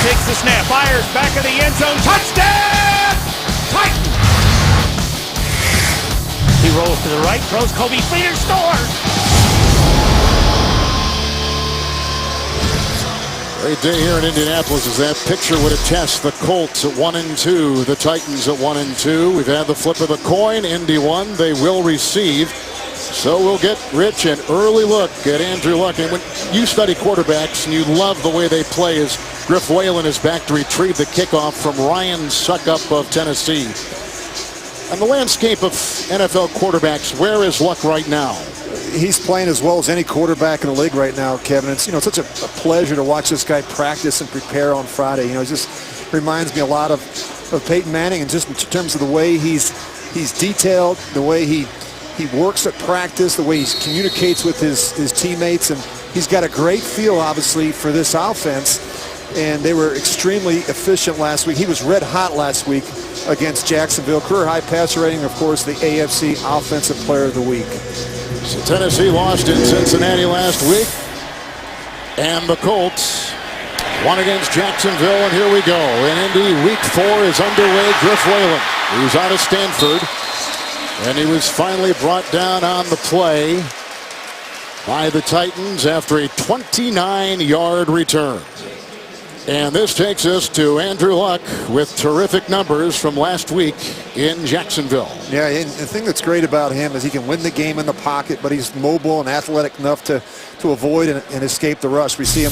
takes the snap, fires back of the end zone, touchdown! Titans! He rolls to the right, throws Kobe Feeder, scores! Great day here in Indianapolis as that picture would attest. The Colts at 1-2, the Titans at 1-2. We've had the flip of the coin. Indy won. They will receive. So we'll get Rich an early look at Andrew Luck. And when you study quarterbacks and you love the way they play, as Griff Whalen is back to retrieve the kickoff from Ryan Suckup of Tennessee. On the landscape of NFL quarterbacks, where is Luck right now? He's playing as well as any quarterback in the league right now, Kevin. It's such a pleasure to watch this guy practice and prepare on Friday. It just reminds me a lot of Peyton Manning, and just in terms of the way he's detailed, the way he works at practice, the way he communicates with his teammates, and he's got a great feel, obviously, for this offense. And they were extremely efficient last week. He was red hot last week against Jacksonville. Career high passer rating, of course, the AFC Offensive Player of the Week. So Tennessee lost in Cincinnati last week, and the Colts won against Jacksonville, and here we go. In Indy, week 4 is underway. Griff Whalen, who's out of Stanford, and he was finally brought down on the play by the Titans after a 29-yard return. And this takes us to Andrew Luck with terrific numbers from last week in Jacksonville. Yeah, and the thing that's great about him is he can win the game in the pocket, but he's mobile and athletic enough to avoid and escape the rush. We see him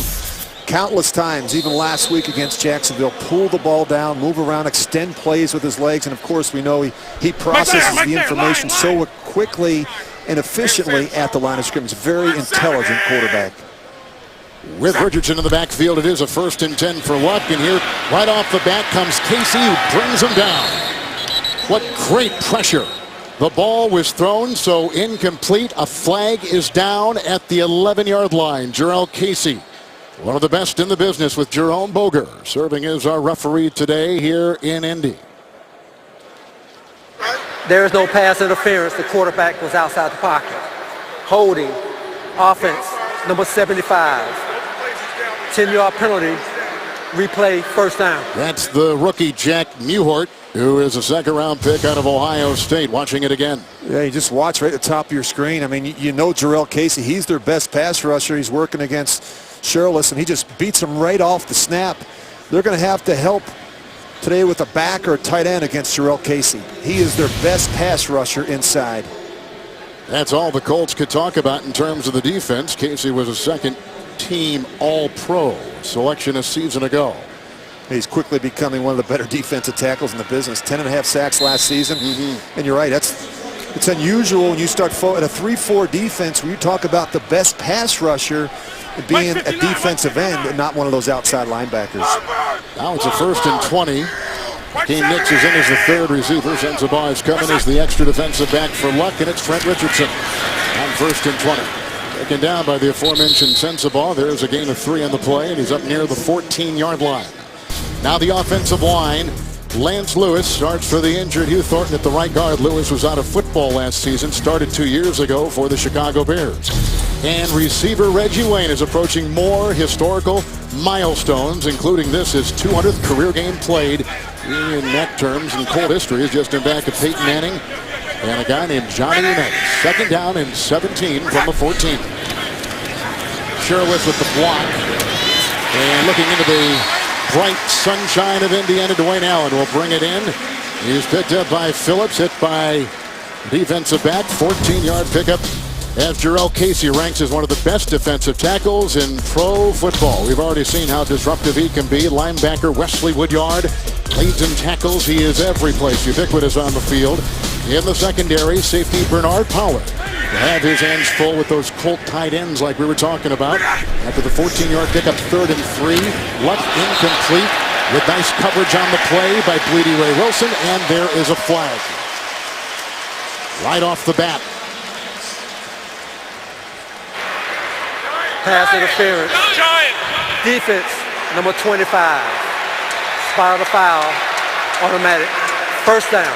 countless times, even last week against Jacksonville, pull the ball down, move around, extend plays with his legs, and of course we know he processes the information so quickly and efficiently at the line of scrimmage. Very intelligent quarterback. With Richardson in the backfield, it is a 1st and 10 for Luck, and here right off the bat comes Casey, who brings him down. What great pressure. The ball was thrown, so incomplete. A flag is down at the 11-yard line. Jarrell Casey, one of the best in the business, with Jerome Boger serving as our referee today here in Indy. There is no pass interference. The quarterback was outside the pocket. Holding, offense, number 75. 10-yard penalty, replay, first down. That's the rookie Jack Mewhort, who is a 2nd-round pick out of Ohio State. Watching it again. Yeah, you just watch right at the top of your screen. I mean, you know Jarrell Casey, he's their best pass rusher. He's working against Shirless, and he just beats him right off the snap. They're going to have to help today with a back or a tight end against Jarrell Casey. He is their best pass rusher inside. That's all the Colts could talk about in terms of the defense. Casey was a second-team All-Pro selection a season ago. He's quickly becoming one of the better defensive tackles in the business. 10.5 sacks last season. And you're right, it's unusual when you start at a 3-4 defense where you talk about the best pass rusher being a defensive end and not one of those outside linebackers. Now it's a 1st and 20. Keem Nicks is in as the 3rd receiver. Sensabaugh is coming as the extra defensive back for Luck, and it's Trent Richardson on 1st and 20. Taken down by the aforementioned Sensabaugh. There's a gain of 3 on the play, and he's up near the 14-yard line. Now the offensive line. Lance Lewis starts for the injured Hugh Thornton at the right guard. Lewis was out of football last season, started 2 years ago for the Chicago Bears. And receiver Reggie Wayne is approaching more historical milestones, including this, his 200th career game played. In net terms, in Colt history, is just in back of Peyton Manning and a guy named Johnny Unitas. 2nd down and 17 from the 14. Shirless with the block. And looking into the bright sunshine of Indiana, Dwayne Allen will bring it in. He's picked up by Phillips, hit by defensive back. 14-yard pickup as Jarrell Casey ranks as one of the best defensive tackles in pro football. We've already seen how disruptive he can be. Linebacker Wesley Woodyard leads in tackles. He is every place, ubiquitous on the field. In the secondary, safety Bernard Power will have his hands full with those Colt tight ends like we were talking about. After the 14-yard pickup, 3rd and 3. Luck incomplete with nice coverage on the play by Bleedy Ray Wilson, and there is a flag. Right off the bat. Pass interference. Defense, number 25. Spot of the foul, automatic. First down.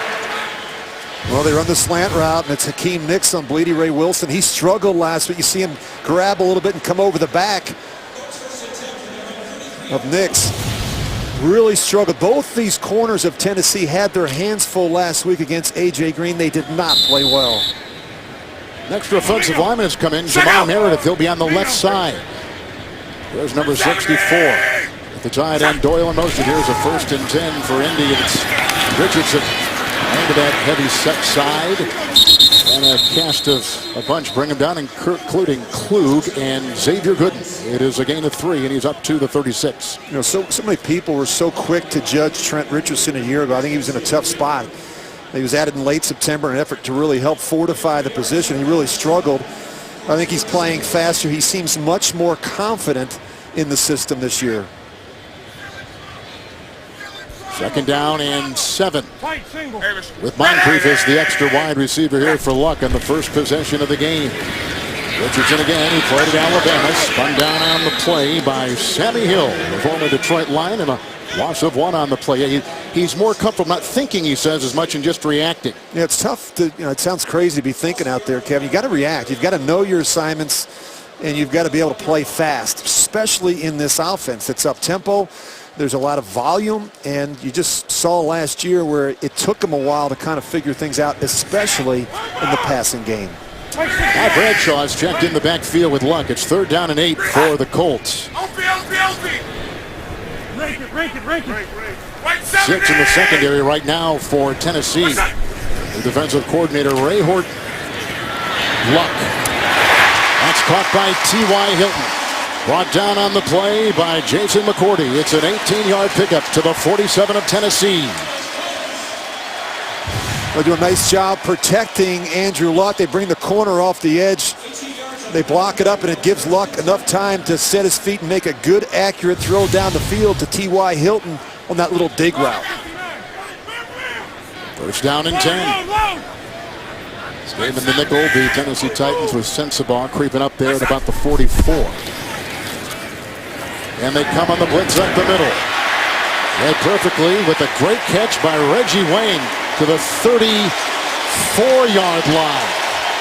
Well, they run the slant route, and it's Hakeem Nicks on Bleedy Ray Wilson. He struggled last week. You see him grab a little bit and come over the back of Nicks. really struggled. Both these corners of Tennessee had their hands full last week against A.J. Green. They did not play well. Next offensive lineman has come in, Jamal Meredith. He'll be on the left side. There's number 64. At the tight end, Doyle in motion. Here's a 1st and 10 for Indy. It's Richardson into that heavy set side. And a cast of a bunch bring him down, including Klug and Xavier Gooden. It is a gain of 3, and he's up to the 36. You know, so many people were so quick to judge Trent Richardson a year ago. I think he was in a tough spot. He was added in late September in an effort to really help fortify the position. He really struggled. I think he's playing faster. He seems much more confident in the system this year. 2nd down and 7. With Moncrief as the extra wide receiver here for Luck on the first possession of the game. Richardson again, he played at Alabama, spun down on the play by Sammy Hill, the former Detroit Lion, and a loss of 1 on the play. He's more comfortable not thinking, he says, as much and just reacting. Yeah, it's tough to, it sounds crazy to be thinking out there, Kevin. You got to react. You've got to know your assignments, and you've got to be able to play fast, especially in this offense. It's up-tempo. There's a lot of volume, and you just saw last year where it took them a while to kind of figure things out, especially in the passing game. Now Bradshaw is checked in the backfield with Luck. It's 3rd down and 8 for the Colts. 6 in the secondary right now for Tennessee. The defensive coordinator, Ray Horton. Luck. That's caught by T.Y. Hilton. Brought down on the play by Jason McCourty. It's an 18-yard pickup to the 47 of Tennessee. They do a nice job protecting Andrew Luck. They bring the corner off the edge. They block it up, and it gives Luck enough time to set his feet and make a good, accurate throw down the field to T.Y. Hilton on that little dig route. 1st down and 10. Staying in the nickel, the Tennessee Titans with Sensabaugh creeping up there at about the 44. And they come on the blitz up the middle. Read perfectly with a great catch by Reggie Wayne to the 34-yard line.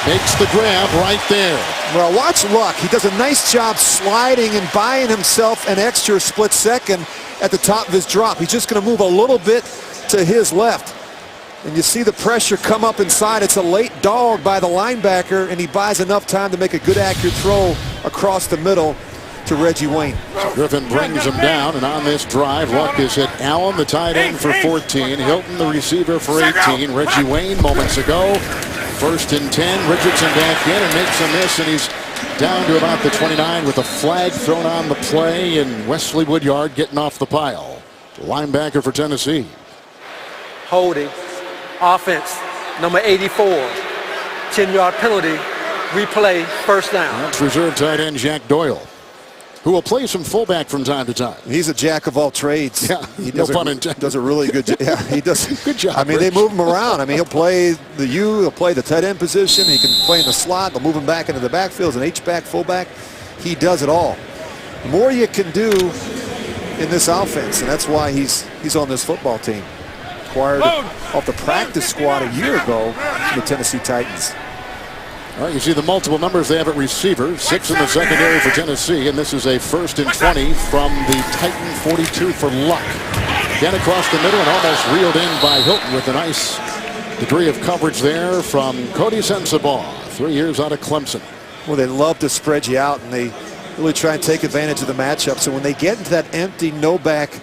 Makes the grab right there. Well, watch Luck. He does a nice job sliding and buying himself an extra split second at the top of his drop. He's just going to move a little bit to his left. And you see the pressure come up inside. It's a late dog by the linebacker, and he buys enough time to make a good, accurate throw across the middle to Reggie Wayne. Griffin brings him down, and on this drive, Luck has hit Allen, the tight end, for 14. Hilton, the receiver, for 18. Reggie Wayne moments ago. 1st and 10. Richardson back in and makes a miss, and he's down to about the 29 with a flag thrown on the play, and Wesley Woodyard getting off the pile. Linebacker for Tennessee. Holding. Offense, number 84. 10-yard penalty. Replay, 1st down. That's reserve tight end Jack Doyle, who will play some fullback from time to time. He's a jack of all trades. Yeah, he no pun intended. Does a really good job. Yeah, he does. Good job. I mean, Rich. they move him around. I mean, he'll play the U, he'll play the tight end position, he can play in the slot, they'll move him back into the backfield as an H-back, fullback. He does it all. The more you can do in this offense, and that's why he's on this football team. Acquired off the practice squad a year ago from the Tennessee Titans. All right, you see the multiple numbers they have at receiver. 6 in the secondary for Tennessee, and this is a 1st and 20 from the Titan 42 for Luck. Again across the middle and almost reeled in by Hilton with a nice degree of coverage there from Cody Sensabaugh, 3 years out of Clemson. Well, they love to spread you out, and they really try and take advantage of the matchup. So when they get into that empty no-back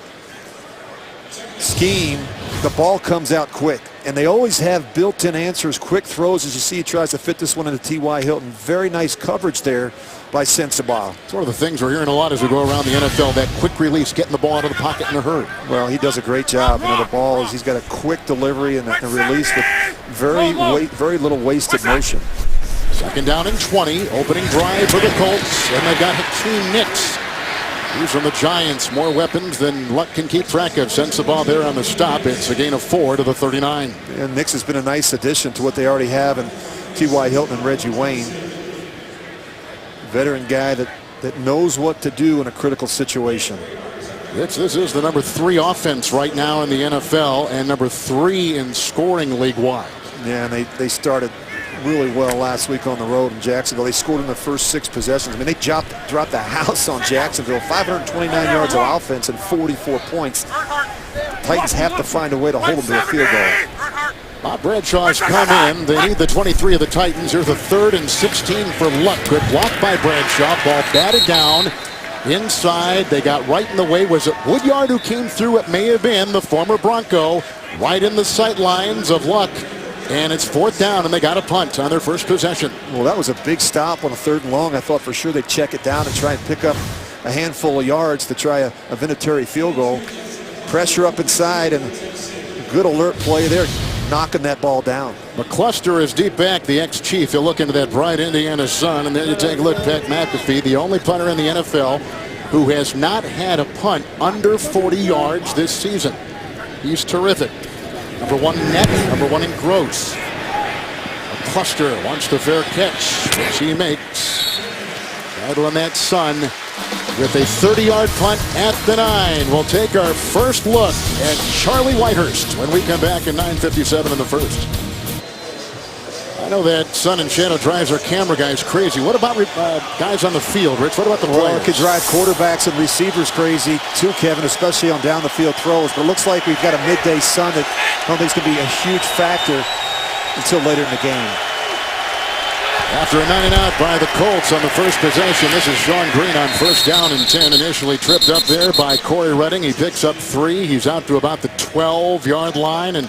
scheme, the ball comes out quick. And they always have built-in answers, quick throws. As you see, he tries to fit this one into T.Y. Hilton. Very nice coverage there by Sensabaugh. It's one of the things we're hearing a lot as we go around the NFL, that quick release, getting the ball out of the pocket in a hurry. Well, he does a great job. You know, the ball is, he's got a quick delivery and a release with very little wasted motion. 2nd down and 20, opening drive for the Colts, and they've got Hakeem Nicks. He's from the Giants. More weapons than Luck can keep track of. Sensabaugh there on the stop. It's a gain of 4 to the 39. And Nicks has been a nice addition to what they already have in T.Y. Hilton and Reggie Wayne. Veteran guy that knows what to do in a critical situation. This is the number 3 offense right now in the NFL and number 3 in scoring league-wide. Yeah, and they started really well last week on the road in Jacksonville. They scored in the first 6 possessions. I mean, they dropped the house on Jacksonville. 529 yards of offense and 44 points. Titans have to find a way to hold them to a field goal. Bob Bradshaw's come in. They need the 23 of the Titans. Here's a 3rd and 16 for Luck. Good block by Bradshaw. Ball batted down. Inside, they got right in the way. Was it Woodyard who came through? It may have been the former Bronco. Right in the sight lines of Luck. And it's 4th down, and they got a punt on their first possession. Well, that was a big stop on a 3rd and long. I thought for sure they'd check it down and try and pick up a handful of yards to try a Vinatieri field goal. Pressure up inside, and good alert play there, knocking that ball down. McCluster is deep back, the ex-chief. You'll look into that bright Indiana sun, and then you take a look at Pat McAfee, the only punter in the NFL who has not had a punt under 40 yards this season. He's terrific. Number 1 net, number 1 in gross. McCluster wants the fair catch, which he makes. Battling that sun with a 30-yard punt at the 9. We'll take our first look at Charlie Whitehurst when we come back in 9:57 in the first. I know that sun and shadow drives our camera guys crazy. What about guys on the field, Rich? What about the players? Well, it could drive quarterbacks and receivers crazy too, Kevin, especially on down-the-field throws. But it looks like we've got a midday sun that I don't think is going to be a huge factor until later in the game. After a 9-and-out by the Colts on the first possession, this is Sean Green on 1st down and 10. Initially tripped up there by Corey Redding. He picks up 3. He's out to about the 12-yard line. And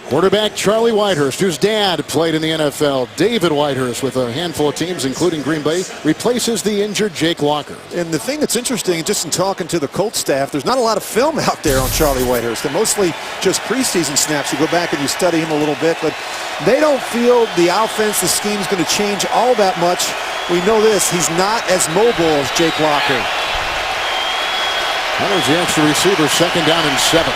quarterback Charlie Whitehurst, whose dad played in the NFL, David Whitehurst, with a handful of teams, including Green Bay, replaces the injured Jake Locker. And the thing that's interesting, just in talking to the Colts staff, there's not a lot of film out there on Charlie Whitehurst. They're mostly just preseason snaps. You go back and you study him a little bit, but they don't feel the offense, the scheme is going to change all that much. We know this, he's not as mobile as Jake Locker. That was the extra receiver, 2nd down and 7.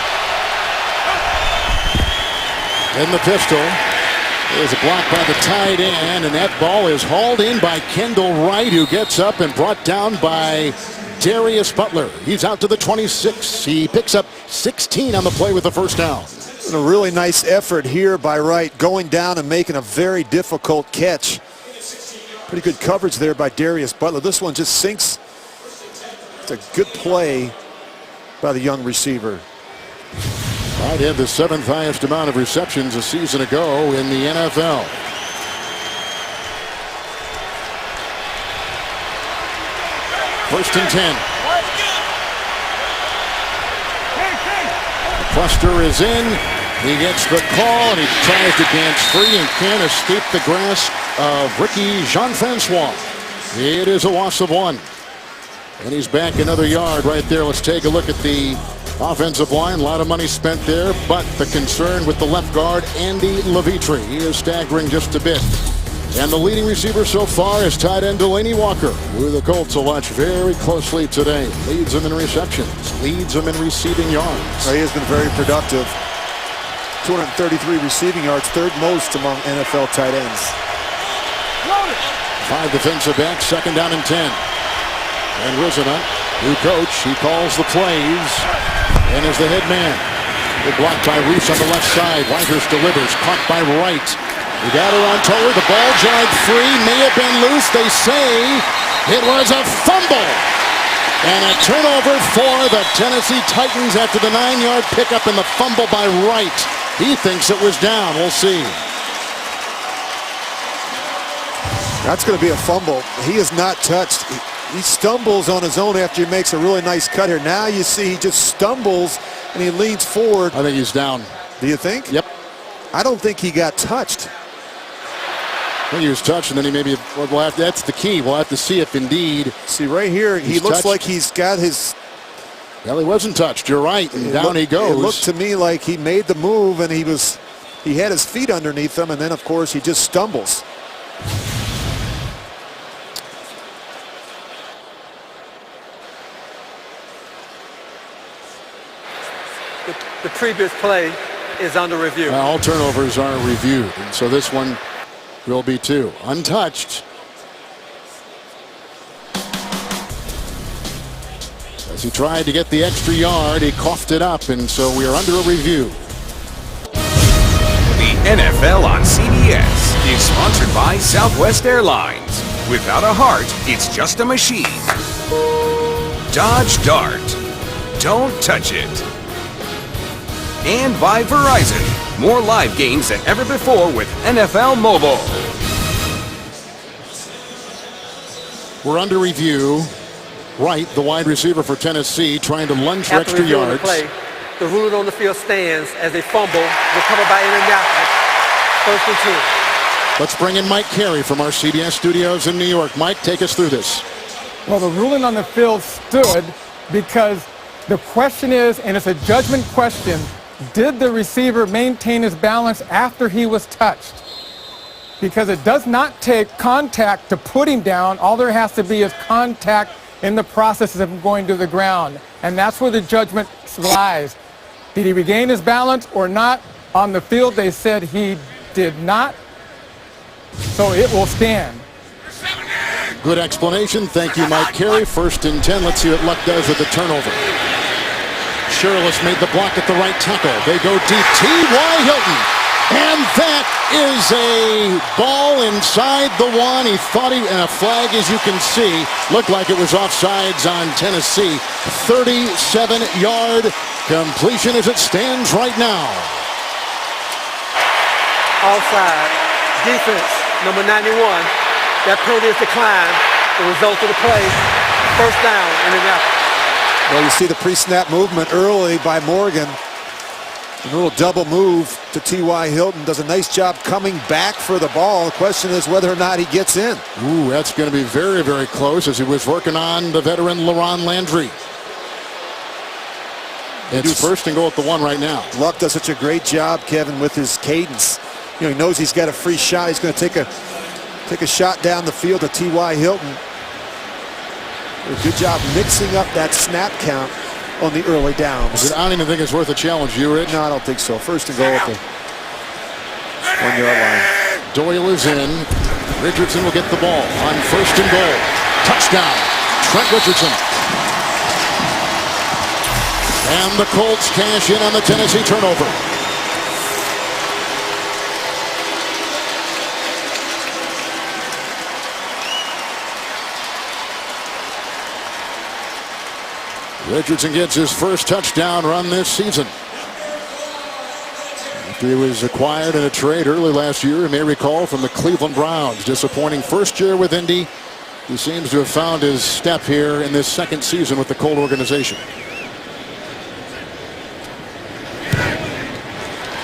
In the pistol, there's a block by the tight end, and that ball is hauled in by Kendall Wright, who gets up and brought down by Darius Butler. He's out to the 26. He picks up 16 on the play with the 1st down. And a really nice effort here by Wright, going down and making a very difficult catch. Pretty good coverage there by Darius Butler. This one just sinks. It's a good play by the young receiver. Wright had the 7th highest amount of receptions a season ago in the NFL. First and 10. The cluster is in. He gets the call, and he tries to dance free and can't escape the grasp of Ricky Jean-Francois. It is a loss of 1. And he's back another yard right there. Let's take a look at the offensive line. A lot of money spent there, but the concern with the left guard, Andy Levitre. He is staggering just a bit. And the leading receiver so far is tight end Delaney Walker, who the Colts will watch very closely today. Leads them in receptions, leads them in receiving yards. He has been very productive. 233 receiving yards, 3rd most among NFL tight ends. 5 defensive backs, 2nd down and 10. And Rizina, new coach, he calls the plays and is the head man. Good block by Reese on the left side. Whitehurst delivers, caught by Wright. He got her on Toller. The ball dragged free, may have been loose. They say it was a fumble. And a turnover for the Tennessee Titans after the 9-yard pickup and the fumble by Wright. He thinks it was down. We'll see. That's going to be a fumble. He is not touched. He stumbles on his own after he makes a really nice cut here. Now you see he just stumbles and he leans forward. I think he's down. Do you think? Yep. I don't think he got touched. I think he was touched, and then he maybe, that's the key. We'll have to see if indeed. See right here, he looks touched. like he's got his. Well, he wasn't touched. You're right, and down he goes. It looked to me like he made the move, and he had his feet underneath him, and then of course he just stumbles. The previous play is under review. All turnovers are reviewed, and so this one will be 2. Untouched. As he tried to get the extra yard, he coughed it up, and so we are under a review. The NFL on CBS is sponsored by Southwest Airlines. Without a heart, it's just a machine. Dodge Dart. Don't touch it. And by Verizon. More live games than ever before with NFL Mobile. We're under review. Wright, the wide receiver for Tennessee, trying to lunge for After extra reviewing yards. the play, the ruling on the field stands as a fumble recovered by Indianapolis. 1st and 10. Let's bring in Mike Carey from our CBS studios in New York. Mike, take us through this. Well, the ruling on the field stood because the question is, and it's a judgment question, did the receiver maintain his balance after he was touched? Because it does not take contact to put him down. All there has to be is contact in the process of him going to the ground. And that's where the judgment lies. Did he regain his balance or not? On the field, they said he did not. So it will stand. Good explanation. Thank you, Mike Carey. 1st and 10. Let's see what Luck does with the turnover. Shirless made the block at the right tackle. They go deep. T.Y. Hilton. And that is a ball inside the one. He thought and a flag, as you can see, looked like it was offsides on Tennessee. 37-yard completion as it stands right now. Offside. Defense, number 91. That penalty is declined. The result of the play, 1st down, Indianapolis. Well, you see the pre-snap movement early by Morgan. A little double move to T.Y. Hilton. Does a nice job coming back for the ball. The question is whether or not he gets in. Ooh, that's going to be very, very close as he was working on the veteran LaRon Landry. It's 1st and goal at the 1 right now. Luck does such a great job, Kevin, with his cadence. You know, he knows he's got a free shot. He's going to take a shot down the field to T.Y. Hilton. A good job mixing up that snap count on the early downs. I don't even think it's worth a challenge, you, Rich? No, I don't think so. 1st and goal at the 1-yard line. Doyle is in. Richardson will get the ball on 1st and goal. Touchdown, Trent Richardson. And the Colts cash in on the Tennessee turnover. Richardson gets his 1st touchdown run this season. After he was acquired in a trade early last year, you may recall, from the Cleveland Browns. Disappointing 1st year with Indy. He seems to have found his step here in this 2nd season with the Colt organization.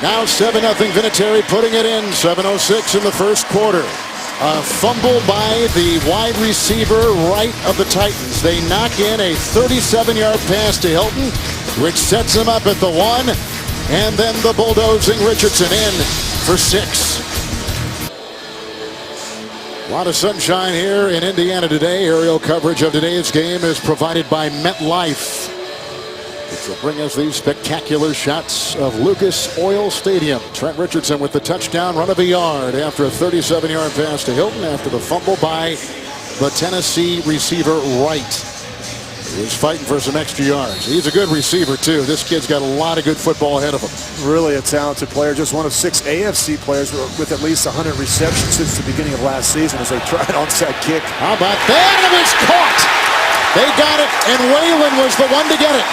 Now 7-0 Vinatieri putting it in. 7:06 in the 1st quarter. A fumble by the wide receiver right of the Titans. They knock in a 37-yard pass to Hilton, which sets him up at the 1. And then the bulldozing Richardson in for 6. A lot of sunshine here in Indiana today. Aerial coverage of today's game is provided by MetLife, which will bring us these spectacular shots of Lucas Oil Stadium. Trent Richardson with the touchdown run of a yard after a 37-yard pass to Hilton after the fumble by the Tennessee receiver Wright. He was fighting for some extra yards. He's a good receiver, too. This kid's got a lot of good football ahead of him. Really a talented player. Just one of 6 AFC players with at least 100 receptions since the beginning of last season as they tried onside kick. How about that? And it was caught. They got it, and Whalen was the one to get it.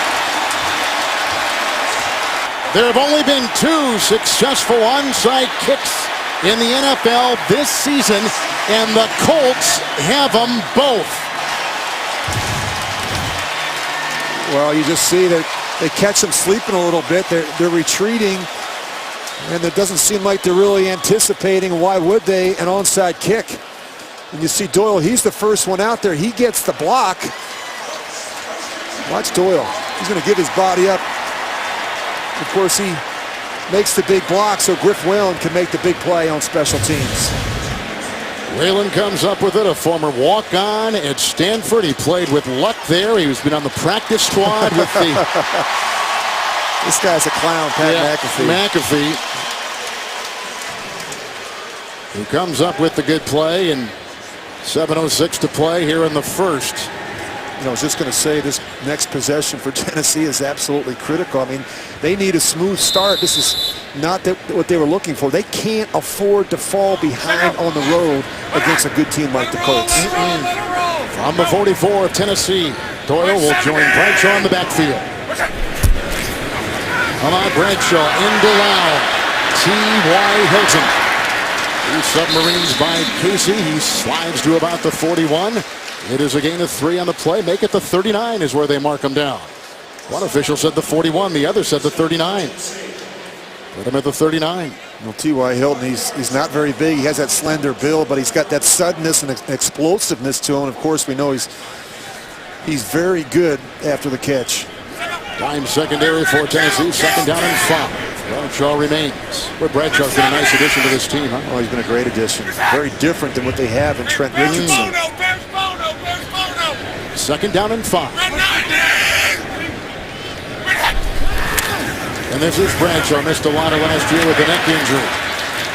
There have only been 2 successful onside kicks in the NFL this season, and the Colts have them both. Well, you just see that they catch them sleeping a little bit. They're retreating, and it doesn't seem like they're really anticipating. Why would they? An onside kick. And you see Doyle, he's the first one out there. He gets the block. Watch Doyle. He's going to give his body up. Of course, he makes the big block so Griff Whalen can make the big play on special teams. Whalen comes up with it, a former walk-on at Stanford. He played with Luck there. He's been on the practice squad with the... This guy's a clown, Pat McAfee. He comes up with the good play, and 7:06 to play here in the 1st. You know, I was just going to say this next possession for Tennessee is absolutely critical. I mean, they need a smooth start. This is not what they were looking for. They can't afford to fall behind on the road against a good team like the Colts. From the 44 of Tennessee, Doyle will join Bradshaw in the backfield. Ahmad Bradshaw into Lau. T.Y. Hilton. These submarines by Casey. He slides to about the 41. It is a gain of 3 on the play. Make it the 39 is where they mark him down. One official said the 41. The other said the 39. Put him at the 39. Well, T.Y. Hilton, he's not very big. He has that slender build, but he's got that suddenness and explosiveness to him. And of course, we know he's very good after the catch. Dime secondary for Tennessee. Second down and 5. Bradshaw remains. But Bradshaw's been a nice addition to this team, huh? Oh, he's been a great addition. Very different than what they have in Trent Richardson. Second down and 5. And this is Bradshaw. Missed a lot of last year with a neck injury.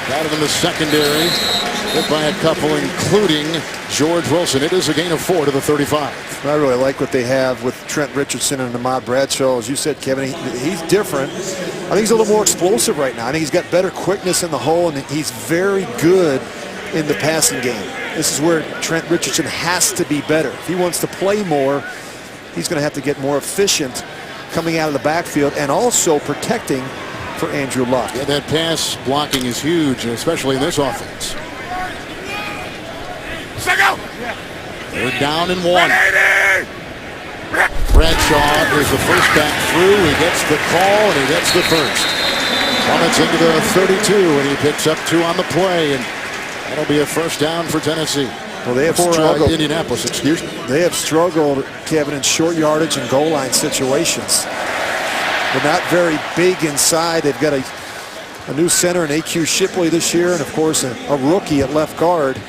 Got him in the secondary. Hit by a couple, including George Wilson. It is a gain of 4 to the 35. I really like what they have with Trent Richardson and Ahmad Bradshaw. As you said, Kevin, he's different. I think he's a little more explosive right now. I think he's got better quickness in the hole, and he's very good in the passing game. This is where Trent Richardson has to be better. If he wants to play more, he's going to have to get more efficient coming out of the backfield and also protecting for Andrew Luck. Yeah, that pass blocking is huge, especially in this offense. They're down and 1. Bradshaw is the first back through. He gets the call and he gets the first. Plummets into the 32 and he picks up 2 on the play, and that'll be a first down for Tennessee. Well, they have struggled. Indianapolis, excuse me. They have struggled, Kevin, in short yardage and goal line situations. They're not very big inside. They've got a new center in A.Q. Shipley this year, and of course a rookie at left guard.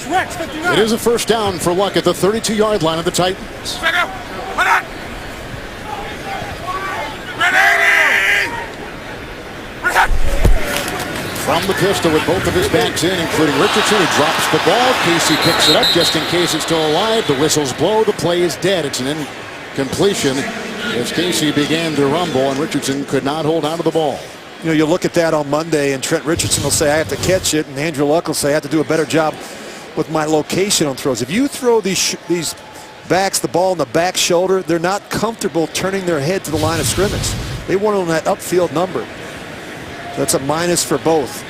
Rex, 59. It is a first down for Luck at the 32-yard line of the Titans. From the pistol with both of his backs in, including Richardson, who drops the ball. Casey picks it up just in case it's still alive. The whistles blow. The play is dead. It's an incompletion as Casey began to rumble, and Richardson could not hold on to the ball. You know, you look at that on Monday, and Trent Richardson will say, I have to catch it, and Andrew Luck will say, I have to do a better job with my location on throws. If you throw these backs the ball in the back shoulder, they're not comfortable turning their head to the line of scrimmage. They want it on that upfield number. That's a minus for both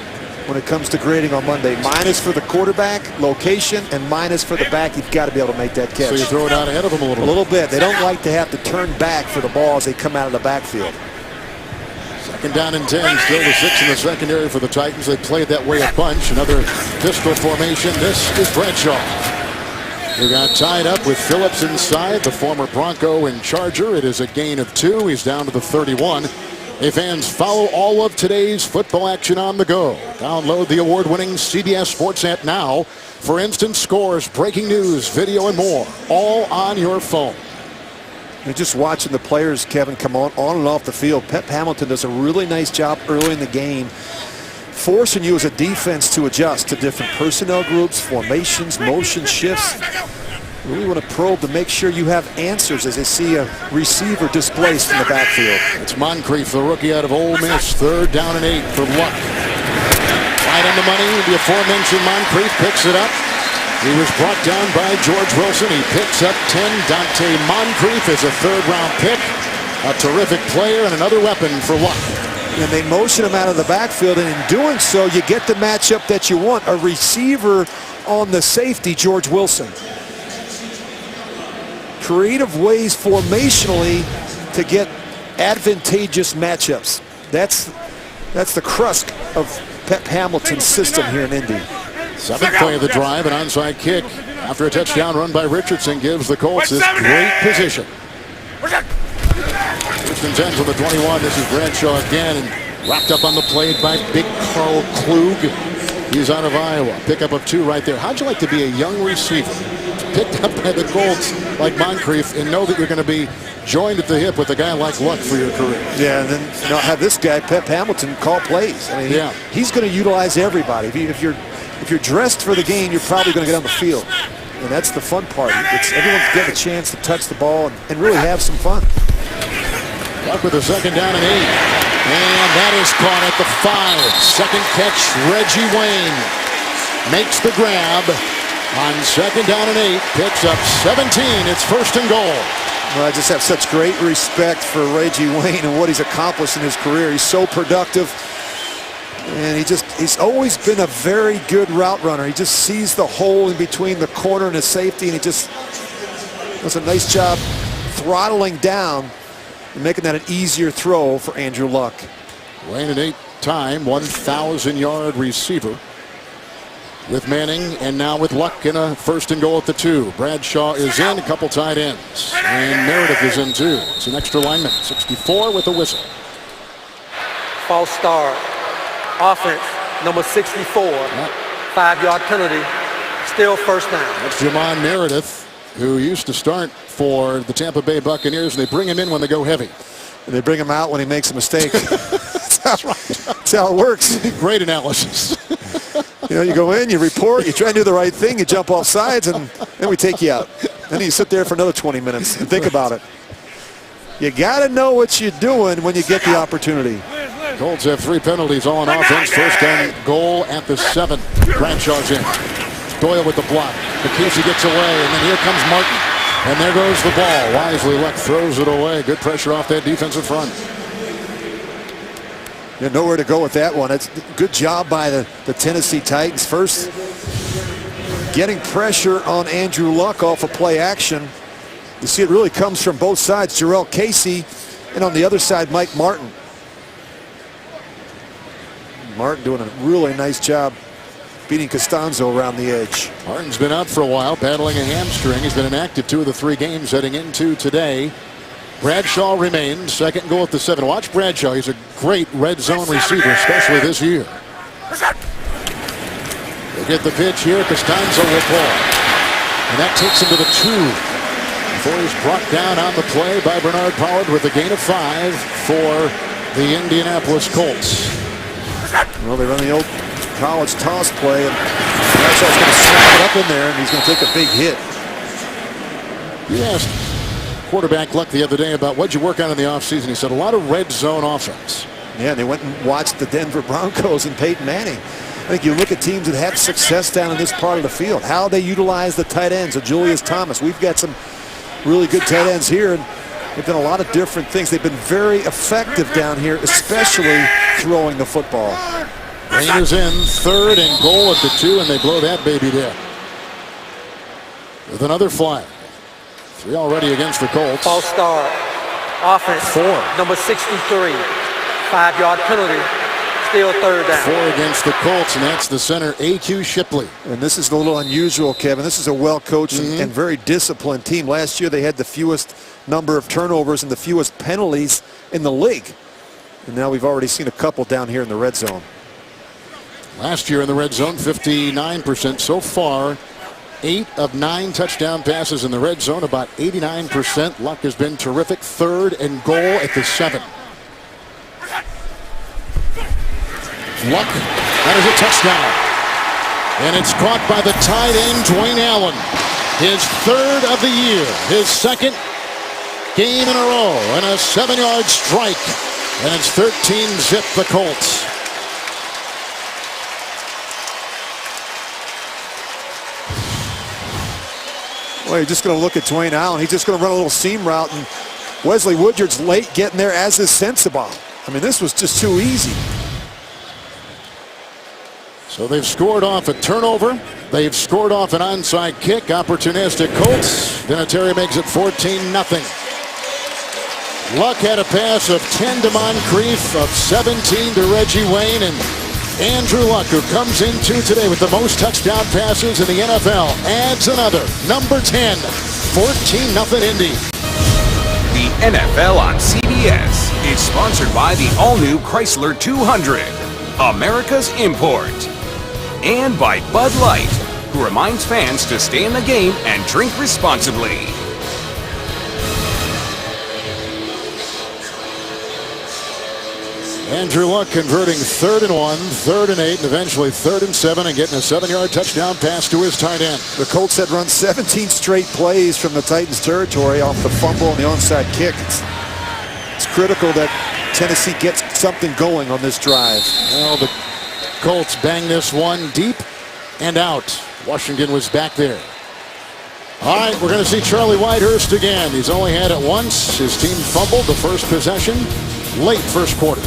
when it comes to grading on Monday. Minus for the quarterback, location, and minus for the back. You've got to be able to make that catch. So you throw it out ahead of them a little bit. They don't like to have to turn back for the ball as they come out of the backfield. Second down and 10. Still the 6 in the secondary for the Titans. They played that way a bunch. Another pistol formation. This is Bradshaw, who got tied up with Phillips inside, the former Bronco and Charger. It is a gain of 2. He's down to the 31. Hey fans, follow all of today's football action on the go. Download the award-winning CBS Sports app now for instant scores, breaking news, video, and more, all on your phone. You're just watching the players, Kevin, come on and off the field. Pep Hamilton does a really nice job early in the game, forcing you as a defense to adjust to different personnel groups, formations, motion shifts. Really want to probe to make sure you have answers as they see a receiver displaced in the backfield. It's Moncrief, the rookie out of Ole Miss. 3rd down and 8 for Luck. Right on the money. The aforementioned Moncrief picks it up. He was brought down by George Wilson. He picks up 10. Dante Moncrief is a 3rd-round pick. A terrific player and another weapon for Luck. And they motion him out of the backfield, and in doing so, you get the matchup that you want. A receiver on the safety, George Wilson. Creative ways formationally to get advantageous matchups. That's the crust of Pep Hamilton's system here in Indy. 7th play of the drive, an onside kick after a touchdown run by Richardson gives the Colts this great position. 1st and 10 from the 21. This is Bradshaw again, and wrapped up on the play by big Carl Klug. He's out of Iowa. Pickup of 2 right there. How'd you like to be a young receiver picked up by the Colts like Moncrief and know that you're going to be joined at the hip with a guy like Luck for your career? Yeah, and then have this guy, Pep Hamilton, call plays. I mean, he's going to utilize everybody. If you're dressed for the game, you're probably going to get on the field. And that's the fun part. Everyone's getting a chance to touch the ball and really have some fun. Luck with a 2nd down and 8. And that is caught at the 5. Second catch, Reggie Wayne makes the grab on 2nd down and 8. Picks up 17. It's 1st and goal. Well, I just have such great respect for Reggie Wayne and what he's accomplished in his career. He's so productive. And he's always been a very good route runner. He just sees the hole in between the corner and the safety, and he just does a nice job throttling down and making that an easier throw for Andrew Luck. Wayne, an 8-time 1,000-yard receiver with Manning, and now with Luck in a 1st and goal at the 2. Bradshaw is in, a couple tight ends, and Meredith is in too. It's an extra lineman, 64 with a whistle. False start. Offense, number 64. 5-yard penalty. Still 1st down. That's Jamon Meredith, who used to start for the Tampa Bay Buccaneers, and they bring him in when they go heavy. And they bring him out when he makes a mistake. That's how it works. Great analysis. You go in, you report, you try to do the right thing, you jump off sides, and then we take you out. Then you sit there for another 20 minutes and think about it. You got to know what you're doing when you get the opportunity. Colts have 3 penalties all on offense. 1st and goal at the 7. Bradshaw's in. Doyle with the block. McKessie gets away, and then here comes Martin. And there goes the ball. Wisely, Luck throws it away. Good pressure off that defensive front. Yeah, nowhere to go with that one. It's a good job by the Tennessee Titans. First, getting pressure on Andrew Luck off of play action. You see it really comes from both sides. Jarrell Casey, and on the other side, Mike Martin. Martin doing a really nice job beating Costanzo around the edge. Martin's been out for a while, battling a hamstring. He's been inactive 2 of the 3 games heading into today. Bradshaw remains. 2nd goal at the 7. Watch Bradshaw. He's a great red zone receiver, especially this year. They get the pitch here. Costanzo will pull. And that takes him to the 2. Before he's brought down on the play by Bernard Pollard with a gain of 5 for the Indianapolis Colts. Well, they run the old college toss play, and Bradshaw's going to slap it up in there, and he's going to take a big hit. You asked quarterback Luck the other day about what'd you work on in the offseason. He said a lot of red zone offense. Yeah, and they went and watched the Denver Broncos and Peyton Manning. I think you look at teams that have success down in this part of the field, how they utilize the tight ends. So Julius Thomas, we've got some really good tight ends here, and they've done a lot of different things. They've been very effective down here, especially throwing the football. Wayne is in. 3rd and goal at the 2, and they blow that baby dead with another flag. 3 already against the Colts. False start. Offense, 4. number 63. 5-yard penalty. Still 3rd down. 4 against the Colts, and that's the center, A.Q. Shipley. And this is a little unusual, Kevin. This is a well-coached and very disciplined team. Last year they had the fewest number of turnovers and the fewest penalties in the league. And now we've already seen a couple down here in the red zone. Last year in the red zone, 59% so far. 8 of 9 touchdown passes in the red zone, about 89%. Luck has been terrific. 3rd and goal at the 7. Luck, that is a touchdown. And it's caught by the tight end, Dwayne Allen. His 3rd of the year, his 2nd game in a row, and a 7-yard strike. And it's 13-zip the Colts. Well, you're just going to look at Dwayne Allen. He's just going to run a little seam route, and Wesley Woodyard's late getting there, as is Sensabaugh. I mean, this was just too easy. So they've scored off a turnover. They've scored off an onside kick. Opportunistic Colts. Vinatieri makes it 14-0. Luck had a pass of 10 to Moncrief, of 17 to Reggie Wayne, and Andrew Luck, who comes into today with the most touchdown passes in the NFL, adds another, number 10, 14-0 Indy. The NFL on CBS is sponsored by the all-new Chrysler 200, America's import, and by Bud Light, who reminds fans to stay in the game and drink responsibly. Andrew Luck converting 3rd and 1, 3rd and 8, and eventually 3rd and 7, and getting a 7-yard touchdown pass to his tight end. The Colts had run 17 straight plays from the Titans' territory off the fumble and the onside kick. It's critical that Tennessee gets something going on this drive. Well, the Colts bang this one deep and out. Washington was back there. All right, we're going to see Charlie Whitehurst again. He's only had it once. His team fumbled the first possession, late first quarter.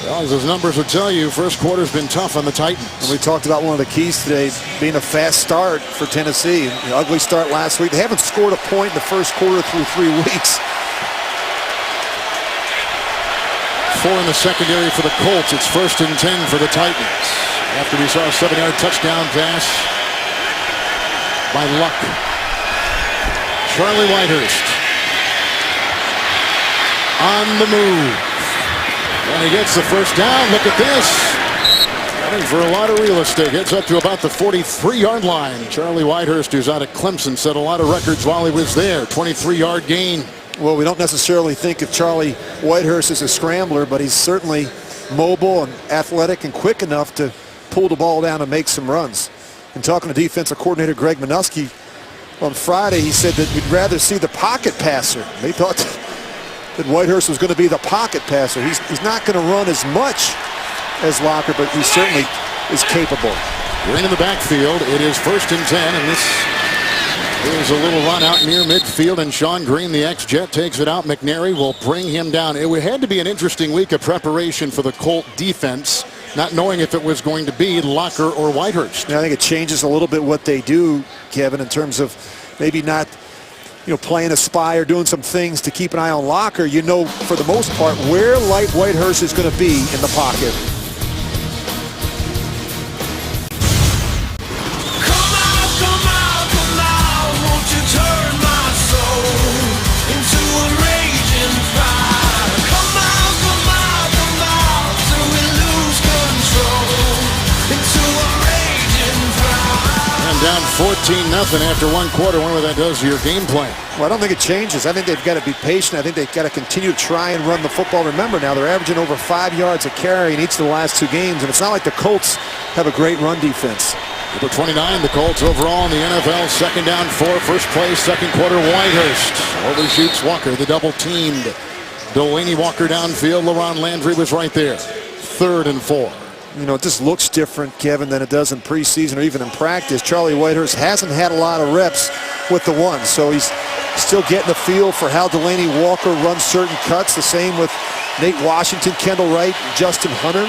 Well, as those numbers would tell you, first quarter's been tough on the Titans. And we talked about one of the keys today being a fast start for Tennessee. An ugly start last week. They haven't scored a point in the first quarter through 3 weeks. 4 in the secondary for the Colts. It's 1st and 10 for the Titans. After we saw a 7-yard touchdown pass by Luck. Charlie Whitehurst on the move. And he gets the first down. Look at this. Running for a lot of real estate. Gets up to about the 43-yard line. Charlie Whitehurst, who's out of Clemson, set a lot of records while he was there. 23-yard gain. Well, we don't necessarily think of Charlie Whitehurst as a scrambler, but he's certainly mobile and athletic and quick enough to pull the ball down and make some runs. And talking to defensive coordinator Greg Minuski on Friday, he said that we'd rather see the pocket passer. They thought that Whitehurst was going to be the pocket passer. He's not going to run as much as Locker, but he certainly is capable. We're in the backfield. It is 1st and 10, and this is a little run out near midfield, and Sean Green, the ex-Jet, takes it out. McNary will bring him down. It had to be an interesting week of preparation for the Colt defense, not knowing if it was going to be Locker or Whitehurst. I think it changes a little bit what they do, Kevin, in terms of maybe not playing a spy or doing some things to keep an eye on Locker. For the most part, where Light Whitehurst is going to be in the pocket. Down 14-0 after 1 quarter. Wonder what that does to your game plan. Well, I don't think it changes. I think they've got to be patient. I think they've got to continue to try and run the football. Remember now, they're averaging over 5 yards a carry in each of the last 2 games, and it's not like the Colts have a great run defense. Number 29, the Colts overall in the NFL. 2nd down 4, first play, 2nd quarter. Whitehurst overshoots Walker, the double teamed. Delaney Walker downfield. LaRon Landry was right there. 3rd and 4. It just looks different, Kevin, than it does in preseason or even in practice. Charlie Whitehurst hasn't had a lot of reps with the one, so he's still getting the feel for how Delaney Walker runs certain cuts. The same with Nate Washington, Kendall Wright, Justin Hunter.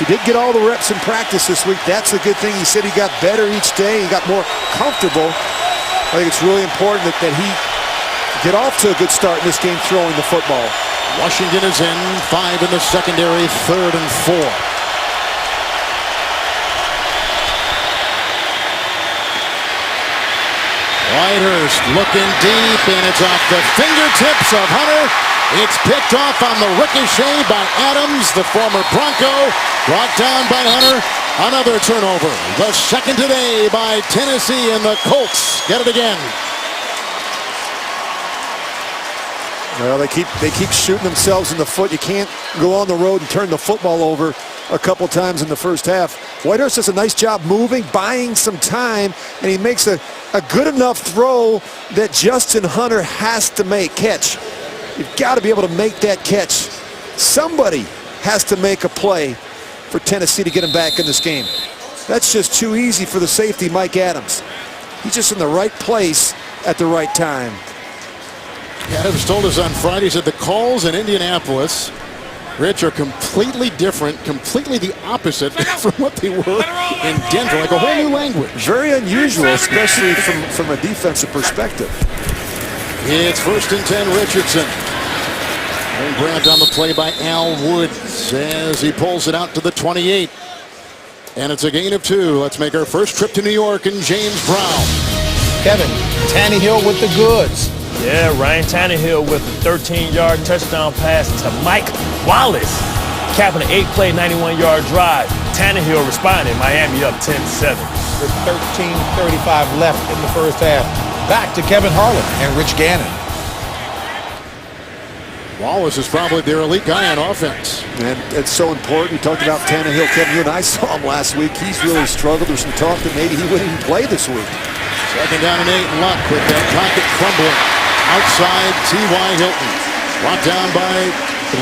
He did get all the reps in practice this week. That's a good thing. He said he got better each day. He got more comfortable. I think it's really important that he get off to a good start in this game throwing the football. Washington is in. 5 in the secondary. 3rd and 4. Whitehurst looking deep, and it's off the fingertips of Hunter. It's picked off on the ricochet by Adams, the former Bronco. Brought down by Hunter. Another turnover. The 2nd today by Tennessee, and the Colts get it again. Well, they keep shooting themselves in the foot. You can't go on the road and turn the football over a couple times in the first half. Whitehurst does a nice job moving, buying some time, and he makes a good enough throw that Justin Hunter has to catch. You've got to be able to make that catch. Somebody has to make a play for Tennessee to get him back in this game. That's just too easy for the safety, Mike Adams. He's just in the right place at the right time. Adams told us on Friday that the calls in Indianapolis, Rich, are completely different, completely the opposite from what they were in Denver, like a whole new language. Very unusual, especially from a defensive perspective. It's 1st and 10, Richardson. And grabbed on the play by Al Woods as he pulls it out to the 28. And it's a gain of 2. Let's make our first trip to New York and James Brown. Kevin, Tannehill with the goods. Yeah, Ryan Tannehill with a 13-yard touchdown pass to Mike Wallace, capping an 8-play, 91-yard drive. Tannehill responded. Miami up 10-7. With 13:35 left in the first half. Back to Kevin Harlan and Rich Gannon. Wallace is probably their elite guy on offense. And it's so important. We talked about Tannehill. Kevin, you and I saw him last week. He's really struggled. There's some talk that maybe he wouldn't even play this week. Second down and 8, and Luck with that pocket crumbling. Outside, T.Y. Hilton. Brought down by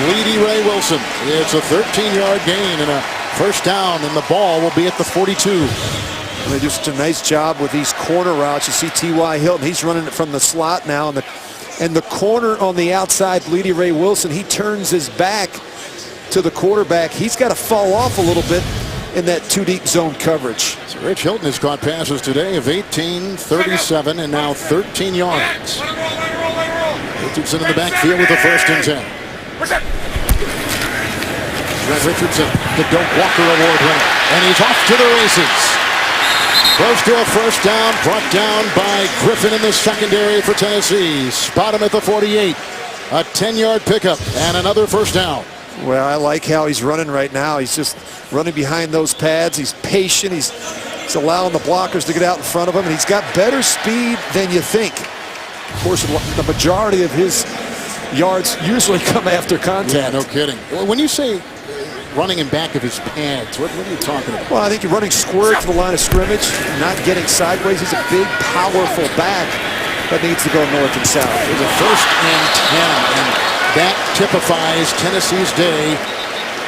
Bleedy Ray Wilson. It's a 13-yard gain and a first down, and the ball will be at the 42. And they do such a nice job with these corner routes. You see T.Y. Hilton. He's running it from the slot now, and the corner on the outside, Bleedy Ray Wilson, he turns his back to the quarterback. He's got to fall off a little bit in that two-deep zone coverage. So Rich Hilton has caught passes today of 18, 37, and now 13 yards. Richardson in the backfield with the 1st and 10. Trent Richardson, the Doak Walker Award winner, and he's off to the races. Close to a first down, brought down by Griffin in the secondary for Tennessee. Spot him at the 48. A 10-yard pickup and another first down. Well, I like how he's running right now. He's just running behind those pads. He's patient. He's allowing the blockers to get out in front of him, and he's got better speed than you think. Of course, the majority of his yards usually come after contact. Yeah, no kidding. When you say running in back of his pads, what are you talking about? Well, I think you're running square to the line of scrimmage, not getting sideways. He's a big, powerful back that needs to go north and south. There's a 1st and 10, and that typifies Tennessee's day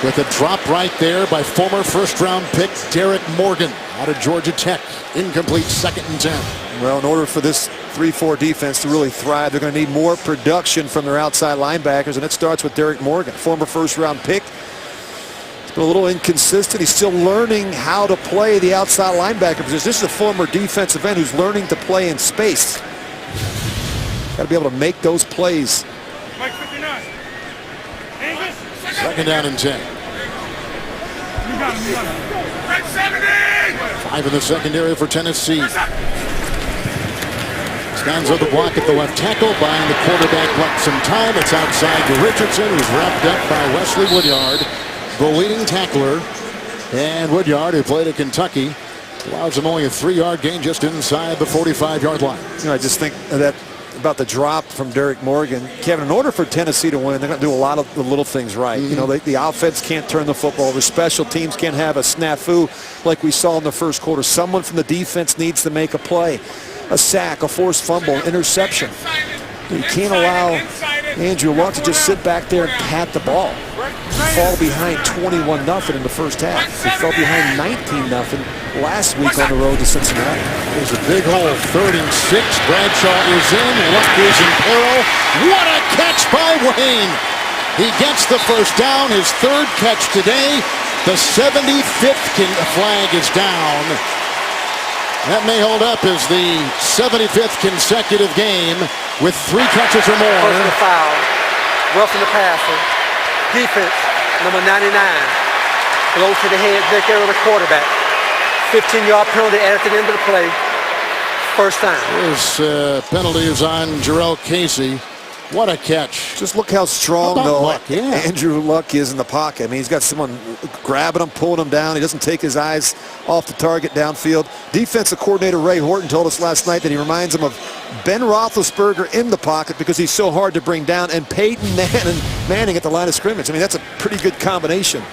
with a drop right there by former first-round pick Derek Morgan out of Georgia Tech. Incomplete, 2nd and 10. Well, in order for this 3-4 defense to really thrive, they're going to need more production from their outside linebackers, and it starts with Derek Morgan, former first-round pick. He's been a little inconsistent. He's still learning how to play the outside linebacker position. This is a former defensive end who's learning to play in space. Got to be able to make those plays. 2nd down and 10. 5 in the secondary for Tennessee. Stands on the block at the left tackle, buying the quarterback some time. It's outside to Richardson, who's wrapped up by Wesley Woodyard, the leading tackler. And Woodyard, who played at Kentucky, allows him only a 3-yard gain just inside the 45-yard line. You know, I just think that about the drop from Derek Morgan. Kevin, in order for Tennessee to win, they're going to do a lot of the little things right. You know, the offense can't turn the football over. Special teams can't have a snafu like we saw in the first quarter. Someone from the defense needs to make a play. A sack, a forced fumble, an interception. You can't allow Andrew Luck to just sit back there and pat the ball. Fall behind 21-0 in the first half. He fell behind 19-0 last week on the road to Cincinnati. There's a big hole, 3rd and 6. Bradshaw is in. Luck is in peril. What a catch by Wayne. He gets the first down, his 3rd catch today. The 75th flag is down. That may hold up as the 75th consecutive game with 3 catches or more. First the foul. Roughing the passer. Defense, number 99. Blow to the head, neck area of the quarterback. 15-yard penalty added to the end of the play. First down. His penalty is on Jarrell Casey. What a catch. Just look how strong, though, Luck? Yeah. Andrew Luck is in the pocket. I mean, he's got someone grabbing him, pulling him down. He doesn't take his eyes off the target downfield. Defensive coordinator Ray Horton told us last night that he reminds him of Ben Roethlisberger in the pocket because he's so hard to bring down, and Peyton Manning at the line of scrimmage. I mean, that's a pretty good combination.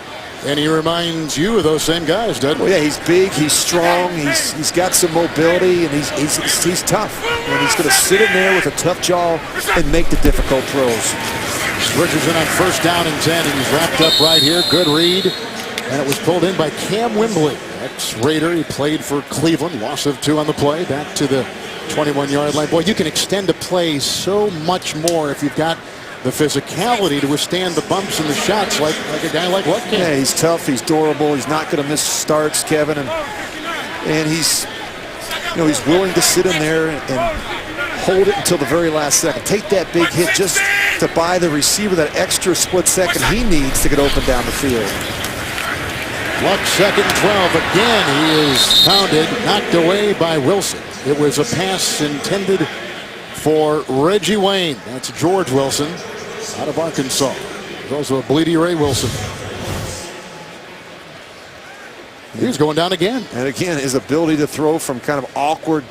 And he reminds you of those same guys, doesn't he? Well, yeah, he's big, he's strong, he's got some mobility, and he's tough. And he's going to sit in there with a tough jaw and make the difficult throws. Richardson on 1st down and 10, and he's wrapped up right here. Good read. And it was pulled in by Cam Wembley. Ex-Raider, he played for Cleveland. Loss of 2 on the play. Back to the 21-yard line. Boy, you can extend a play so much more if you've got the physicality to withstand the bumps and the shots like a guy like Luck can. Yeah, he's tough, he's durable, he's not going to miss starts, Kevin, and he's, you know, he's willing to sit in there and hold it until the very last second. Take that big hit just to buy the receiver that extra split second he needs to get open down the field. Luck 2nd and 12. Again, he is pounded, knocked away by Wilson. It was a pass intended for Reggie Wayne. That's George Wilson out of Arkansas. There's also a Bleedy Ray Wilson. He's going down again. And again, his ability to throw from kind of awkward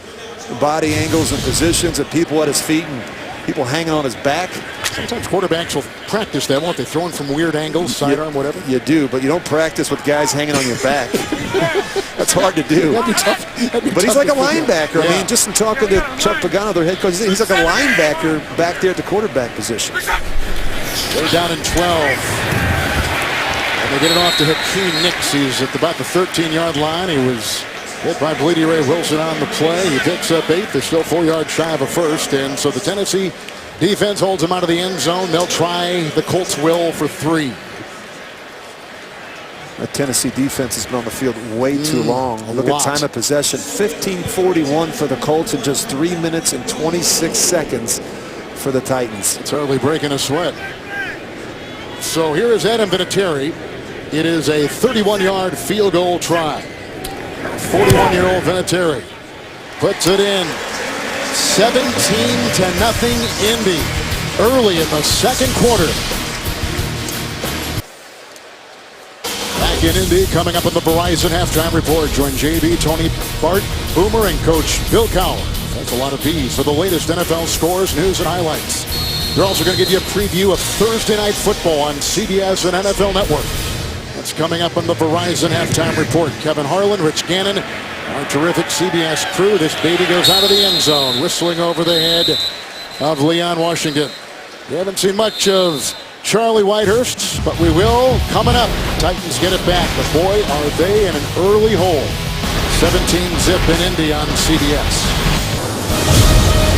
body angles and positions and people at his feet and people hanging on his back. Sometimes quarterbacks will practice that, won't they? Throwing from weird angles, sidearm, whatever. You do, but you don't practice with guys hanging on your back. That's hard to do. That'd be tough. But he's like a linebacker. I mean, just in talking to Chuck Pagano, their head coach, he's like a linebacker back there at the quarterback position. Way down in 12. And they get it off to Hakeem Nicks. He's at about the 13-yard line. He was hit by Bleedy Ray Wilson on the play. He picks up 8. They're still 4 yards shy of a first. And so the Tennessee defense holds him out of the end zone. They'll try, the Colts will, for 3. The Tennessee defense has been on the field way too long. Look at time of possession. 15:41 for the Colts in just 3 minutes and 26 seconds for the Titans. It's hardly breaking a sweat. So here is Adam Vinatieri. It is a 31-yard field goal try. 41-year-old Vinatieri puts it in. 17-0 Indy early in the second quarter. Back in Indy, coming up on the Verizon Halftime Report. Join JB, Tony, Bart, Boomer, and Coach Bill Cowher. That's a lot of B's for the latest NFL scores, news, and highlights. They're also going to give you a preview of Thursday Night Football on CBS and NFL Network. That's coming up on the Verizon Halftime Report. Kevin Harlan, Rich Gannon, our terrific CBS crew. This baby goes out of the end zone, whistling over the head of Leon Washington. We haven't seen much of Charlie Whitehurst, but we will coming up. Titans get it back, but boy, are they in an early hole. 17-zip in Indy on CBS.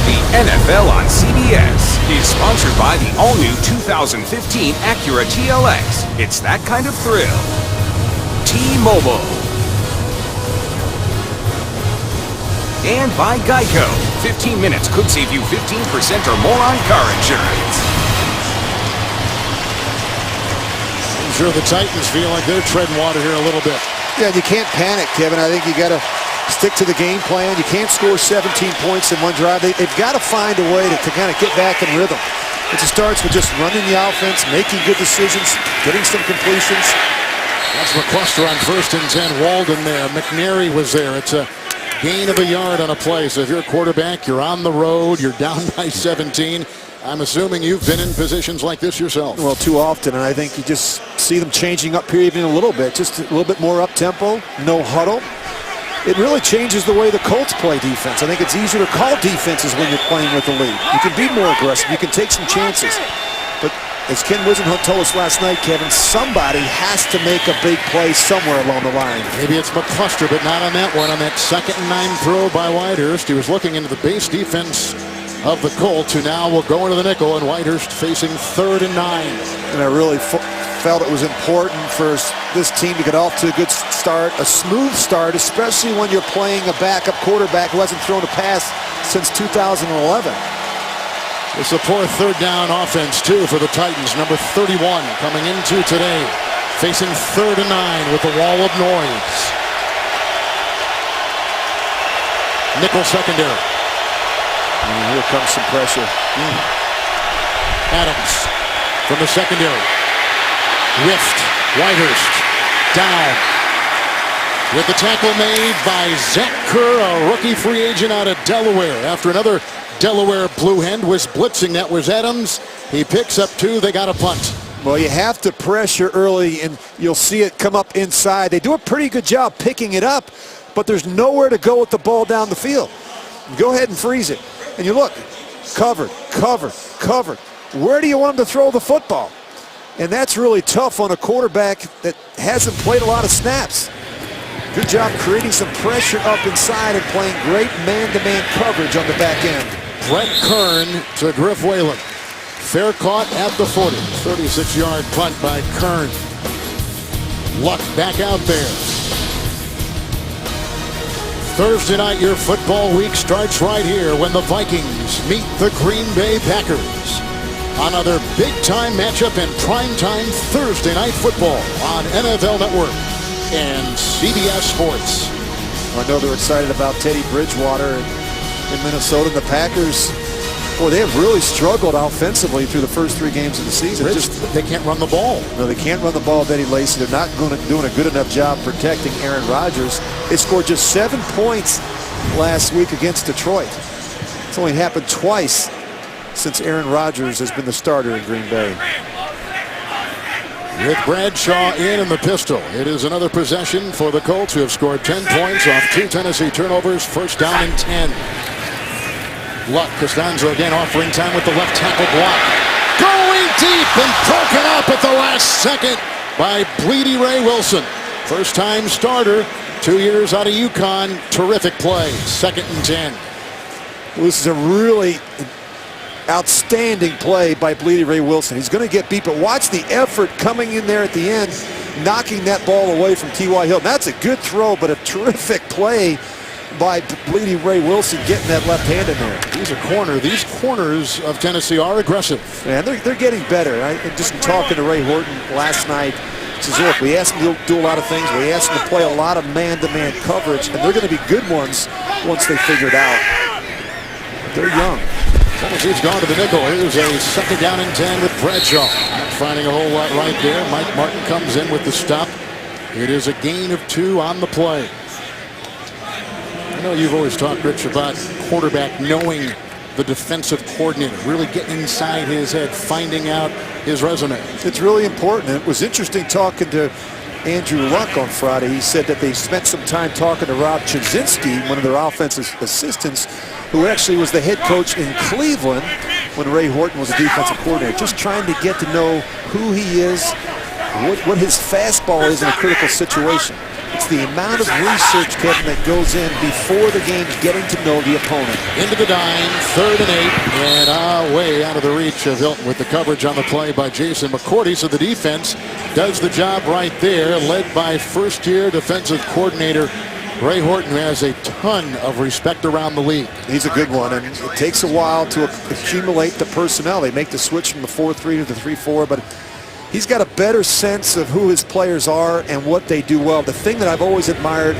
The NFL on CBS is sponsored by the all-new 2015 Acura TLX. It's that kind of thrill. T-Mobile. And by Geico. 15 minutes could save you 15% or more on car insurance. I'm sure the Titans feel like they're treading water here a little bit. Yeah, you can't panic, Kevin. I think you got to stick to the game plan. You can't score 17 points in one drive. They've got to find a way to kind of get back in rhythm. It just starts with just running the offense, making good decisions, getting some completions. That's McCluster on 1st and 10. Walden there. McNary was there. It's a gain of a yard on a play. So if you're a quarterback, you're on the road, you're down by 17. I'm assuming you've been in positions like this yourself. Well, too often, and I think you just see them changing up here even a little bit. Just a little bit more up-tempo, no huddle. It really changes the way the Colts play defense. I think it's easier to call defenses when you're playing with the lead. You can be more aggressive. You can take some chances. But as Ken Wisenhunt told us last night, Kevin, somebody has to make a big play somewhere along the line. Maybe it's McCluster, but not on that one. On that 2nd and 9 throw by Whitehurst, he was looking into the base defense of the Colts, who now will go into the nickel, and Whitehurst facing 3rd and 9. And I really felt it was important for this team to get off to a good start, a smooth start, especially when you're playing a backup quarterback who hasn't thrown a pass since 2011. It's a poor 3rd down offense, too, for the Titans. Number 31 coming into today, facing 3rd and 9 with a wall of noise. Nickel secondary. And here comes some pressure. Adams from the secondary. Whiffed. Whitehurst down. With the tackle made by Zach Kerr, a rookie free agent out of Delaware. After another Delaware Blue Hen was blitzing. That was Adams. He picks up 2. They got a punt. Well, you have to pressure early, and you'll see it come up inside. They do a pretty good job picking it up, but there's nowhere to go with the ball down the field. Go ahead and freeze it. And you look, covered, covered, covered. Where do you want them to throw the football? And that's really tough on a quarterback that hasn't played a lot of snaps. Good job creating some pressure up inside and playing great man-to-man coverage on the back end. Brett Kern to Griff Whalen. Fair caught at the 40. 36-yard punt by Kern. Luck back out there. Thursday night, your football week starts right here when the Vikings meet the Green Bay Packers. Another big-time matchup and prime-time Thursday night football on NFL Network and CBS Sports. I know they're excited about Teddy Bridgewater in Minnesota. The Packers, boy, they have really struggled offensively through the first 3 games of the season. They can't run the ball. No, they can't run the ball with Eddie Lacy. They're not doing a good enough job protecting Aaron Rodgers. They scored just 7 points last week against Detroit. It's only happened twice since Aaron Rodgers has been the starter in Green Bay. With Bradshaw in the pistol, it is another possession for the Colts, who have scored 10 points off 2 Tennessee turnovers. First down and 10. Luck, Costanzo again offering time with the left tackle block. Going deep and broken up at the last second by Bleedy Ray Wilson. First time starter, 2 years out of UConn. Terrific play. 2nd and 10. Well, this is a really outstanding play by Bleedy Ray Wilson. He's going to get beat, but watch the effort coming in there at the end, knocking that ball away from T.Y. Hilton. That's a good throw, but a terrific play by Bleedy Ray Wilson, getting that left hand in there. These corners of Tennessee are aggressive. Man, they're getting better. Just talking to Ray Horton last night, he says, look, we asked them to do a lot of things. We asked them to play a lot of man-to-man coverage, and they're going to be good ones once they figure it out. They're young. Tennessee's gone to the nickel. Here's a 2nd down and 10 with Bradshaw. Not finding a whole lot right there. Mike Martin comes in with the stop. It is a gain of 2 on the play. I know you've always talked, Rich, about quarterback knowing the defensive coordinator, really getting inside his head, finding out his resume. It's really important. It was interesting talking to Andrew Luck on Friday. He said that they spent some time talking to Rob Chudzinski, one of their offensive assistants, who actually was the head coach in Cleveland when Ray Horton was a defensive coordinator, just trying to get to know who he is, what his fastball is in a critical situation. It's the amount of research, Kevin, that goes in before the game, getting to know the opponent. Into the dime, 3rd and 8, and way out of the reach of Hilton with the coverage on the play by Jason McCourty. So the defense does the job right there, led by first-year defensive coordinator Ray Horton, who has a ton of respect around the league. He's a good one, and it takes a while to accumulate the personnel. They make the switch from the 4-3 to the 3-4, but he's got a better sense of who his players are and what they do well. The thing that I've always admired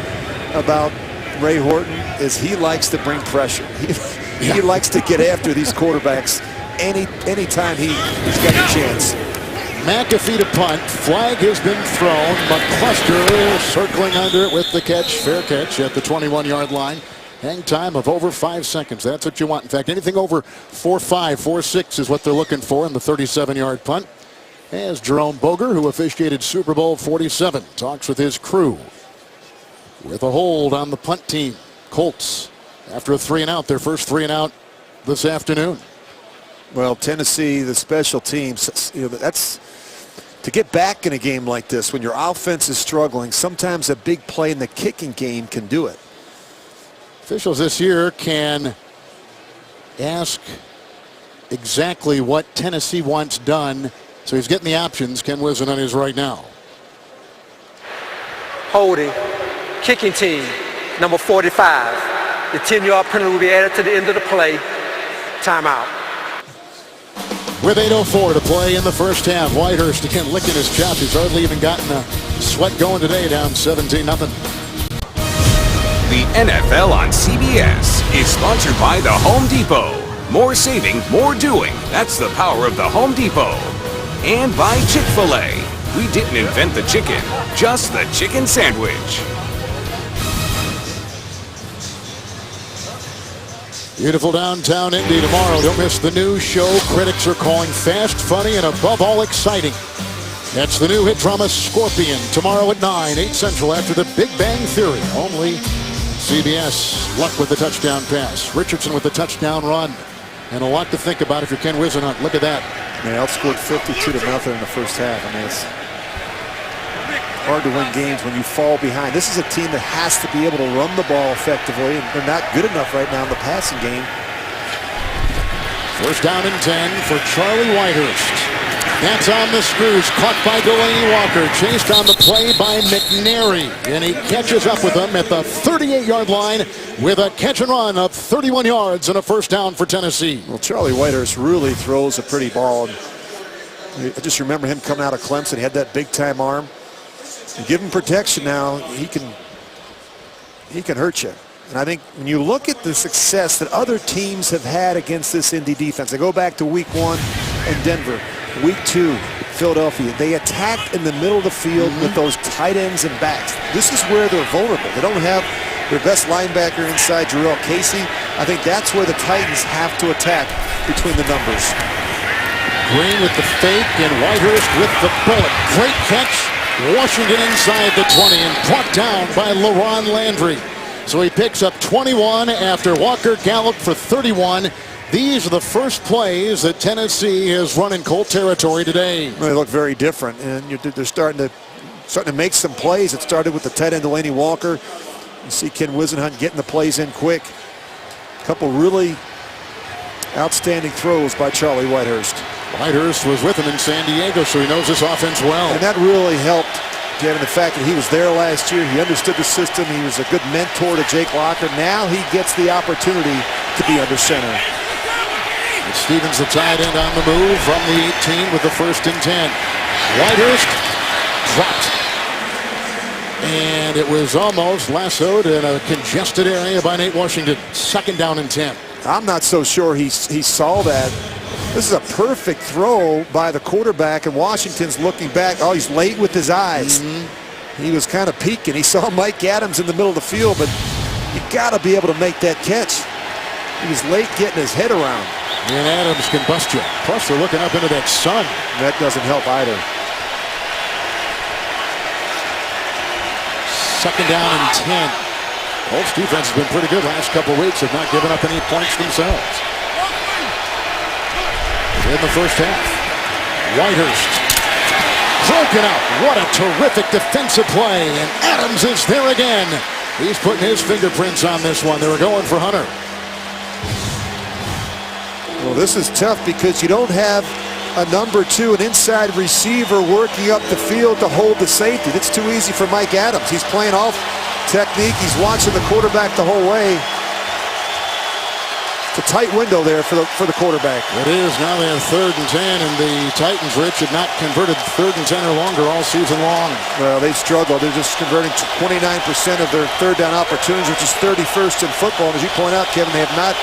about Ray Horton is he likes to bring pressure. He likes to get after these quarterbacks anytime he's got a chance. McAfee to punt. Flag has been thrown. McCluster circling under it with the catch. Fair catch at the 21-yard line. Hang time of over 5 seconds. That's what you want. In fact, anything over 4.5, 4.6 is what they're looking for in the 37-yard punt. As Jerome Boger, who officiated Super Bowl 47, talks with his crew. With a hold on the punt team. Colts, after a 3-and-out, their first 3-and-out this afternoon. Well, Tennessee, the special teams, that's to get back in a game like this when your offense is struggling. Sometimes a big play in the kicking game can do it. Officials this year can ask exactly what Tennessee wants done. So he's getting the options. Ken Whisen on his right now. Holding, kicking team, number 45. The 10-yard penalty will be added to the end of the play. Timeout. With 8:04 to play in the first half, Whitehurst again licking his chops. He's hardly even gotten a sweat going today, down 17-0. The NFL on CBS is sponsored by the Home Depot. More saving, more doing. That's the power of the Home Depot. And by Chick-fil-A. We didn't invent the chicken, just the chicken sandwich. Beautiful downtown Indy tomorrow. Don't miss the new show critics are calling fast, funny, and above all exciting. That's the new hit drama Scorpion tomorrow at 9, 8 Central after the Big Bang Theory. Only CBS. Luck with the touchdown pass. Richardson with the touchdown run. And a lot to think about if you're Ken Whisenhunt. Look at that. They outscored 52-0 in the first half. I mean, it's hard to win games when you fall behind. This is a team that has to be able to run the ball effectively, and they're not good enough right now in the passing game. First down and 10 for Charlie Whitehurst. That's on the screws. Caught by Delaney Walker. Chased on the play by McNary. And he catches up with them at the 38-yard line with a catch and run of 31 yards and a first down for Tennessee. Well, Charlie Whitehurst really throws a pretty ball. I just remember him coming out of Clemson. He had that big-time arm. You give him protection now, he can hurt you. And I think when you look at the success that other teams have had against this Indy defense, they go back to week 1 in Denver, week 2, Philadelphia. They attacked in the middle of the field with those tight ends and backs. This is where they're vulnerable. They don't have their best linebacker inside, Jarrell Casey. I think that's where the Titans have to attack between the numbers. Green with the fake and Whitehurst with the bullet. Great catch. Washington inside the 20 and brought down by LaRon Landry. So he picks up 21 after Walker galloped for 31. These are the first plays that Tennessee has run in Colt territory today. Well, they look very different, and they're starting to make some plays. It started with the tight end Delaney Walker. You see Ken Wisenhunt getting the plays in quick. A couple really outstanding throws by Charlie Whitehurst. Whitehurst was with him in San Diego, so he knows this offense well. And that really helped, given the fact that he was there last year. He understood the system. He was a good mentor to Jake Locker. Now he gets the opportunity to be under center. And Stevens, the tight end, on the move from the 18 with the 1st and 10. Whitehurst dropped. And it was almost lassoed in a congested area by Nate Washington. 2nd down and 10. I'm not so sure he saw that. This is a perfect throw by the quarterback, and Washington's looking back. Oh, he's late with his eyes. He was kind of peeking. He saw Mike Adams in the middle of the field, but you got to be able to make that catch. He was late getting his head around. And Adams can bust you. Plus, they're looking up into that sun. That doesn't help either. 2nd down and 10. Colts defense has been pretty good last couple of weeks. Have not given up any points themselves. In the first half, Whitehurst broken out. What a terrific defensive play. And Adams is there again. He's putting his fingerprints on this one. They were going for Hunter. Well, this is tough because you don't have a number 2, an inside receiver working up the field to hold the safety. It's too easy for Mike Adams. He's playing off technique. He's watching the quarterback the whole way. It's a tight window there for the quarterback. It is. Now they have 3rd and 10, and the Titans, Rich, have not converted 3rd and 10 or longer all season long. Well, they've struggled. They're just converting 29% of their 3rd down opportunities, which is 31st in football. And as you point out, Kevin, they have not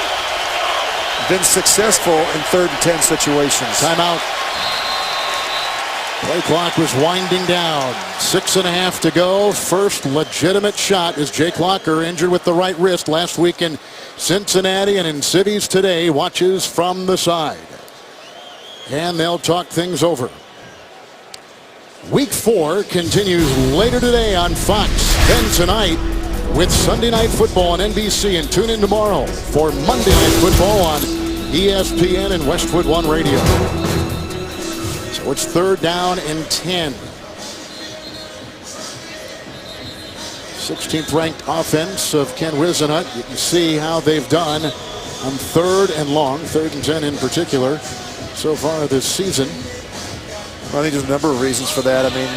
been successful in 3rd and 10 situations. Timeout. Play clock was winding down. 6.5 to go. First legitimate shot is Jake Locker, injured with the right wrist last week in Cincinnati and in cities today. Watches from the side. And they'll talk things over. Week 4 continues later today on Fox. Then tonight with Sunday Night Football on NBC, and tune in tomorrow for Monday Night Football on ESPN and Westwood One Radio. So it's 3rd down and 10. 16th ranked offense of Ken Wisenhunt. You can see how they've done on 3rd and long, 3rd and 10 in particular, so far this season. Well, I think there's a number of reasons for that. I mean,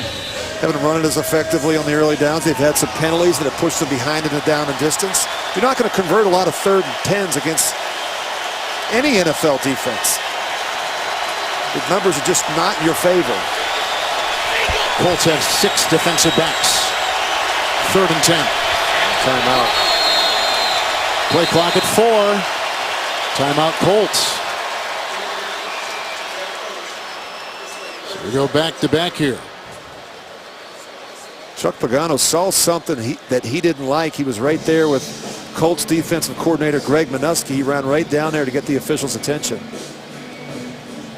haven't run it as effectively on the early downs. They've had some penalties that have pushed them behind in the down and distance. You're not going to convert a lot of 3rd and 10s against any NFL defense. The numbers are just not in your favor. Colts have 6 defensive backs. 3rd and 10. Timeout. Play clock at 4. Timeout Colts. So we go back to back here. Chuck Pagano saw something that he didn't like. He was right there with Colts defensive coordinator Greg Minuski. He ran right down there to get the officials' attention.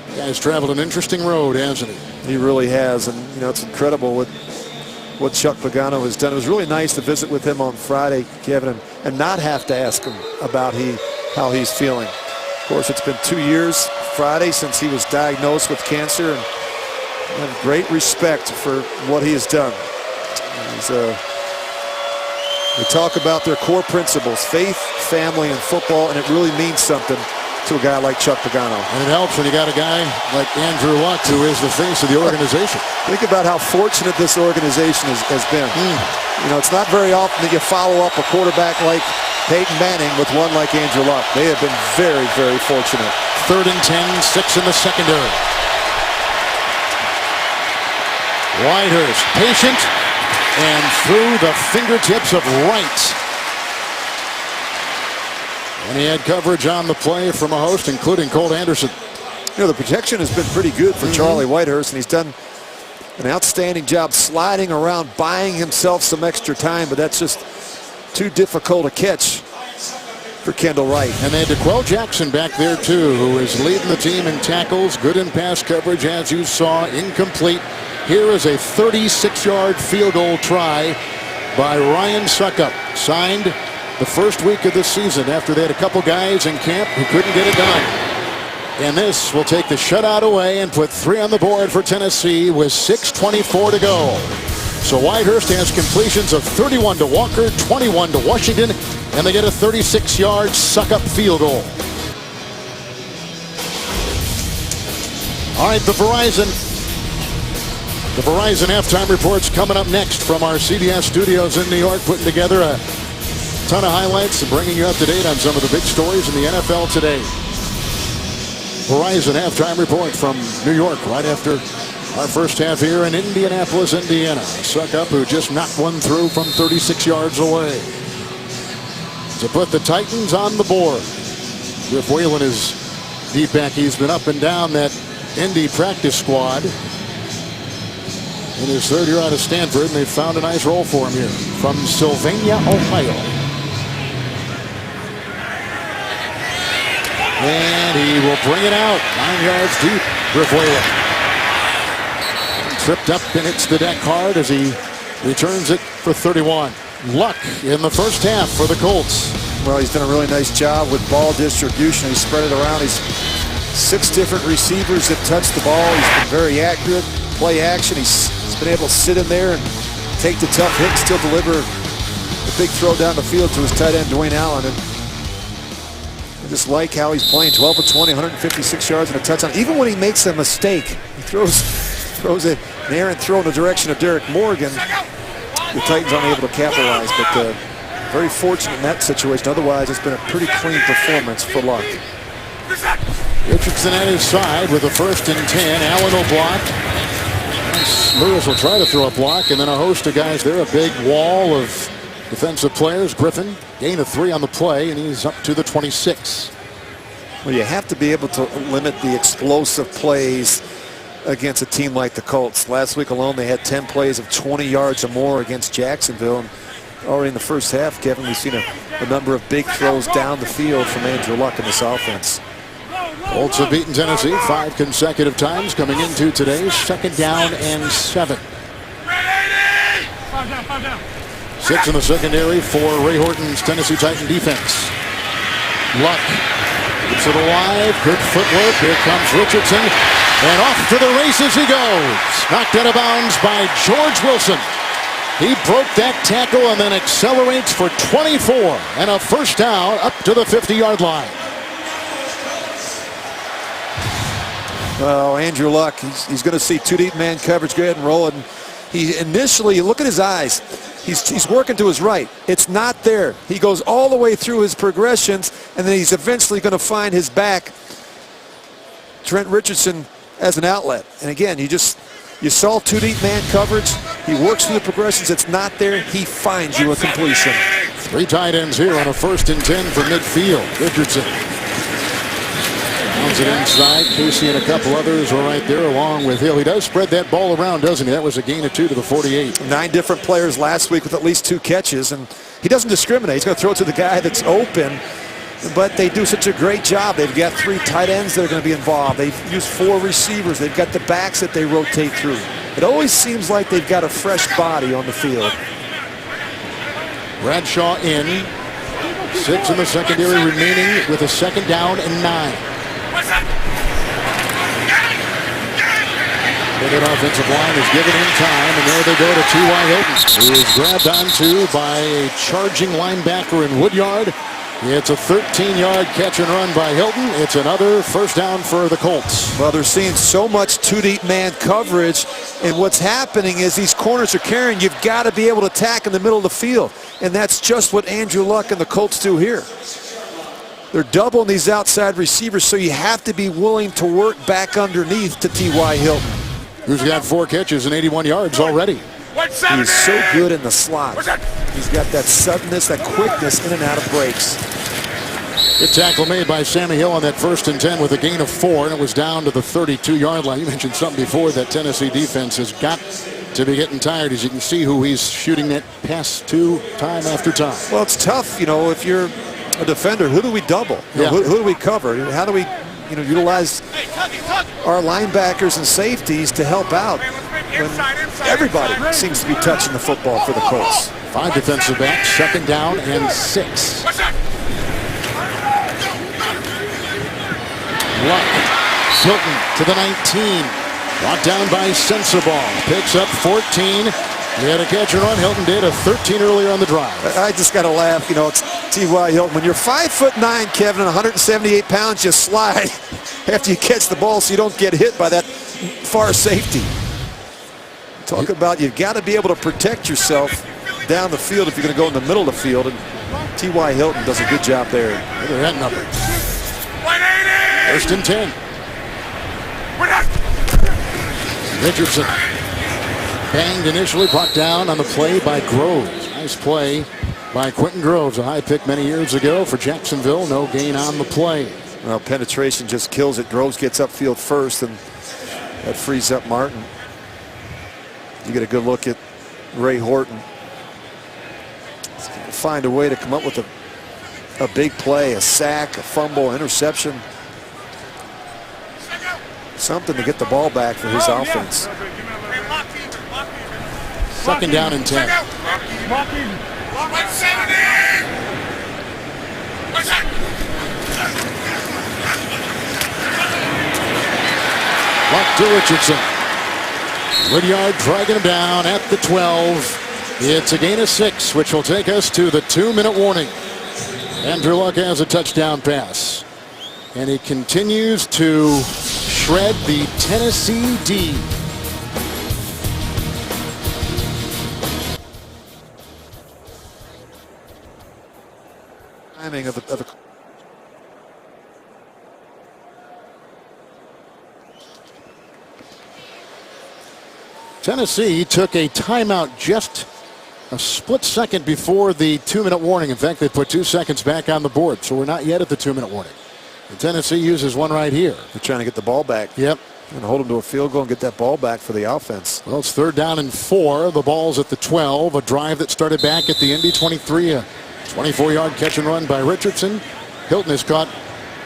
The guy's traveled an interesting road, hasn't he? He really has, and you know, it's incredible what Chuck Pagano has done. It was really nice to visit with him on Friday, Kevin, and not have to ask him about how he's feeling. Of course, it's been 2 years Friday since he was diagnosed with cancer, and I have great respect for what he has done. They talk about their core principles, faith, family, and football, and it really means something to a guy like Chuck Pagano. And it helps when you got a guy like Andrew Luck, who is the face of the organization. Think about how fortunate this organization has been. You know, it's not very often that you follow up a quarterback like Peyton Manning with one like Andrew Luck. They have been very, very fortunate. 3rd and 10, 6 in the secondary. Whitehurst, patient, and through the fingertips of Wright. And he had coverage on the play from a host, including Colt Anderson. You know, the protection has been pretty good for Charlie Whitehurst, and he's done an outstanding job sliding around, buying himself some extra time, but that's just too difficult a catch for Kendall Wright. And they had DeQuell Jackson back there too, who is leading the team in tackles, good in pass coverage, as you saw. Incomplete. Here is a 36-yard field goal try by Ryan Suckup, signed the first week of the season after they had a couple guys in camp who couldn't get it done. And this will take the shutout away and put 3 on the board for Tennessee with 6:24 to go. So Whitehurst has completions of 31 to Walker, 21 to Washington, and they get a 36-yard Suckup field goal. All right, the Verizon halftime report's coming up next from our CBS studios in New York, putting together a ton of highlights and bringing you up to date on some of the big stories in the NFL today. Verizon halftime report from New York right after our first half here in Indianapolis, Indiana. Suckup, who just knocked one through from 36 yards away to put the Titans on the board. Griff Whalen is deep back. He's been up and down that Indy practice squad. In his third year out of Stanford, and they found a nice role for him here from Sylvania, Ohio. And he will bring it out 9 yards deep. Griff Whalen tripped up and hits the deck hard as he returns it for 31. Luck in the first half for the Colts. Well, he's done a really nice job with ball distribution. He's spread it around. He's 6 different receivers that touch the ball. He's been very accurate. Play action. He's been able to sit in there and take the tough hit and still deliver the big throw down the field to his tight end, Dwayne Allen. And I just like how he's playing. 12 of 20, 156 yards and a touchdown. Even when he makes a mistake, he throws an errant throw in the direction of Derek Morgan. The Titans aren't able to capitalize, but very fortunate in that situation. Otherwise, it's been a pretty clean performance for Luck. Richardson at his side with a 1st and 10. Allen will block. Lewis will try to throw a block, and then a host of guys there. A big wall of defensive players. Griffin, gain of 3 on the play, and he's up to the 26. Well, you have to be able to limit the explosive plays against a team like the Colts. Last week alone, they had 10 plays of 20 yards or more against Jacksonville. And already in the first half, Kevin, we've seen a number of big throws down the field from Andrew Luck in this offense. Colts have beaten Tennessee 5 consecutive times coming into today's 2nd down and 7. 6 in the secondary for Ray Horton's Tennessee Titan defense. Luck keeps it alive. Good footwork. Here comes Richardson. And off to the races he goes. Knocked out of bounds by George Wilson. He broke that tackle and then accelerates for 24 and a first down up to the 50-yard line. Well, Andrew Luck, he's going to see 2 deep man coverage. Go ahead and roll it. And he initially, look at his eyes. He's working to his right. It's not there. He goes all the way through his progressions, and then he's eventually going to find his back, Trent Richardson, as an outlet. And again, you saw 2 deep man coverage. He works through the progressions. It's not there. He finds you a completion. 3 tight ends here on a 1st and 10 for midfield. Richardson pounds it inside. Casey and a couple others are right there along with Hill. He does spread that ball around, doesn't he? That was a gain of 2 to the 48. 9 different players last week with at least 2 catches, and he doesn't discriminate. He's going to throw it to the guy that's open, but they do such a great job. They've got 3 tight ends that are going to be involved. They've used 4 receivers. They've got the backs that they rotate through. It always seems like they've got a fresh body on the field. Bradshaw in. 6 in the secondary remaining with a 2nd down and 9. That offensive line is given in time, and there they go to T.Y. Hilton, who is grabbed onto by a charging linebacker in Woodyard. It's a 13-yard catch and run by Hilton. It's another first down for the Colts. Well, they're seeing so much 2 deep man coverage, and what's happening is these corners are carrying. You've got to be able to attack in the middle of the field, and that's just what Andrew Luck and the Colts do here. They're doubling these outside receivers, so you have to be willing to work back underneath to T.Y. Hilton, who's got 4 catches and 81 yards already. He's so good in the slot. He's got that suddenness, that quickness in and out of breaks. Good tackle made by Sammy Hill on that 1st and 10 with a gain of 4, and it was down to the 32-yard line. You mentioned something before, that Tennessee defense has got to be getting tired, as you can see who he's shooting that pass to time after time. Well, it's tough, you know, if you're a defender, who do we double? You know, who do we cover? How do we, you know, utilize our linebackers and safeties to help out when everybody seems to be touching the football for the Colts? 5 defensive backs, 2nd down and 6. Luck, Hilton to the 19. Brought down by Sensabaugh. Picks up 14. He had a catch and run. Hilton did a 13 earlier on the drive. I just got to laugh. You know, it's T.Y. Hilton. When you're 5'9", Kevin, and 178 pounds, you slide after you catch the ball so you don't get hit by that far safety. Talk about you've got to be able to protect yourself down the field if you're going to go in the middle of the field. And T.Y. Hilton does a good job there. Look at that number. 1st and 10. Richardson banged initially, brought down on the play by Groves. Nice play by Quentin Groves, a high pick many years ago for Jacksonville. No gain on the play. Well, penetration just kills it. Groves gets upfield first, and that frees up Martin. You get a good look at Ray Horton. Find a way to come up with a big play, a sack, a fumble, interception. Something to get the ball back for his offense. 2nd down and 10. Luck to Richardson. Woodyard dragging him down at the 12. It's a gain of 6, which will take us to the 2-minute warning. Andrew Luck has a touchdown pass. And he continues to shred the Tennessee D. Timing of the Tennessee took a timeout just a split second before the 2-minute warning. In fact, they put 2 seconds back on the board, so we're not yet at the 2-minute warning. And Tennessee uses one right here. They're trying to get the ball back. Yep. And hold them to a field goal and get that ball back for the offense. Well, it's 3rd down and 4. The ball's at the 12. A drive that started back at the Indy 23. A 24-yard catch and run by Richardson. Hilton has caught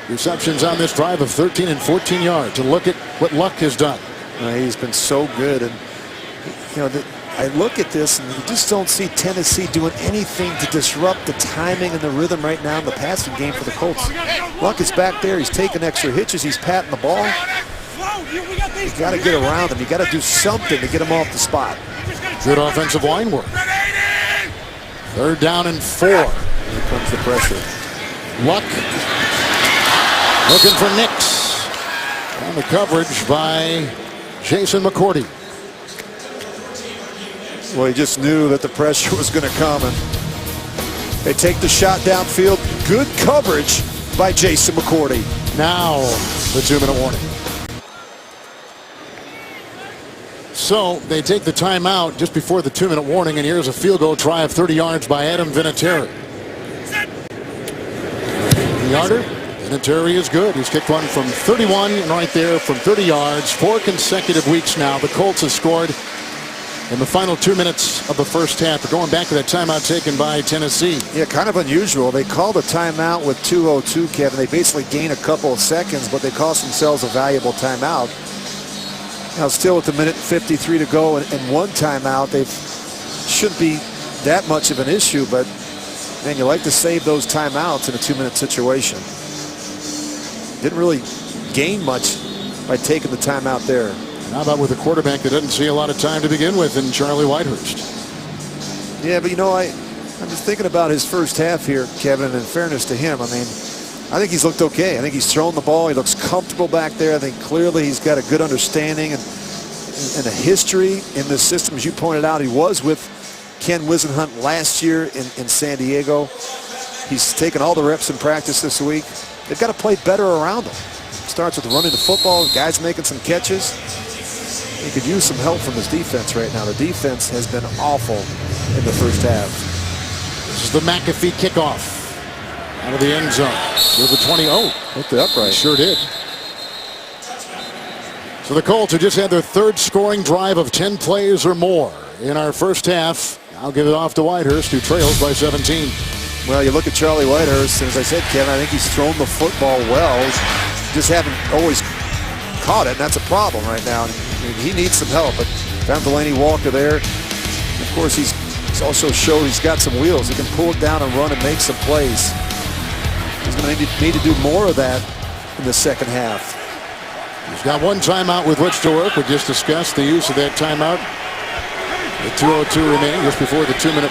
receptions on this drive of 13 and 14 yards. And look at what Luck has done. He's been so good. And, you know, I look at this and you just don't see Tennessee doing anything to disrupt the timing and the rhythm right now in the passing game for the Colts. Luck is back there. He's taking extra hitches. He's patting the ball. You got to get around him. You got to do something to get him off the spot. Good offensive line work. 3rd down and 4. Here comes the pressure. Luck looking for Nix. On the coverage by Jason McCourty. Well, he just knew that the pressure was going to come, and they take the shot downfield. Good coverage by Jason McCourty. Now the 2-minute warning. So they take the timeout just before the 2-minute warning, and here's a field goal try of 30 yards by Adam Vinatieri. Yarder. Vinatieri is good. He's kicked one from 31 and right there from 30 yards. 4 consecutive weeks now. The Colts have scored in the final 2 minutes of the first half. We're going back to that timeout taken by Tennessee. Yeah, kind of unusual. They called a timeout with 2:02, Kevin. They basically gain a couple of seconds, but they cost themselves a valuable timeout. Now, still with a minute 53 to go and 1 timeout, they shouldn't be that much of an issue, but, man, you like to save those timeouts in a 2-minute situation. Didn't really gain much by taking the timeout there. How about with a quarterback that doesn't see a lot of time to begin with in Charlie Whitehurst? Yeah, but, you know, I'm just thinking about his first half here, Kevin, and in fairness to him, I mean, I think he's looked okay. I think he's thrown the ball. He looks comfortable back there. I think clearly he's got a good understanding and a history in this system. As you pointed out, he was with Ken Wisenhunt last year in San Diego. He's taken all the reps in practice this week. They've got to play better around him. Starts with running the football, guys making some catches. He could use some help from his defense right now. The defense has been awful in the first half. This is the McAfee kickoff. Out of the end zone. To the 20. Oh, hit the upright. Sure did. So the Colts have just had their third scoring drive of 10 plays or more in our first half. I'll give it off to Whitehurst, who trails by 17. Well, you look at Charlie Whitehurst, and as I said, Kevin, I think he's thrown the football well. Just haven't always caught it, and that's a problem right now. He needs some help, but found Delaney Walker there. Of course, he's also showed he's got some wheels. He can pull it down and run and make some plays. He's going to need to do more of that in the second half. He's got one timeout with which to work. We just discussed the use of that timeout. The 2:02 remaining just before the 2-minute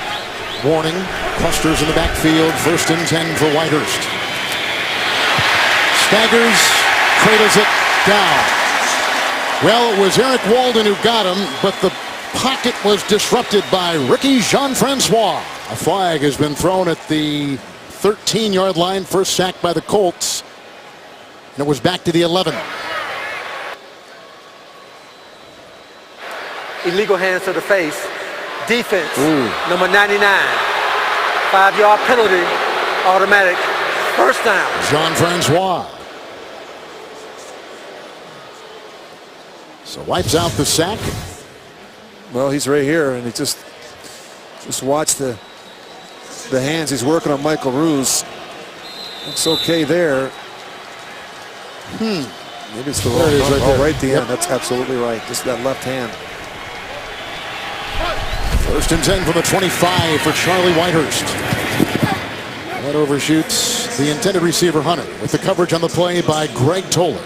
warning. Clusters in the backfield. 1st and 10 for Whitehurst. Staggers, cradles it down. Well, it was Eric Walden who got him, but the pocket was disrupted by Ricky Jean-Francois. A flag has been thrown at the 13-yard line. First sack by the Colts. And it was back to the 11. Illegal hands to the face. Defense, number 99. 5-yard penalty, automatic. First down. Jean-Francois. So wipes out the sack. Well, he's right here, and he just watch the hands. He's working on Michael Ruse. Looks okay there. Maybe it's the wrong one. Right at the end. That's absolutely right. Just that left hand. 1st and 10 from the 25 for Charlie Whitehurst. That overshoots the intended receiver Hunter with the coverage on the play by Greg Toller.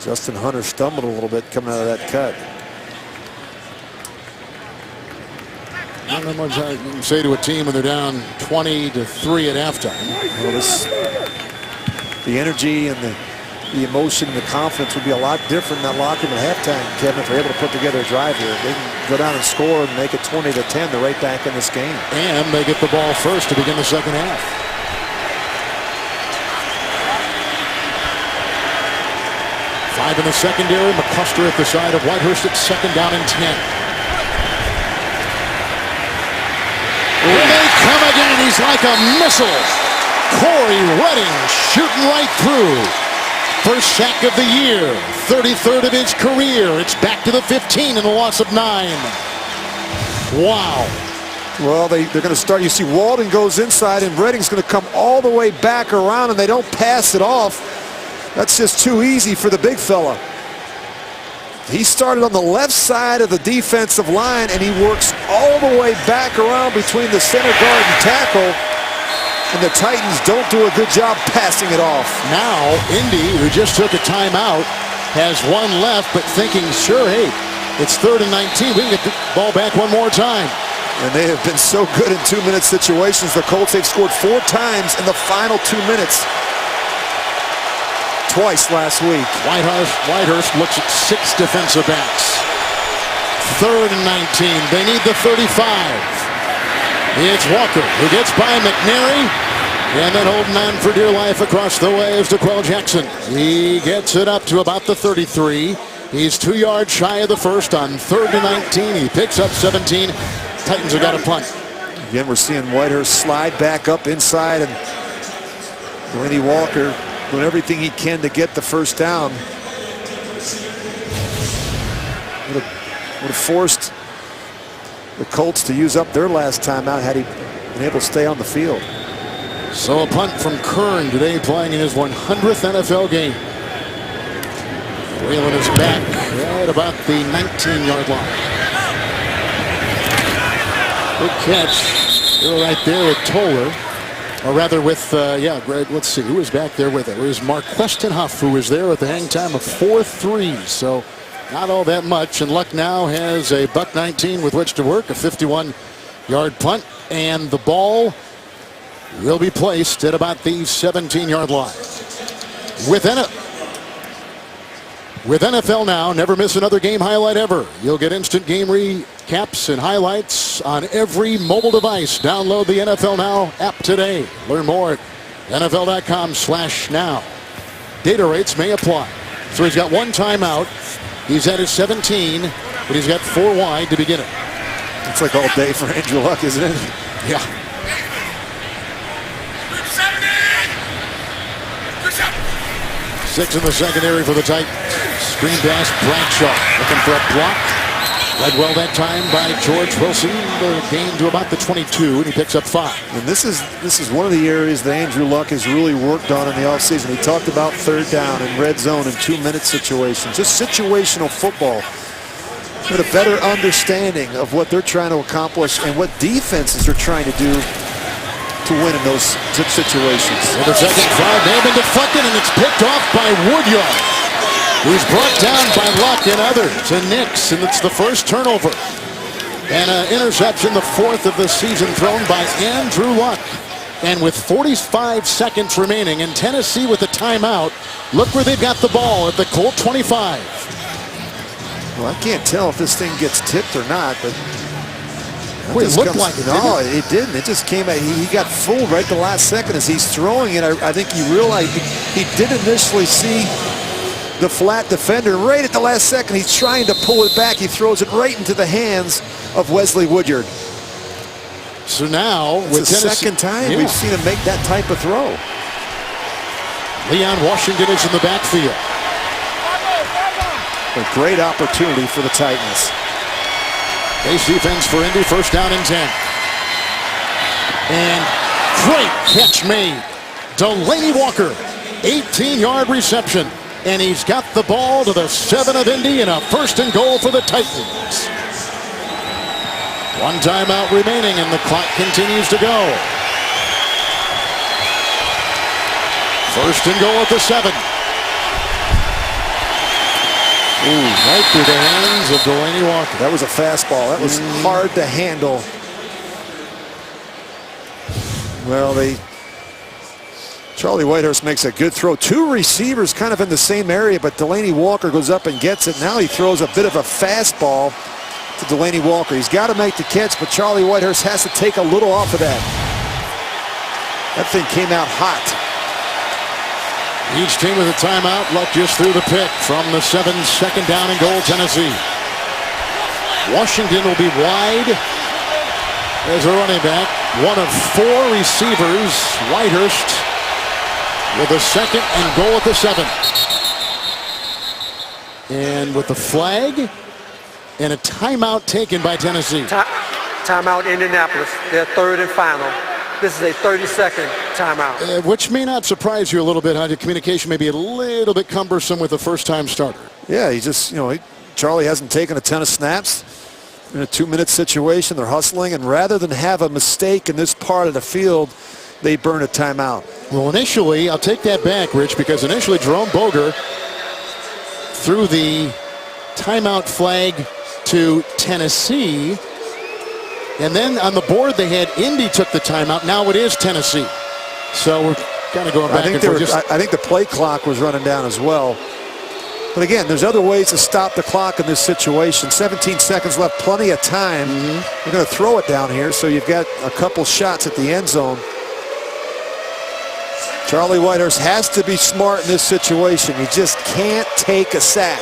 Justin Hunter stumbled a little bit coming out of that cut. Not that much I can say to a team when they're down 20-3 at halftime. Well, the energy and the emotion and the confidence would be a lot different in that locker room at halftime, Kevin, if they're able to put together a drive here. They can go down and score and make it 20-10. They're right back in this game. And they get the ball first to begin the second half. 5 in the secondary. McCluster at the side of Whitehurst at 2nd down and 10. Here they come again. He's like a missile. Corey Redding shooting right through. First sack of the year. 33rd of his career. It's back to the 15 and a loss of 9. Wow. Well, they're going to start. You see Walden goes inside, and Redding's going to come all the way back around, and they don't pass it off. That's just too easy for the big fella. He started on the left side of the defensive line, and he works all the way back around between the center guard and tackle. And the Titans don't do a good job passing it off. Now, Indy, who just took a timeout, has one left, but thinking, sure, hey, it's 3rd and 19. We can get the ball back one more time. And they have been so good in 2-minute situations. The Colts, they've scored 4 times in the final 2 minutes. Twice last week. Whitehurst looks at 6 defensive backs. 3rd and 19. They need the 35. It's Walker who gets by McNary, and then holding on for dear life across the way is DeQuell Jackson. He gets it up to about the 33. He's 2 yards shy of the first on 3rd and 19. He picks up 17. Titans have got a punt. Again, we're seeing Whitehurst slide back up inside, and Delaney Walker doing everything he can to get the first down. Would have forced the Colts to use up their last timeout had he been able to stay on the field. So a punt from Kern today, playing in his 100th NFL game. Whalen is back at about the 19-yard line. Good catch. They were right there with Toller. Or rather with, Greg, let's see, who was back there with it? It was Marqueston Huff who was there with the hang time of 4-3. So not all that much. And Luck now has a $1.19 with which to work, a 51-yard punt. And the ball will be placed at about the 17-yard line. With NFL Now, never miss another game highlight ever. You'll get instant game recaps and highlights on every mobile device. Download the NFL Now app today. Learn more at NFL.com/now. Data rates may apply. So he's got one timeout. He's at his 17, but he's got 4 wide to begin it. It's like all day for Andrew Luck, isn't it? Yeah. 6 in the secondary for the Titans. screen pass, Bradshaw looking for a block. Led well that time by George Wilson. The gain to about the 22, and he picks up 5. And this is one of the areas that Andrew Luck has really worked on in the offseason. He talked about third down and red zone and 2-minute situations, just situational football. With a better understanding of what they're trying to accomplish and what defenses are trying to do to win in those situations. And the second drive may have been deflected, and it's picked off by Woodyard, who's brought down by Luck and others, and Nix, and it's the first turnover. And an interception, the 4th of the season, thrown by Andrew Luck. And with 45 seconds remaining, and Tennessee with the timeout, look where they've got the ball at the Colt 25. Well, I can't tell if this thing gets tipped or not, but it looked like it. No, it didn't. It just came out. He got fooled right the last second as he's throwing it. I think he realized he did initially see the flat defender. Right at the last second, he's trying to pull it back. He throws it right into the hands of Wesley Woodyard. So now, it's with the Tennessee, second time we've seen him make that type of throw. Leon Washington is in the backfield. A great opportunity for the Titans. Base defense for Indy, first down and 10. And great catch made. Delaney Walker, 18-yard reception. And he's got the ball to the 7 of Indy and a first and goal for the Titans. One timeout remaining and the clock continues to go. First and goal at the 7. Ooh, right through the hands of Delaney Walker. That was a fastball. That was hard to handle. Well, Charlie Whitehurst makes a good throw. 2 receivers kind of in the same area, but Delaney Walker goes up and gets it. Now he throws a bit of a fastball to Delaney Walker. He's got to make the catch, but Charlie Whitehurst has to take a little off of that. That thing came out hot. Each team with a timeout. Luck just threw the pick from the 7, second down and goal, Tennessee. Washington will be wide as a running back. One of 4 receivers. Whitehurst with a second and goal at the 7. And with the flag and a timeout taken by Tennessee. Timeout Indianapolis. Their third and final. This is a 30-second timeout. Which may not surprise you a little bit, how the communication may be a little bit cumbersome with a first-time starter. Yeah, he just, Charlie hasn't taken a ton of snaps in a 2-minute situation. They're hustling, and rather than have a mistake in this part of the field, they burn a timeout. Well, initially, I'll take that back, Rich, because initially Jerome Boger threw the timeout flag to Tennessee. And then on the board they had Indy took the timeout. Now it is Tennessee. So we're kind of going back and forth. I think the play clock was running down as well. But again, there's other ways to stop the clock in this situation. 17 seconds left, plenty of time. You're going to throw it down here, so you've got a couple shots at the end zone. Charlie Whitehurst has to be smart in this situation. He just can't take a sack.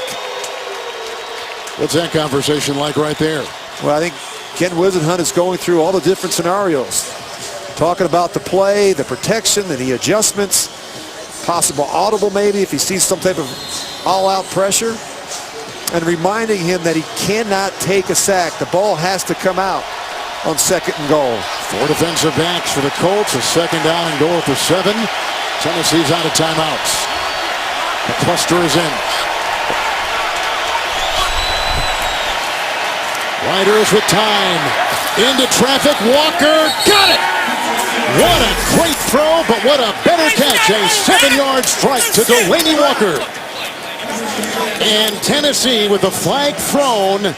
What's that conversation like right there? Well, I think Ken Wisenhunt is going through all the different scenarios. Talking about the play, the protection, and the adjustments. Possible audible maybe if he sees some type of all-out pressure. And reminding him that he cannot take a sack. The ball has to come out on second and goal. 4 defensive backs for the Colts. A second down and goal at the 7. Tennessee's out of timeouts. The cluster is in. Riders with time. Into traffic. Walker got it. What a great throw, but what a better catch. A 7-yard strike to Delaney Walker. And Tennessee with the flag thrown.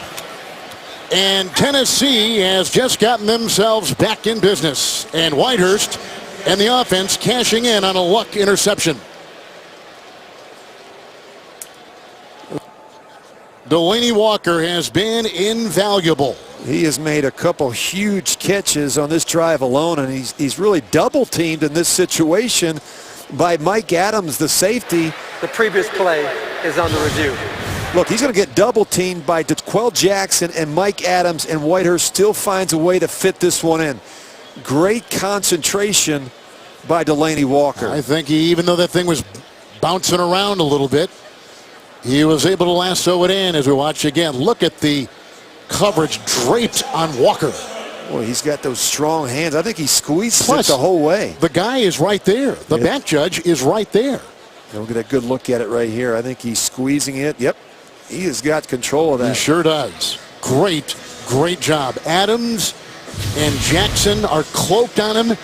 And Tennessee has just gotten themselves back in business. And Whitehurst and the offense cashing in on a Luck interception. Delaney Walker has been invaluable. He has made a couple huge catches on this drive alone, and he's really double teamed in this situation by Mike Adams, the safety. The previous play is under review. Look, he's going to get double teamed by DeQuell Jackson and Mike Adams, and Whitehurst still finds a way to fit this one in. Great concentration by Delaney Walker. I think even though that thing was bouncing around a little bit, He was able to lasso it in as we watch again. Look at the coverage draped on Walker. Boy, he's got those strong hands. I think he squeezes Plus, it the whole way. The guy is right there. The back judge is right there. We'll get a good look at it right here. I think he's squeezing it. Yep, he has got control of that. He sure does. Great job. Adams and Jackson are cloaked on him,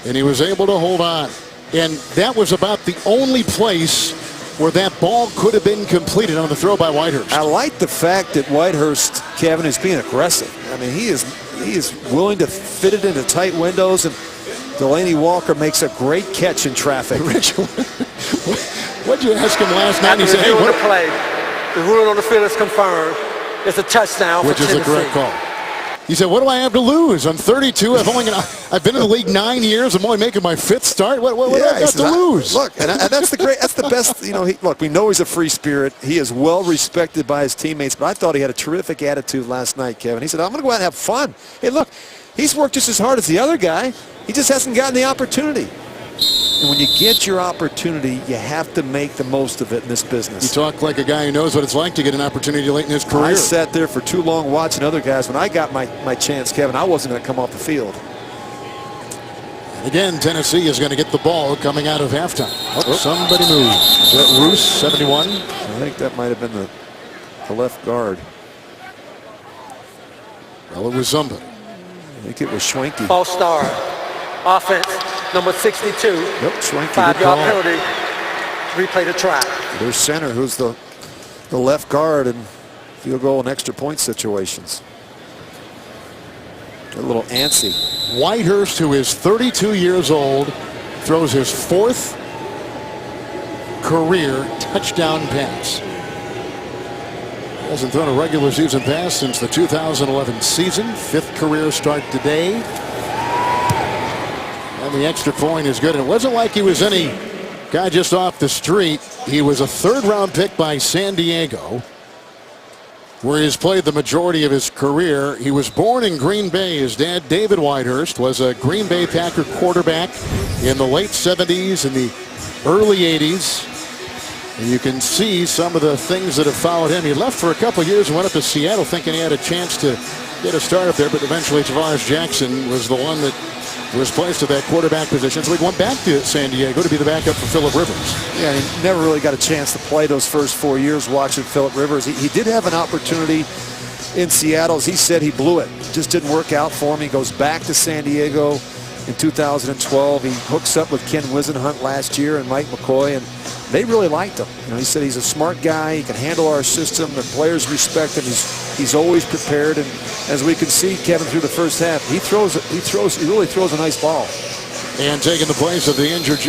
and he was able to hold on. And that was about the only place where that ball could have been completed on the throw by Whitehurst. I like the fact that Whitehurst, Kevin, is being aggressive. I mean, he is willing to fit it into tight windows, and Delaney Walker makes a great catch in traffic. Rich, what'd you ask him last night? He said, hey, what? The ruling on the field is confirmed. It's a touchdown for Tennessee. Which is a correct call. He said, what do I have to lose? I'm 32. I've been in the league 9 years. I'm only making my 5th start. What do I got to lose? Look, and that's the best. You know, look, we know he's a free spirit. He is well respected by his teammates, but I thought he had a terrific attitude last night, Kevin. He said, I'm going to go out and have fun. Hey, look, he's worked just as hard as the other guy. He just hasn't gotten the opportunity. And when you get your opportunity, you have to make the most of it in this business. You talk like a guy who knows what it's like to get an opportunity late in his career. I sat there for too long watching other guys. When I got my chance, Kevin, I wasn't going to come off the field. And again, Tennessee is going to get the ball coming out of halftime. Oh, somebody moves. Is that Roos, 71? I think that might have been the left guard. Well, it was somebody. I think it was Schwenke. False start. Offense, number 62. Yep, Schwenke. 5-yard penalty. Replay the try. There's center, who's the left guard in field goal and extra point situations. A little antsy. Whitehurst, who is 32 years old, throws his 4th career touchdown pass. Hasn't thrown a regular season pass since the 2011 season. 5th career start today. And the extra point is good. And it wasn't like he was any guy just off the street. He was a 3rd-round pick by San Diego, where he's played the majority of his career. He was born in Green Bay. His dad, David Whitehurst, was a Green Bay Packer quarterback in the late 70s and the early 80s. And you can see some of the things that have followed him. He left for a couple of years and went up to Seattle thinking he had a chance to get a start up there, but eventually Tavares Jackson was the one that was placed to that quarterback position. So he went back to San Diego to be the backup for Phillip Rivers. Yeah, he never really got a chance to play those first 4 years watching Phillip Rivers. He did have an opportunity in Seattle. As he said, he blew it. Just didn't work out for him. He goes back to San Diego in 2012. He hooks up with Ken Wisenhunt last year and Mike McCoy, and they really liked him. You know, he said he's a smart guy. He can handle our system. The players respect him. He's always prepared. And as we can see, Kevin, through the first half, he really throws a nice ball. And taking the place of the injured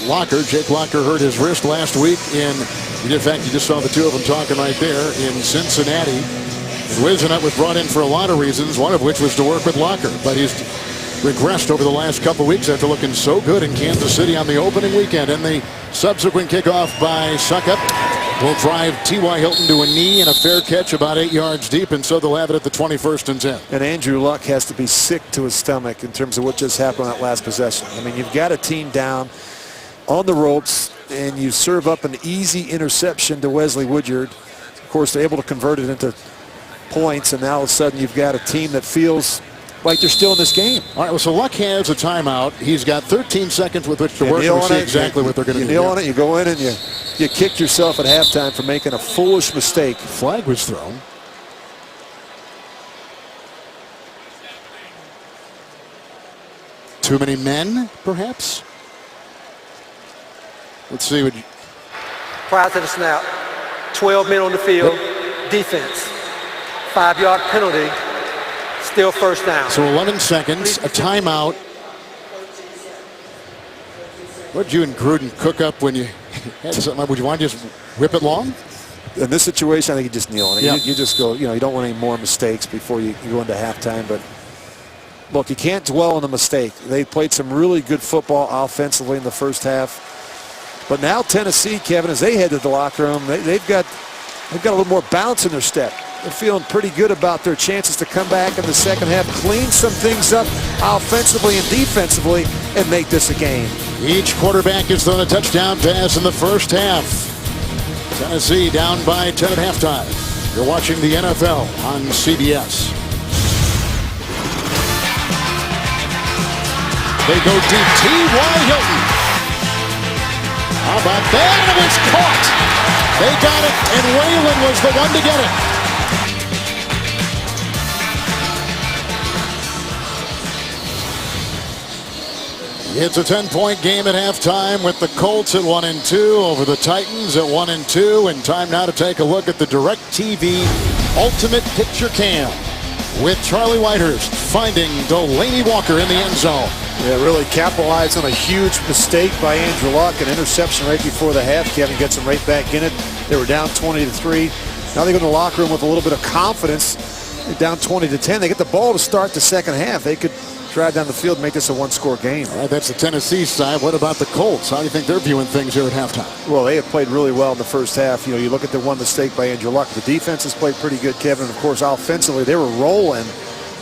Locker. Jake Locker hurt his wrist last week. In fact, you just saw the two of them talking right there in Cincinnati. And Wisenhunt was brought in for a lot of reasons, one of which was to work with Locker. But he's regressed over the last couple weeks after looking so good in Kansas City on the opening weekend. And the subsequent kickoff by Suckup will drive T.Y. Hilton to a knee and a fair catch about 8 yards deep, and so they'll have it at the 21st and 10. And Andrew Luck has to be sick to his stomach in terms of what just happened on that last possession. I mean, you've got a team down on the ropes, and you serve up an easy interception to Wesley Woodyard. Of course, they're able to convert it into points, and now all of a sudden you've got a team that feels like they're still in this game. All right, well, so Luck has a timeout. He's got 13 seconds with which to work, and we'll see exactly what they're going to do. You kneel on it, you go in, and you kick yourself at halftime for making a foolish mistake. Flag was thrown. Too many men, perhaps? Let's see what... Prior to the snap, 12 men on the field, defense, 5-yard penalty. Still first down. So 11 seconds, a timeout. What did you and Gruden cook up when you had something? Would you want to just whip it long? In this situation, I think you just kneel on it. Yeah. You just go, you don't want any more mistakes before you go into halftime. But look, you can't dwell on the mistake. They played some really good football offensively in the first half. But now Tennessee, Kevin, as they head to the locker room, they've got a little more bounce in their step. They're feeling pretty good about their chances to come back in the second half, clean some things up offensively and defensively, and make this a game. Each quarterback has thrown a touchdown pass in the first half. Tennessee down by 10 at halftime. You're watching the NFL on CBS. They go deep. T.Y. Hilton. How about that? And it was caught. They got it, and Waylon was the one to get it. It's a 10-point game at halftime with the Colts at 1-2 over the Titans at 1-2. And time now to take a look at the DirecTV Ultimate Picture Cam with Charlie Whitehurst finding Delaney Walker in the end zone. Yeah, really capitalized on a huge mistake by Andrew Luck. An interception right before the half. Kevin gets them right back in it. They were down 20-3. Now they go to the locker room with a little bit of confidence. They're down 20-10. They get the ball to start the second half. They could drive down the field and make this a one-score game. All right, that's the Tennessee side. What about the Colts? How do you think they're viewing things here at halftime? Well, they have played really well in the first half. You know, you look at the one mistake by Andrew Luck. The defense has played pretty good, Kevin. And of course, offensively, they were rolling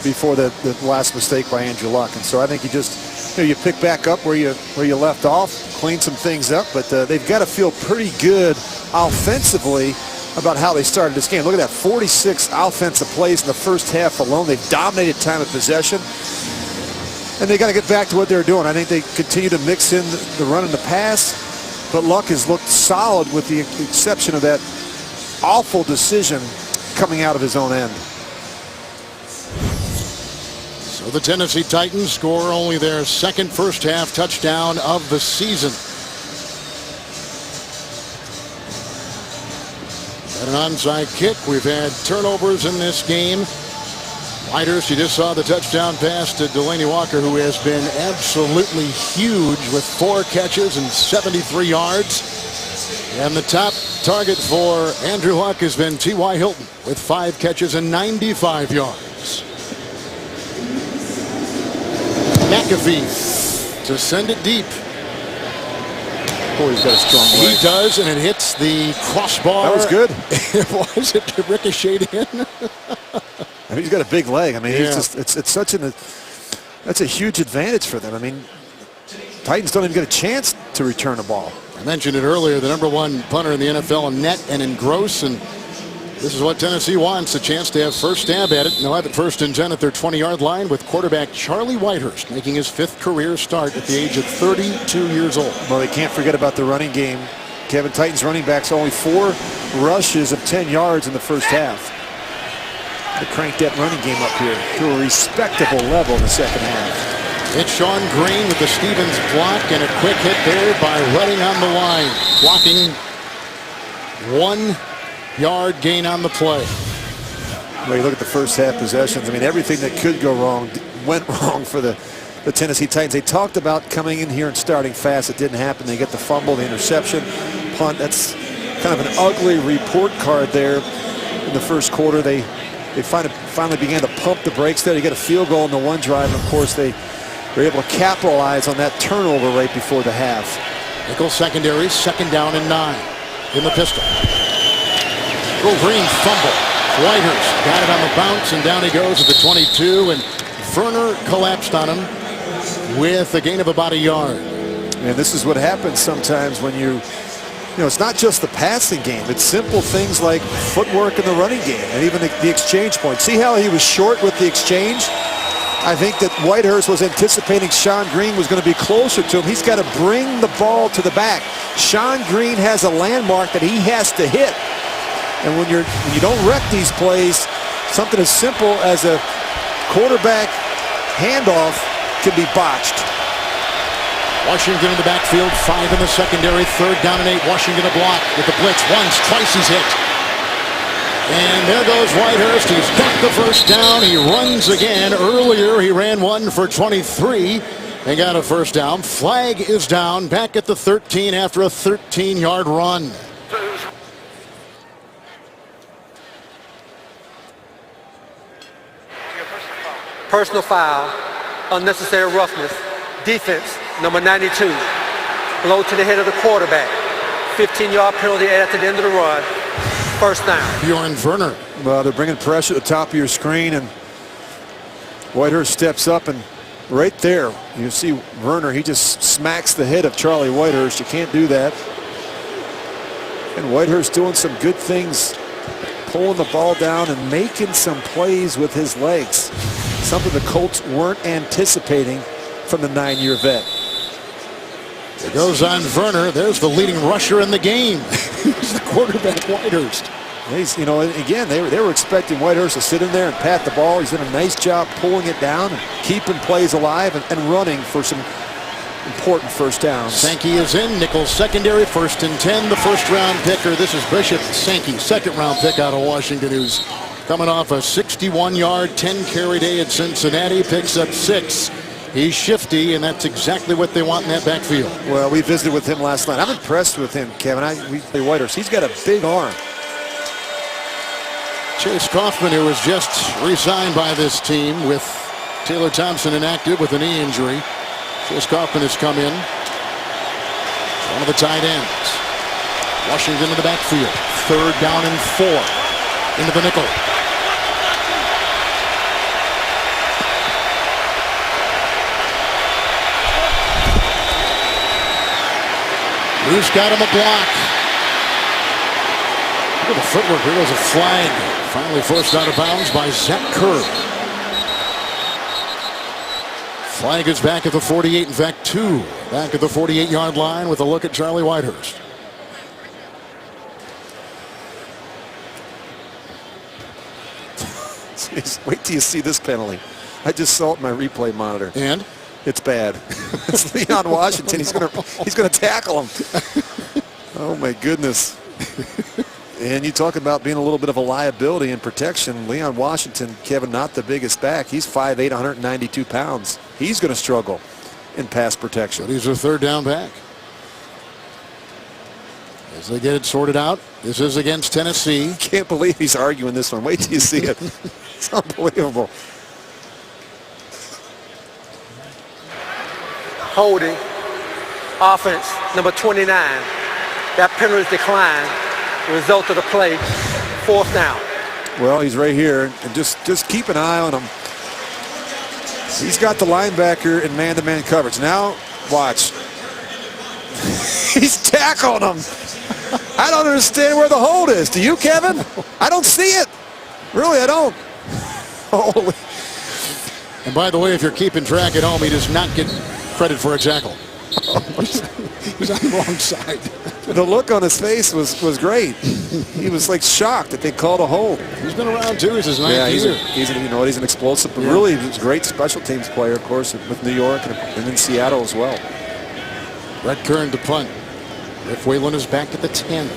before the last mistake by Andrew Luck. And so I think you pick back up where you left off, clean some things up, but they've got to feel pretty good offensively about how they started this game. Look at that, 46 offensive plays in the first half alone. They've dominated time of possession. And they got to get back to what they're doing. I think they continue to mix in the run and the pass, but Luck has looked solid with the exception of that awful decision coming out of his own end. So the Tennessee Titans score only their second first half touchdown of the season. And an onside kick. We've had turnovers in this game. Whitehurst, you just saw the touchdown pass to Delaney Walker, who has been absolutely huge with 4 catches and 73 yards. And the top target for Andrew Luck has been T.Y. Hilton with 5 catches and 95 yards. McAfee to send it deep. Boy, he's got a strong leg. He does, and it hits the crossbar. That was good. Was it ricocheted in? I mean, he's got a big leg. I mean, yeah. he's just, it's such that's a huge advantage for them. I mean, Titans don't even get a chance to return a ball. I mentioned it earlier, the #1 punter in the NFL in net and in gross, and this is what Tennessee wants, a chance to have first stab at it. And they'll have it 1st and 10 at their 20-yard line with quarterback Charlie Whitehurst making his 5th career start at the age of 32 years old. Well, they can't forget about the running game. Kevin, Titans running backs only 4 rushes of 10 yards in the first half. They cranked that running game up here to a respectable level in the second half. It's Sean Green with the Stevens block and a quick hit there by Redding on the line. Blocking 1 yard gain on the play. Well, you look at the first half possessions. I mean, everything that could go wrong went wrong for the Tennessee Titans. They talked about coming in here and starting fast. It didn't happen. They get the fumble, the interception, punt. That's kind of an ugly report card there in the first quarter. They finally began to pump the brakes there. They get a field goal in the one drive. And of course, they were able to capitalize on that turnover right before the half. Nickel secondary, 2nd down and 9 in the pistol. Go Green fumble. Whitehurst got it on the bounce, and down he goes at the 22. And Verner collapsed on him with a gain of about 1 yard. And this is what happens sometimes when you know, it's not just the passing game. It's simple things like footwork in the running game and even the exchange point. See how he was short with the exchange? I think that Whitehurst was anticipating Sean Green was going to be closer to him. He's got to bring the ball to the back. Sean Green has a landmark that he has to hit. And when you don't wreck these plays, something as simple as a quarterback handoff can be botched. Washington in the backfield, 5 in the secondary, 3rd down and 8. Washington a block with the blitz. Once, twice he's hit. And there goes Whitehurst. He's got the first down. He runs again. Earlier, he ran one for 23 and got a first down. Flag is down, back at the 13 after a 13-yard run. Personal foul, unnecessary roughness, defense, number 92, blow to the head of the quarterback, 15-yard penalty after the end of the run, first down. Bjorn Verner. Well, they're bringing pressure at the top of your screen, and Whitehurst steps up, and right there, you see Verner, he just smacks the head of Charlie Whitehurst. You can't do that. And Whitehurst doing some good things, pulling the ball down and making some plays with his legs. Something the Colts weren't anticipating from the 9-year vet. It goes on Werner. There's the leading rusher in the game. He's the quarterback, Whitehurst. He's, you know, again, they were expecting Whitehurst to sit in there and pat the ball. He's done a nice job pulling it down and keeping plays alive and running for some important first downs. Sankey is in. Nichols secondary, 1st and 10. The first-round picker. This is Bishop Sankey, second-round pick out of Washington, who's coming off a 61-yard, 10-carry day at Cincinnati. Picks up 6. He's shifty, and that's exactly what they want in that backfield. Well, we visited with him last night. I'm impressed with him, Kevin. We play Whitehurst. He's got a big arm. Chase Kaufman, who was just re-signed by this team with Taylor Thompson inactive with a knee injury. Chase Kaufman has come in. One of the tight ends. Washington in the backfield. 3rd down and 4. Into the nickel. Who's got him a block? Look at the footwork. Here goes a flag. Finally forced out of bounds by Zach Kerr. Flag is back at the 48. In fact, 2 back at the 48-yard line with a look at Charlie Whitehurst. Wait till you see this penalty. I just saw it in my replay monitor. And? It's bad. It's Leon Washington. He's gonna tackle him. Oh my goodness. And you talk about being a little bit of a liability in protection. Leon Washington, Kevin, not the biggest back. He's 5'8", 192 pounds. He's going to struggle in pass protection. But he's a 3rd down back. As they get it sorted out, this is against Tennessee. Can't believe he's arguing this one. Wait till you see it. It's unbelievable. Holding, offense, number 29. That penalty decline, result of the play, 4th down. Well, he's right here, and just keep an eye on him. He's got the linebacker in man-to-man coverage. Now, watch. He's tackling him. I don't understand where the hold is. Do you, Kevin? I don't see it. Really, I don't. Holy. And by the way, if you're keeping track at home, he does not get credit for a tackle. He's on the wrong side. The look on his face was great. He was like shocked that they called a hold. He's been around too. It's his 9th year. He's an explosive, but really he's a great special teams player, of course, with New York and in Seattle as well. Brett Kern to punt. Rick Whalen is back at the 10.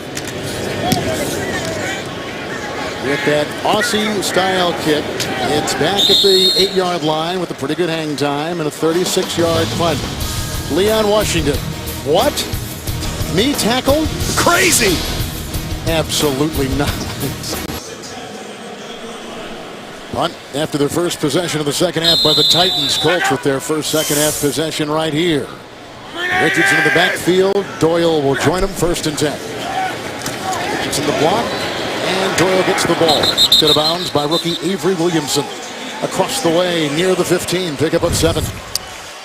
With that Aussie-style kick, it's back at the 8-yard line with a pretty good hang time and a 36-yard punt. Leon Washington. What? Me tackle? Crazy! Absolutely not. Punt after their first possession of the second half by the Titans. Colts with their first second half possession right here. Richardson in the backfield. Doyle will join him, 1st and 10. Richardson the block. And Doyle gets the ball. Out of bounds by rookie Avery Williamson. Across the way near the 15. Pickup of 7.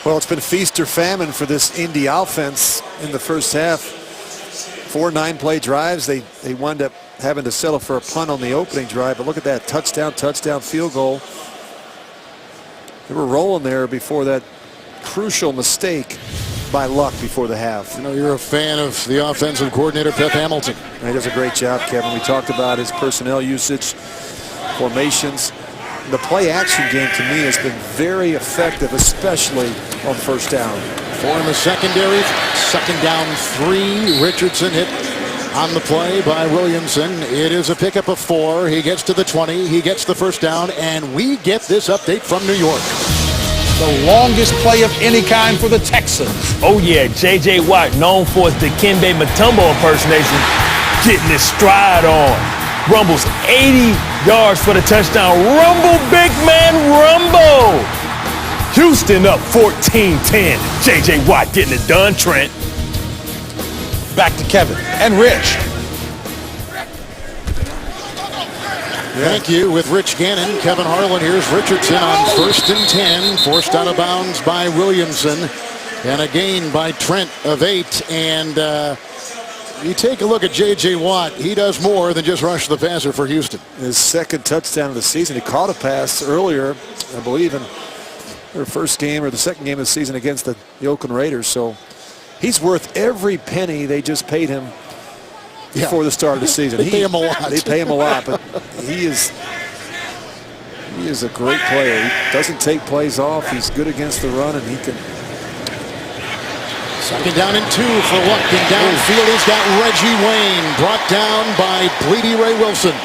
Well, it's been feast or famine for this Indy offense in the first half. 4 9-play drives. They wound up having to settle for a punt on the opening drive. But look at that. Touchdown, field goal. They were rolling there before that crucial mistake by Luck before the half. You know, you're a fan of the offensive coordinator, Pep Hamilton. And he does a great job, Kevin. We talked about his personnel usage, formations. The play-action game, to me, has been very effective, especially on first down. 4 in the secondary. 2nd down 3. Richardson hit on the play by Williamson. It is a pickup of 4. He gets to the 20. He gets the first down, and we get this update from New York. The longest play of any kind for the Texans. Oh yeah, J.J. Watt, known for his Dikembe Mutombo impersonation, getting his stride on. Rumbles 80 yards for the touchdown. Rumble, big man, rumble! Houston up 14-10. J.J. Watt getting it done, Trent. Back to Kevin and Rich. Thank you. With Rich Gannon, Kevin Harlan. Here's Richardson on 1st and 10. Forced out of bounds by Williamson. And a gain by Trent of 8. And You take a look at J.J. Watt. He does more than just rush the passer for Houston. His second touchdown of the season. He caught a pass earlier, I believe, in their first game or the second game of the season against the Oakland Raiders. So he's worth every penny they just paid him before the start of the season. They pay him a lot. They pay him a lot, but he is a great player. He doesn't take plays off. He's good against the run, and he can. Second down and 2 for Luck. And downfield, he's got Reggie Wayne brought down by Bleedy Ray Wilson.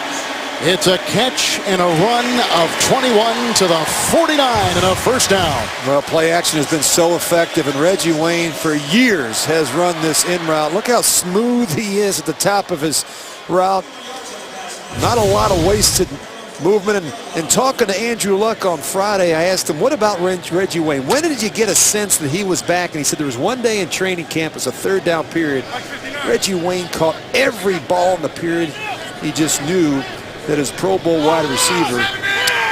It's a catch and a run of 21 to the 49 and a first down. Well, play action has been so effective, and Reggie Wayne for years has run this in route. Look how smooth he is at the top of his route. Not a lot of wasted movement. And talking to Andrew Luck on Friday, I asked him, what about Reggie Wayne? When did you get a sense that he was back? And he said there was one day in training camp, it was a third down period. Reggie Wayne caught every ball in the period. He just knew that his Pro Bowl wide receiver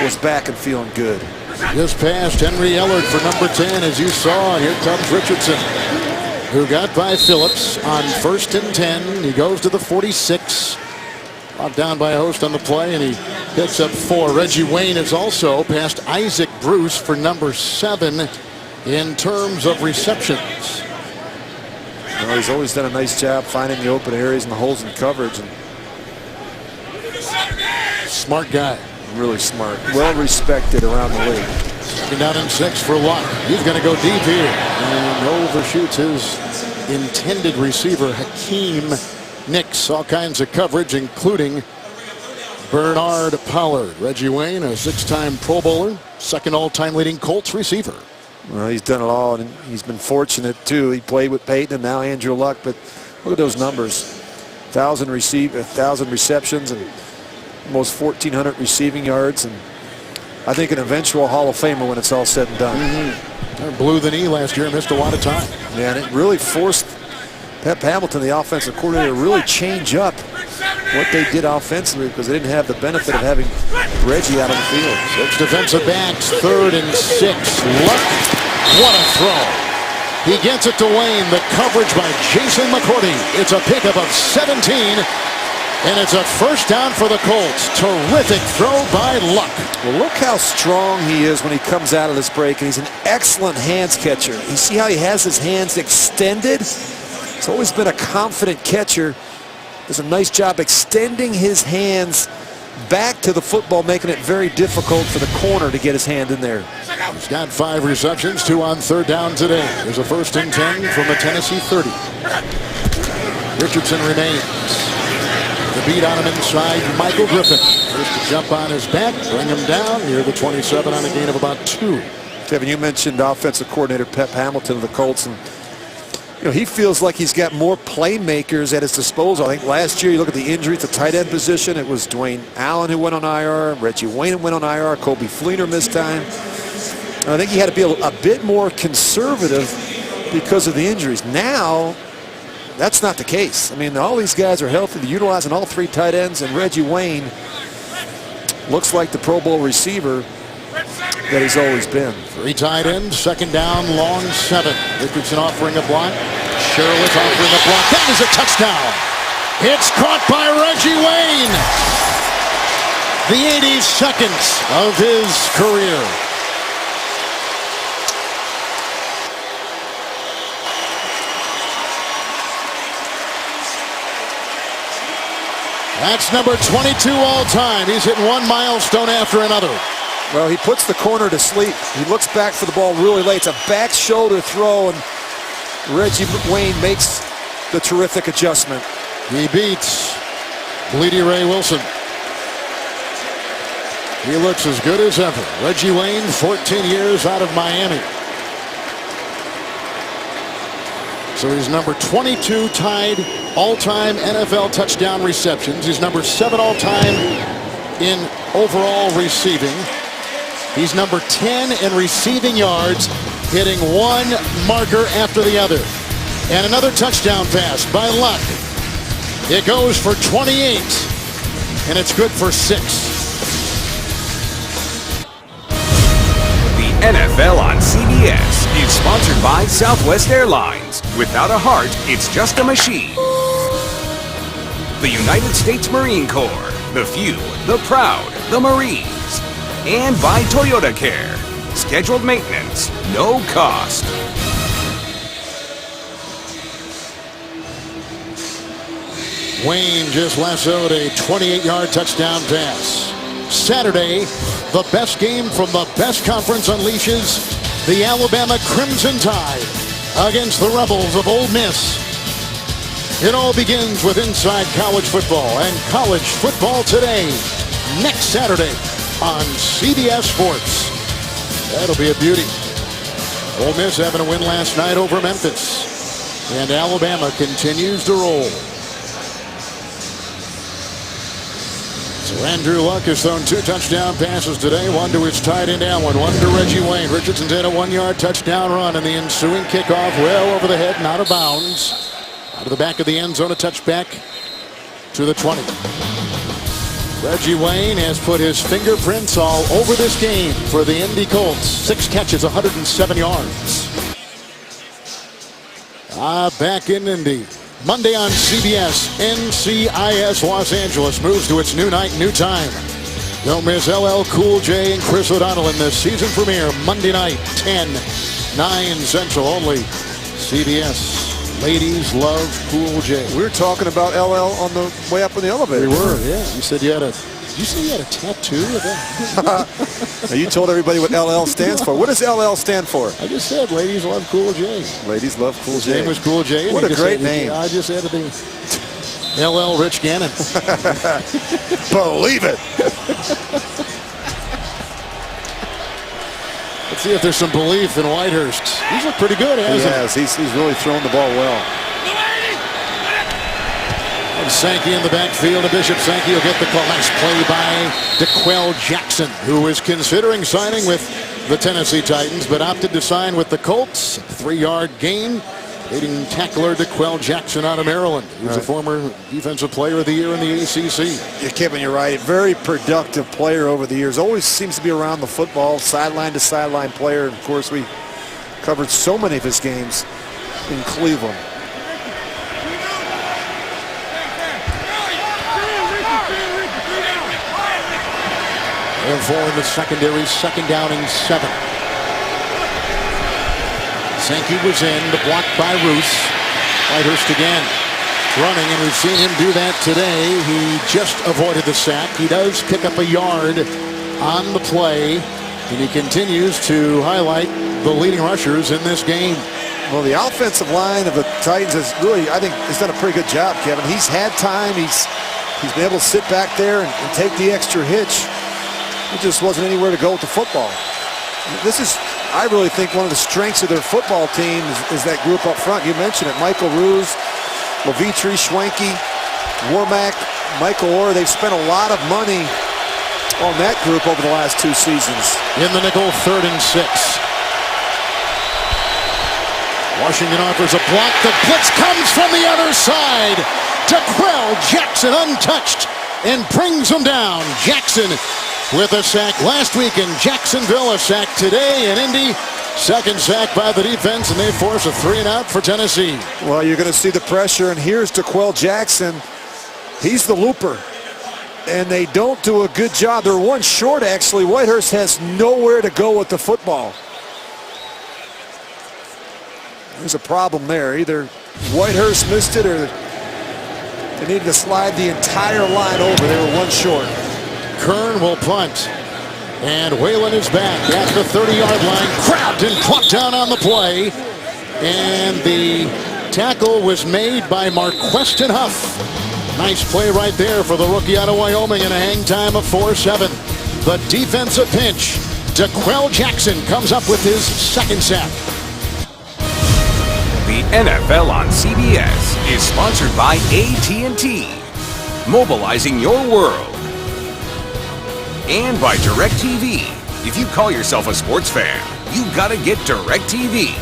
was back and feeling good. Just past Henry Ellard for number 10, as you saw. And here comes Richardson, who got by Phillips on 1st and 10. He goes to the 46. Brought down by a host on the play, and he picks up 4. Reggie Wayne is also past Isaac Bruce for number 7 in terms of receptions. Well, he's always done a nice job finding the open areas and the holes in coverage. And smart guy. Really smart. Well respected around the league. Second down and 6 for Luck. He's going to go deep here. And overshoots his intended receiver, Hakeem Nicks. All kinds of coverage, including Bernard Pollard. Reggie Wayne, a 6-time Pro Bowler, second all-time leading Colts receiver. Well, he's done it all, and he's been fortunate, too. He played with Peyton and now Andrew Luck, but look at those numbers. 1,000 receptions and almost 1,400 receiving yards, and I think an eventual Hall of Famer when it's all said and done. Blew the knee last year, missed a lot of time. Yeah, and it really forced Pep Hamilton, the offensive coordinator, to really change up what they did offensively because they didn't have the benefit of having Reggie out on the field. 6 defensive backs, 3rd and 6. Luck, what a throw. He gets it to Wayne. The coverage by Jason McCourty. It's a pickup of 17, and it's a first down for the Colts. Terrific throw by Luck. Well, look how strong he is when he comes out of this break, and he's an excellent hands catcher. You see how he has his hands extended? He's always been a confident catcher. Does a nice job extending his hands back to the football, making it very difficult for the corner to get his hand in there. He's got 5 receptions, 2 on 3rd down today. There's a 1st and 10 from the Tennessee 30. Richardson remains. The beat on him inside, Michael Griffin. First to jump on his back, bring him down near the 27 on a gain of about 2. Kevin, you mentioned offensive coordinator Pep Hamilton of the Colts, and he feels like he's got more playmakers at his disposal. I think last year, you look at the injuries, the tight end position, it was Dwayne Allen who went on IR, Reggie Wayne went on IR, Kobe Fleener missed time. And I think he had to be a bit more conservative because of the injuries. Now, that's not the case. I mean, all these guys are healthy. They're utilizing all 3 tight ends, and Reggie Wayne looks like the Pro Bowl receiver that he's always been. 3 tight ends, 2nd down, long 7. Richardson offering a block. Sherwood offering a block. That is a touchdown. It's caught by Reggie Wayne. The 80 seconds of his career. That's number 22 all time. He's hit one milestone after another. Well, he puts the corner to sleep. He looks back for the ball really late. It's a back shoulder throw, and Reggie Wayne makes the terrific adjustment. He beats Bleedy Ray Wilson. He looks as good as ever. Reggie Wayne, 14 years out of Miami. So he's number 22 tied all-time NFL touchdown receptions. He's number 7 all-time in overall receiving. He's number 10 in receiving yards, hitting one marker after the other. And another touchdown pass by Luck. It goes for 28, and it's good for 6. The NFL on CBS is sponsored by Southwest Airlines. Without a heart, it's just a machine. the United States Marine Corps, the few, the proud, the Marines. And by Toyota Care. Scheduled maintenance, no cost. Wayne just lassoed a 28-yard touchdown pass. Saturday, the best game from the best conference unleashes the Alabama Crimson Tide against the Rebels of Ole Miss. It all begins with Inside College Football and College Football Today next Saturday on CBS Sports. That'll be a beauty. Ole Miss having a win last night over Memphis. And Alabama continues to roll. So Andrew Luck has thrown 2 touchdown passes today. One to his tight end Allen, one to Reggie Wayne. Richardson had a 1-yard touchdown run, and the ensuing kickoff well over the head and out of bounds. Out of the back of the end zone, a touchback to the 20. Reggie Wayne has put his fingerprints all over this game for the Indy Colts. 6 catches, 107 yards. Back in Indy. Monday on CBS, NCIS Los Angeles moves to its new night, new time. Don't miss LL Cool J and Chris O'Donnell in the season premiere Monday night, 9 Central only. CBS. Ladies love Cool J. We were talking about LL on the way up in the elevator. We were, yeah. You said you had a... Did you say you had a tattoo of that? Now you told everybody what LL stands for. What does LL stand for? I just said ladies love Cool J. Ladies love Cool J. His name was Cool J. What a great name. I just added the LL Rich Gannon. Believe it. Let's see if there's some belief in Whitehurst. He's looked pretty good, hasn't he? He's really thrown the ball well. And Sankey in the backfield. And Bishop Sankey will get the call. Nice play by DeQuell Jackson, who is considering signing with the Tennessee Titans, but opted to sign with the Colts. 3-yard gain. Leading tackler DeQuell Jackson out of Maryland. He's a former Defensive Player of the Year in the ACC. Yeah, Kevin, you're right. Very productive player over the years. Always seems to be around the football, sideline to sideline player. And of course, we covered so many of his games in Cleveland. And for in the secondary, 2nd down and 7. Sankey was in, the block by Roos. Whitehurst again running, and we've seen him do that today. He just avoided the sack. He does pick up a yard on the play, and he continues to highlight the leading rushers in this game. Well, the offensive line of the Titans has really, I think, has done a pretty good job, Kevin. He's had time. He's been able to sit back there and take the extra hitch. He just wasn't anywhere to go with the football. This is, I really think, one of the strengths of their football team is that group up front. You mentioned it. Michael Roos, Levitri, Schwenke, Warmack, Michael Orr. They've spent a lot of money on that group over the last 2 seasons. In the nickel, 3rd and 6. Washington offers a block. The blitz comes from the other side. DeQuell Jackson untouched and brings him down. Jackson with a sack last week in Jacksonville, a sack today in Indy. 2nd sack by the defense, and they force a 3-and-out for Tennessee. Well, you're going to see the pressure, and here's DeQuell Jackson. He's the looper, and they don't do a good job. They're 1 short, actually. Whitehurst has nowhere to go with the football. There's a problem there. Either Whitehurst missed it, or they needed to slide the entire line over. They were 1 short. Kern will punt, and Whalen is back at the 30-yard line. Grabbed and plucked down on the play, and the tackle was made by Marqueston Huff. Nice play right there for the rookie out of Wyoming in a hang time of 4-7. The defensive pinch. DeQuell Jackson comes up with his 2nd sack. The NFL on CBS is sponsored by AT&T, mobilizing your world. And by DirecTV. If you call yourself a sports fan, you gotta get DirecTV.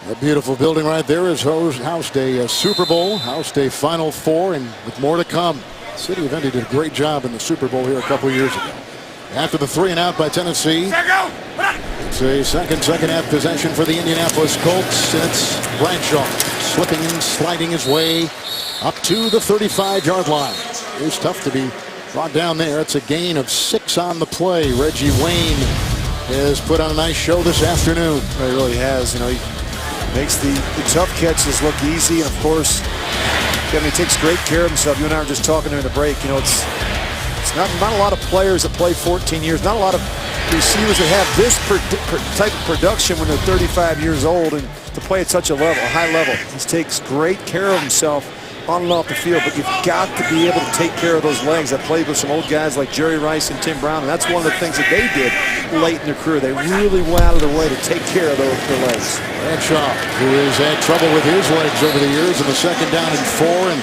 That beautiful building right there is housed a Super Bowl, housed a Final Four, and with more to come. The city of Indy did a great job in the Super Bowl here a couple years ago. After the 3-and-out by Tennessee, It's a second half possession for the Indianapolis Colts. And it's Bradshaw slipping and sliding his way up to the 35-yard line. It was tough to be brought down there. It's a gain of 6 on the play. Reggie Wayne has put on a nice show this afternoon. He really has. You know, he makes the tough catches look easy, and of course, Kevin, he takes great care of himself. You and I were just talking during the break. You know, it's not a lot of players that play 14 years. Not a lot of receivers that have this type of production when they're 35 years old and to play at such a high level. He takes great care of himself on and off the field, but you've got to be able to take care of those legs. I played with some old guys like Jerry Rice and Tim Brown, and that's one of the things that they did late in their career. They really went out of their way to take care of their legs. Bradshaw, who has had trouble with his legs over the years, in the 2nd down and 4, and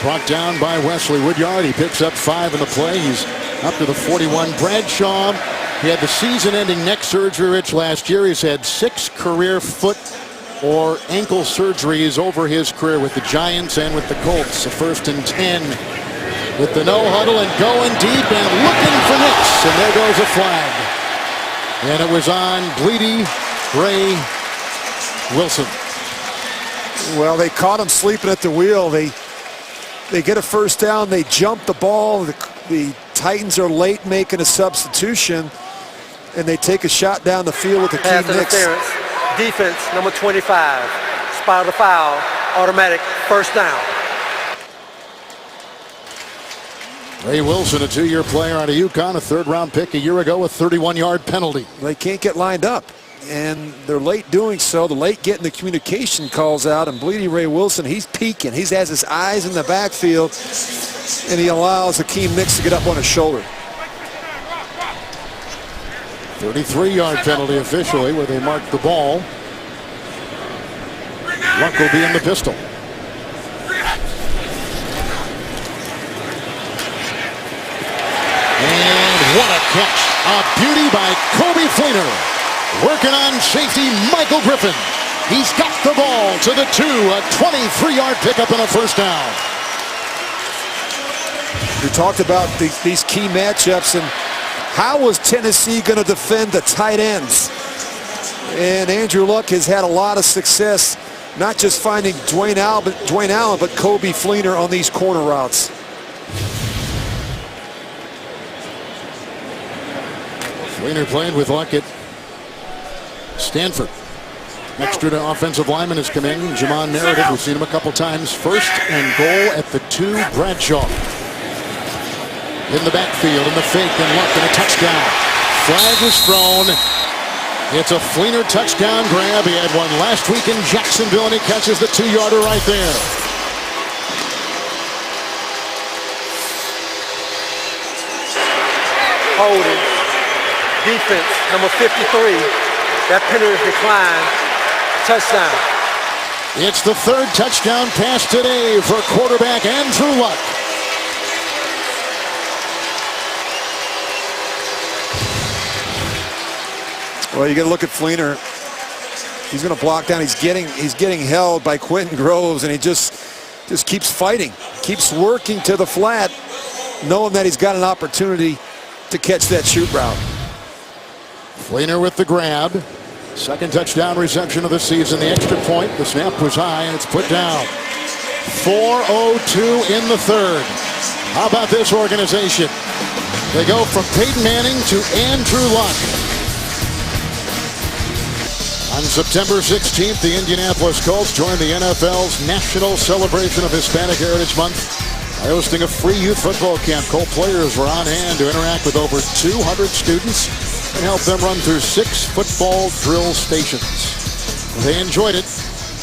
brought down by Wesley Woodyard. He picks up 5 in the play. He's up to the 41. Bradshaw, he had the season-ending neck surgery, Rich, last year. He's had 6 career foot or ankle surgeries over his career with the Giants and with the Colts. A 1st and 10 with the no huddle and going deep and looking for Nix. And there goes a flag. And it was on Bleedy Ray Wilson. Well, they caught him sleeping at the wheel. They get a 1st down. They jump the ball. The Titans are late making a substitution, and they take a shot down the field with the pass key Nix. interference. Defense, number 25. Spot the foul. Automatic 1st down. Ray Wilson, a 2-year player out of UConn, a 3rd-round pick a year ago, a 31-yard penalty. They can't get lined up, and they're late doing so. They're late getting the communication calls out, and Bleedy Ray Wilson, he's peeking. He has his eyes in the backfield, and he allows Hakeem Nicks to get up on his shoulder. 33-yard penalty officially where they marked the ball. Luck will be in the pistol. And what a catch. A beauty by Kobe Fleener. Working on safety Michael Griffin. He's got the ball to the 2. A 23-yard pickup and a 1st down. We talked about these key matchups and how was Tennessee going to defend the tight ends? And Andrew Luck has had a lot of success, not just finding Dwayne Allen, but Kobe Fleener on these corner routes. Fleener played with Luck at Stanford. Extra to offensive lineman has come in. Jamon Meredith, we've seen him a couple times. 1st and goal at the 2. Bradshaw in the backfield, in the fake, and Luck, and a touchdown. Flag is thrown. It's a Fleener touchdown grab. He had one last week in Jacksonville, and he catches the 2-yarder right there. Holding. Defense, number 53. That penalty is declined. Touchdown. It's the 3rd touchdown pass today for quarterback Andrew Luck. Well, you got to look at Fleener. He's going to block down. He's getting held by Quentin Groves, and he just keeps fighting, keeps working to the flat, knowing that he's got an opportunity to catch that shoot route. Fleener with the grab. 2nd touchdown reception of the season. The extra point. The snap was high, and it's put down. 4:02 in the 3rd. How about this organization? They go from Peyton Manning to Andrew Luck. On September 16th, the Indianapolis Colts joined the NFL's National Celebration of Hispanic Heritage Month by hosting a free youth football camp. Colt players were on hand to interact with over 200 students and help them run through 6 football drill stations. They enjoyed it,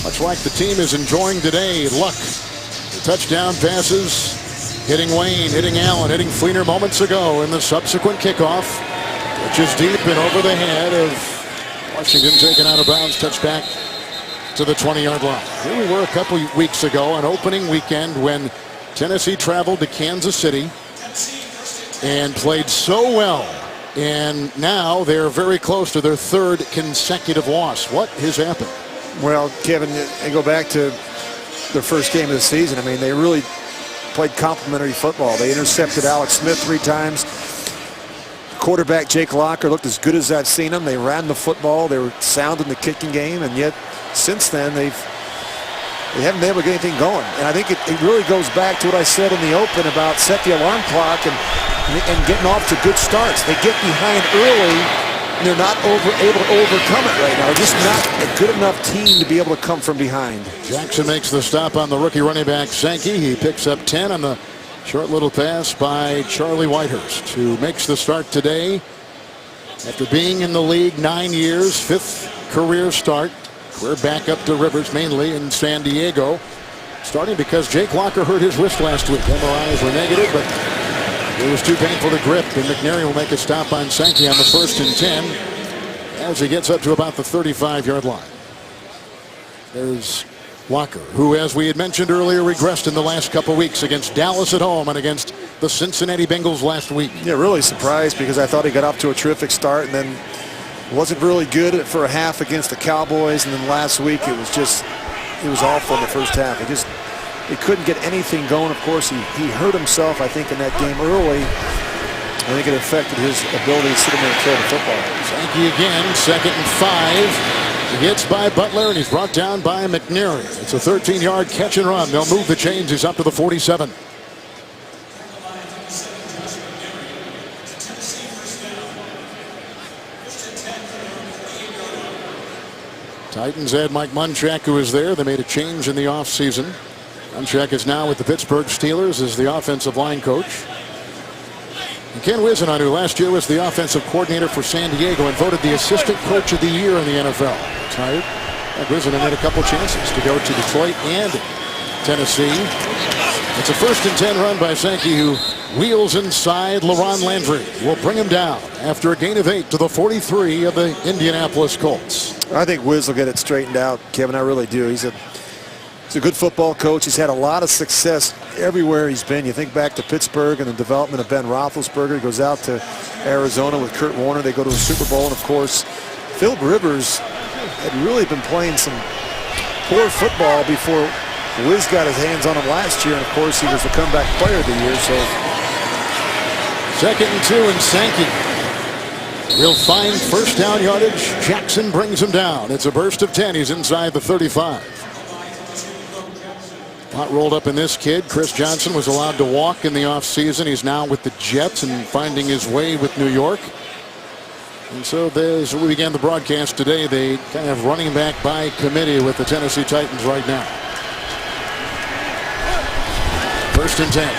much like the team is enjoying today. Luck, the touchdown passes, hitting Wayne, hitting Allen, hitting Fleener moments ago in the subsequent kickoff, which is deep and over the head of Washington, taken out of bounds, touched back to the 20-yard line. Here we were a couple weeks ago on opening weekend when Tennessee traveled to Kansas City and played so well. And now they're very close to their 3rd consecutive loss. What has happened? Well, Kevin, they go back to their first game of the season. I mean, they really played complimentary football. They intercepted Alex Smith 3 times. quarterback Jake Locker looked as good as I've seen him. They ran the football. They were sound in the kicking game, and yet since then they haven't been able to get anything going. And I think it really goes back to what I said in the open about set the alarm clock and getting off to good starts. They get behind early, and they're not able to overcome it right now. They're just not a good enough team to be able to come from behind. Jackson makes the stop on the rookie running back Sankey. He picks up 10 on the short little pass by Charlie Whitehurst, who makes the start today after being in the league 9 years, 5th career start. We're back up to Rivers mainly in San Diego, starting because Jake Locker hurt his wrist last week. MRIs were negative, but it was too painful to grip, and McNary will make a stop on Sankey on the 1st and 10 as he gets up to about the 35-yard line. There's Locker, who, as we had mentioned earlier, regressed in the last couple weeks against Dallas at home and against the Cincinnati Bengals last week. Yeah, really surprised because I thought he got off to a terrific start and then wasn't really good for a half against the Cowboys, and then last week it was awful in the first half. He couldn't get anything going. Of course, he hurt himself, I think, in that game early. I think it affected his ability to sit in there and throw the football. Sankey again, 2nd and 5. He gets by Butler, and he's brought down by McNary. It's a 13-yard catch and run. They'll move the chains. He's up to the 47. Titans had Mike Munchak, who was there. They made a change in the offseason. Munchak is now with the Pittsburgh Steelers as the offensive line coach. And Ken Whisenhunt, who last year was the offensive coordinator for San Diego and voted the assistant coach of the year in the NFL. Tired. Whisenhunt had a couple chances to go to Detroit and Tennessee. It's a 1st and 10 run by Sankey, who wheels inside. LaRon Landry will bring him down after a gain of 8 to the 43 of the Indianapolis Colts. I think Wiz will get it straightened out, Kevin. I really do. He's a good football coach. He's had a lot of success everywhere he's been. You think back to Pittsburgh and the development of Ben Roethlisberger. He goes out to Arizona with Kurt Warner. They go to a Super Bowl. And, of course, Philip Rivers had really been playing some poor football before Wiz got his hands on him last year. And, of course, he was the comeback player of the year. So 2nd and 2, and Sankey will find first down yardage. Jackson brings him down. It's a burst of 10. He's inside the 35. Not rolled up in this kid. Chris Johnson was allowed to walk in the offseason. He's now with the Jets and finding his way with New York. And so as we began the broadcast today, they kind of running back by committee with the Tennessee Titans right now. 1st and 10.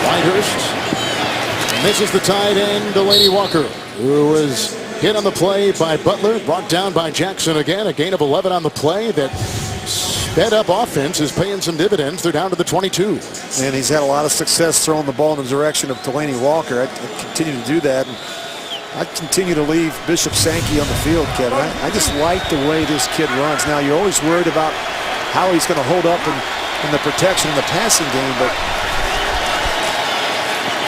Whitehurst misses the tight end, Delaney Walker, who was hit on the play by Butler, brought down by Jackson again. A gain of 11 on the play. That sped up offense is paying some dividends. They're down to the 22. And he's had a lot of success throwing the ball in the direction of Delaney Walker. I continue to do that. And I continue to leave Bishop Sankey on the field, Kevin. I just like the way this kid runs. Now, you're always worried about how he's going to hold up in the protection in the passing game, but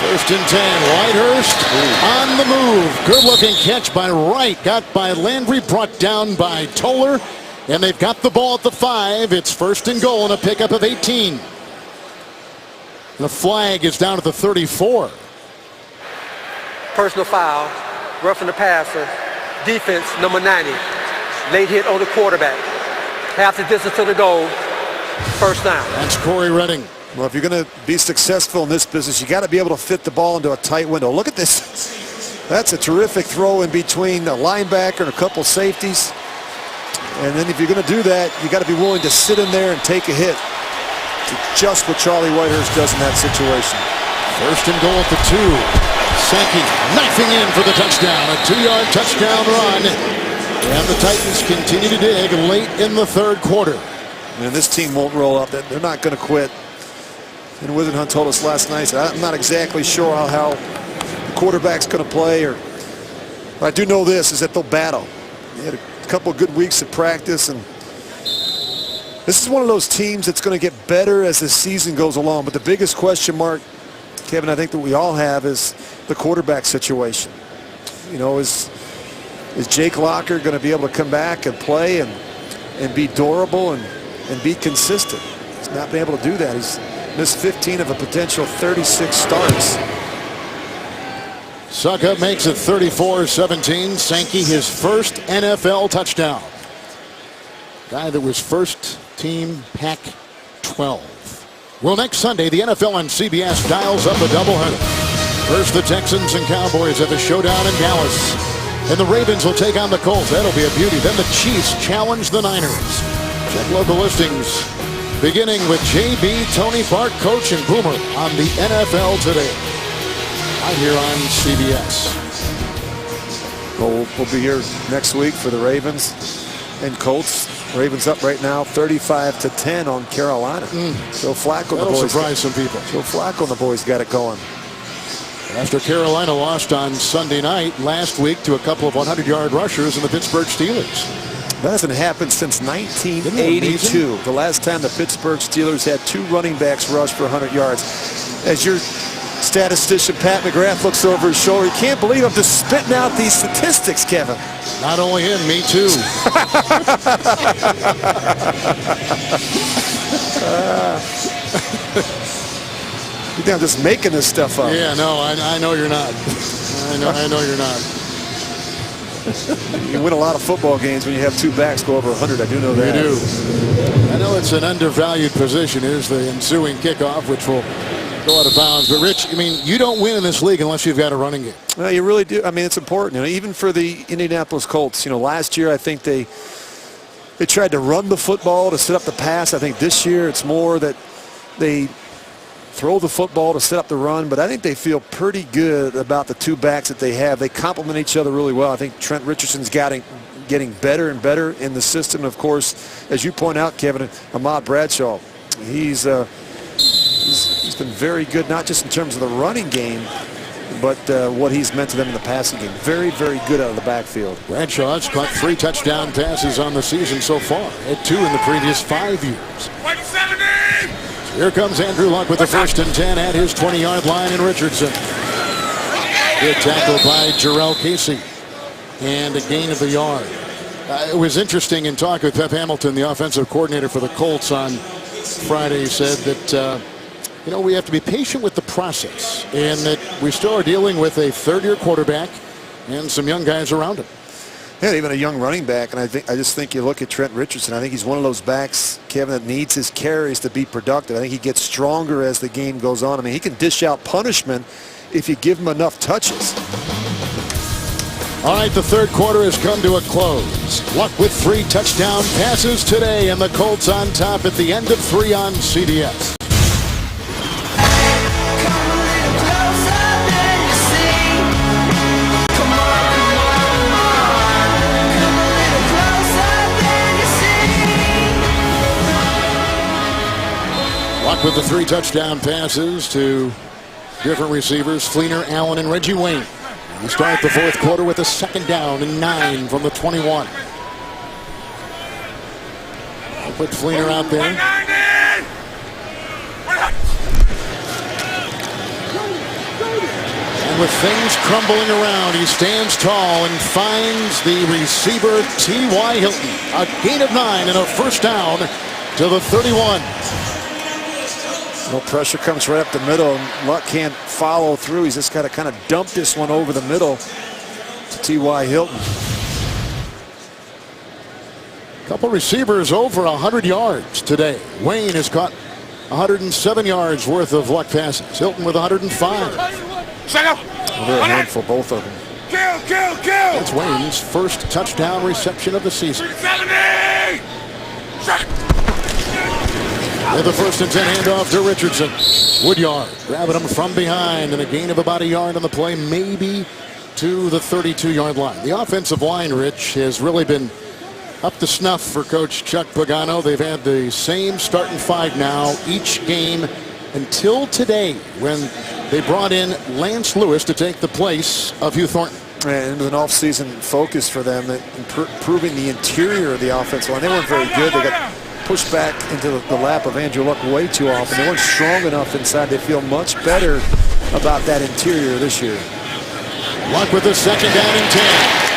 1st and 10. Whitehurst on the move. Good looking catch by Wright. Got by Landry, brought down by Toller. And they've got the ball at the 5. It's 1st and goal and a pickup of 18. The flag is down at the 34. Personal foul, roughing the passer, defense number 90. Late hit on the quarterback. Half the distance to the goal, 1st down. That's Corey Redding. Well, if you're going to be successful in this business, you got to be able to fit the ball into a tight window. Look at this. That's a terrific throw in between a linebacker and a couple safeties. And then if you're going to do that, you got to be willing to sit in there and take a hit. It's just what Charlie Whitehurst does in that situation. 1st and goal at the 2. Sankey knifing in for the touchdown. A 2-yard touchdown run. And the Titans continue to dig late in the 3rd quarter. And this team won't roll up. They're not going to quit. And Whisenhunt told us last night, I'm not exactly sure how the quarterback's going to play. But I do know this, is that they'll battle. They had a couple of good weeks of practice, and this is one of those teams that's going to get better as the season goes along. But the biggest question mark, Kevin, I think that we all have is the quarterback situation. You know, is Jake Locker going to be able to come back and play and be durable and be consistent? He's not been able to do that. He's missed 15 of a potential 36 starts. Suckup makes it 34-17. Sankey, his first NFL touchdown. Guy that was first team Pac-12. Well, next Sunday, the NFL on CBS dials up a doubleheader. First, the Texans and Cowboys have a showdown in Dallas. And the Ravens will take on the Colts. That'll be a beauty. Then the Chiefs challenge the Niners. Check local listings, beginning with JB, Tony, Bart, Coach, and Boomer on the NFL Today. Right here on CBS. We'll be here next week for the Ravens and Colts. Ravens up right now 35-10 on Carolina. Joe Flacco, that'll surprise some people. Joe Flacco and the boys got it going. After Carolina lost on Sunday night last week to a couple of 100-yard rushers in the Pittsburgh Steelers. That hasn't happened since 1982. The last time the Pittsburgh Steelers had 2 running backs rush for 100 yards. As your statistician Pat McGrath looks over his shoulder, he can't believe I'm just spitting out these statistics, Kevin. Not only him, me too. You think I'm just making this stuff up? Yeah, no, I know you're not. I know you're not. You win a lot of football games when you have 2 backs go over 100. I do know that. You do. I know it's an undervalued position. Here's the ensuing kickoff, which will go out of bounds. But, Rich, I mean, you don't win in this league unless you've got a running game. Well, you really do. I mean, it's important. You know, even for the Indianapolis Colts, you know, last year I think they tried to run the football to set up the pass. I think this year it's more that they throw the football to set up the run, but I think they feel pretty good about the 2 backs that they have. They complement each other really well. I think Trent Richardson's getting better and better in the system. Of course, as you point out, Kevin, Ahmad Bradshaw, he's been very good, not just in terms of the running game, but what he's meant to them in the passing game. Very, very good out of the backfield. Bradshaw's caught 3 touchdown passes on the season so far, at 2 in the previous 5 years. Here comes Andrew Luck with the 1st and 10 at his 20-yard line, and Richardson. Good tackle by Jarrell Casey, and a gain of the yard. It was interesting in talk with Pep Hamilton, the offensive coordinator for the Colts on Friday. He said that you know, we have to be patient with the process, and that we still are dealing with a 3rd-year quarterback and some young guys around him. Yeah, even a young running back, and I just think you look at Trent Richardson. I think he's one of those backs, Kevin, that needs his carries to be productive. I think he gets stronger as the game goes on. I mean, he can dish out punishment if you give him enough touches. All right, the 3rd quarter has come to a close. Luck with 3 touchdown passes today, and the Colts on top at the end of 3 on CBS. Luck with the 3 touchdown passes to different receivers, Fleener, Allen, and Reggie Wayne. We start the 4th quarter with a 2nd down and 9 from the 21. We'll put Fleener out there. And with things crumbling around, he stands tall and finds the receiver, T.Y. Hilton. A gain of 9 and a 1st down to the 31. No pressure comes right up the middle, and Luck can't follow through. He's just got to kind of dump this one over the middle to T.Y. Hilton. A couple receivers over 100 yards today. Wayne has caught 107 yards worth of Luck passes. Hilton with 105. Well, they're a handful, both of them. That's Wayne's 1st touchdown reception of the season. With the 1st and 10 handoff to Richardson. Woodyard grabbing him from behind, and a gain of about a yard on the play, maybe to the 32-yard line. The offensive line, Rich, has really been up to snuff for Coach Chuck Pagano. They've had the same starting 5 now each game until today, when they brought in Lance Lewis to take the place of Hugh Thornton. And it was an off-season focus for them, improving the interior of the offensive line. They weren't very good. They got pushed back into the lap of Andrew Luck way too often. They weren't strong enough inside. They feel much better about that interior this year. Luck with the 2nd down and 10.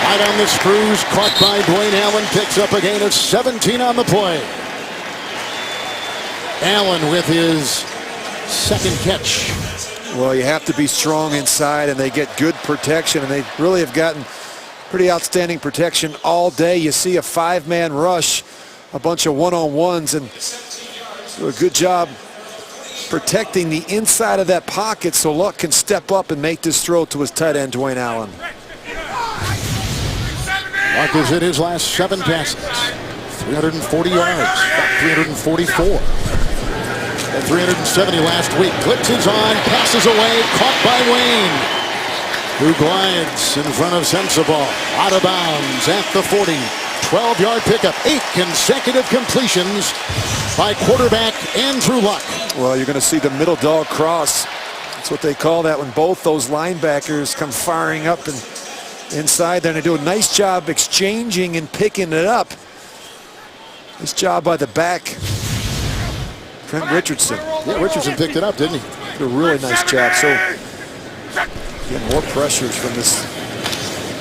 Right on the screws, caught by Dwayne Allen, picks up a gain of 17 on the play. Allen with his 2nd catch Well, you have to be strong inside, and they get good protection, and they really have gotten pretty outstanding protection all day. You see a 5-man rush, a bunch of one-on-ones, and do a good job protecting the inside of that pocket so Luck can step up and make this throw to his tight end, Dwayne Allen. Luck has hit his last 7 passes. 340 yards, 344. At 370 last week. Blitzes on, passes away, caught by Wayne, who glides in front of Sensabaugh. Out of bounds at the 40. 12-yard pickup, 8 consecutive completions by quarterback Andrew Luck. Well, you're going to see the middle dog cross. That's what they call that when both those linebackers come firing up and inside there. And they do a nice job exchanging and picking it up. Nice job by the back, Trent Richardson. Yeah, Richardson picked it up, didn't he? Did a really nice job. So, getting more pressures from this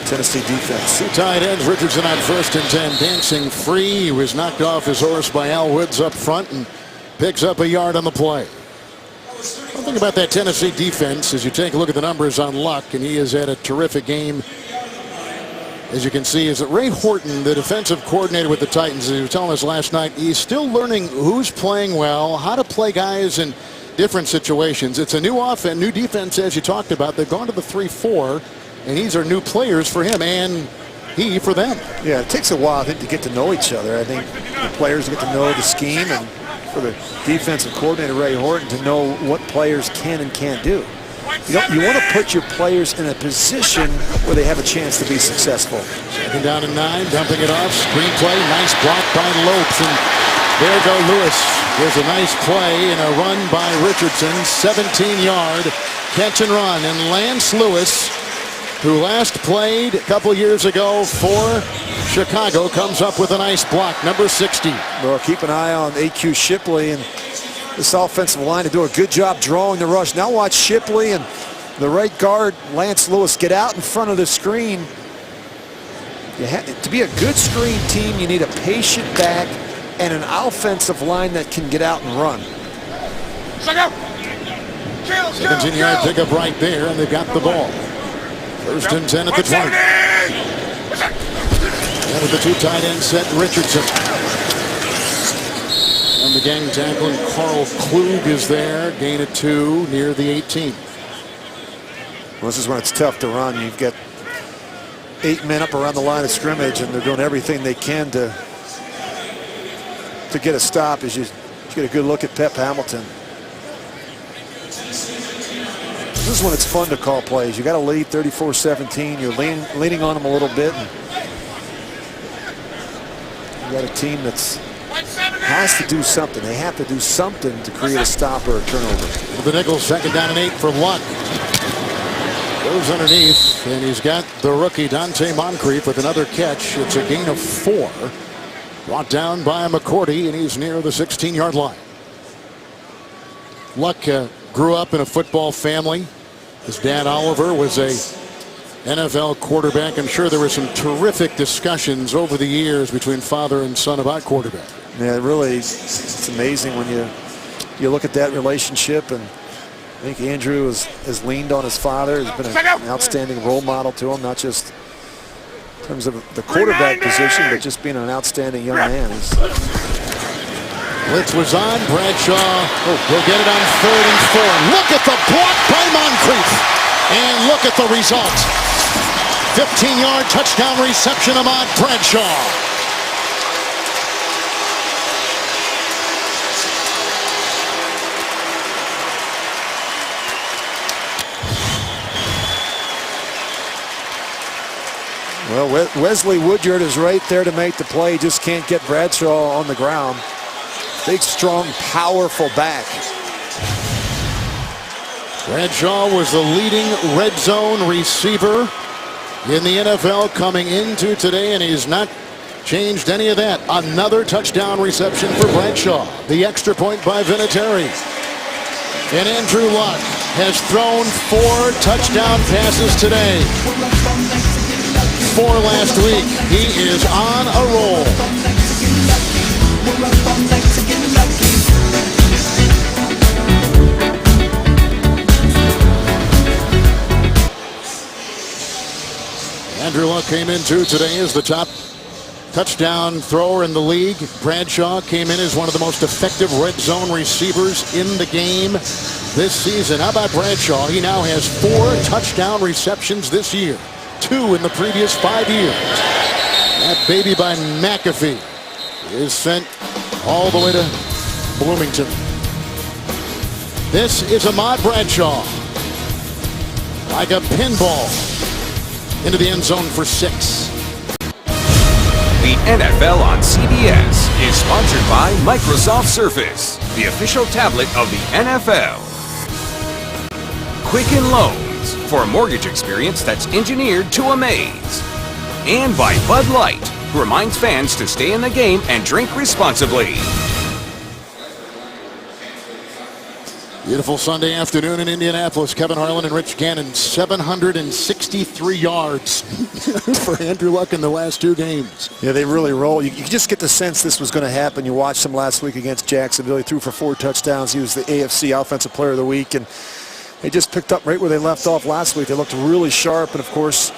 Tennessee defense. 2 tight ends. Richardson on 1st and 10, dancing free. He was knocked off his horse by Al Woods up front and picks up a yard on the play. One thing about that Tennessee defense is you take a look at the numbers on Luck, and he has had a terrific game. As you can see, is that Ray Horton, the defensive coordinator with the Titans, he was telling us last night, he's still learning who's playing well, how to play guys in different situations. It's a new offense, new defense, as you talked about. They've gone to the 3-4, and these are new players for him and he for them. Yeah, it takes a while, I think, to get to know each other. I think the players get to know the scheme, and for the defensive coordinator, Ray Horton, to know what players can and can't do. You want to put your players in a position where they have a chance to be successful. 2nd down and 9, dumping it off, screenplay, nice block by Lopes, and there go Lewis. There's a nice play and a run by Richardson, 17-yard catch and run, and Lance Lewis, who last played a couple years ago for Chicago, comes up with a nice block, number 60. Well, keep an eye on A.Q. Shipley and this offensive line to do a good job drawing the rush. Now watch Shipley and the right guard, Lance Lewis, get out in front of the screen. To be a good screen team, you need a patient back and an offensive line that can get out and run. 17-yard pickup right there, and they've got the ball. 1st and 10 at the 20. And with the 2 tight ends set, Richardson. And the gang tackle, and Carl Klug is there. Gain of 2 near the 18. Well, this is when it's tough to run. You've got 8 men up around the line of scrimmage, and they're doing everything they can to get a stop. As you get a good look at Pep Hamilton. This is when it's fun to call plays. You got to lead 34-17. You're leaning on them a little bit. And you got a team that's has to do something. They have to do something to create a stop or a turnover. The nickel, 2nd down and 8 for Luck. Goes underneath, and he's got the rookie Dante Moncrief with another catch. It's a gain of 4. Brought down by McCourty, and he's near the 16-yard line. Luck grew up in a football family. His dad, Oliver, was a NFL quarterback. I'm sure there were some terrific discussions over the years between father and son about quarterback. Yeah, it really, it's amazing when you look at that relationship, and I think Andrew has leaned on his father. He's been an outstanding role model to him, not just in terms of the quarterback position, but just being an outstanding young man. Blitz was on. Bradshaw will get it on 3rd and 4. Look at the block by Moncrief. And look at the result. 15-yard touchdown reception, Ahmad Bradshaw. Well, Wesley Woodyard is right there to make the play. Just can't get Bradshaw on the ground. Big, strong, powerful back. Bradshaw was the leading red zone receiver in the NFL coming into today, and he's not changed any of that. Another touchdown reception for Bradshaw. The extra point by Vinatieri. And Andrew Luck has thrown 4 touchdown passes today. 4 last week. He is on a roll. Luck came in too today as the top touchdown thrower in the league. Bradshaw came in as one of the most effective red zone receivers in the game this season. How about Bradshaw? He now has 4 touchdown receptions this year, 2 in the previous 5 years. That baby by McAfee is sent all the way to Bloomington. This is Ahmad Bradshaw. Like a pinball into the end zone for 6. The NFL on CBS is sponsored by Microsoft Surface, the official tablet of the NFL. Quicken Loans, for a mortgage experience that's engineered to amaze. And by Bud Light, who reminds fans to stay in the game and drink responsibly. Beautiful Sunday afternoon in Indianapolis. Kevin Harlan and Rich Gannon, 763 yards for Andrew Luck in the last 2 games. Yeah, they really roll. You just get the sense this was going to happen. You watched him last week against Jacksonville. He threw for 4 touchdowns. He was the AFC Offensive Player of the Week, and they just picked up right where they left off last week. They looked really sharp, and of course,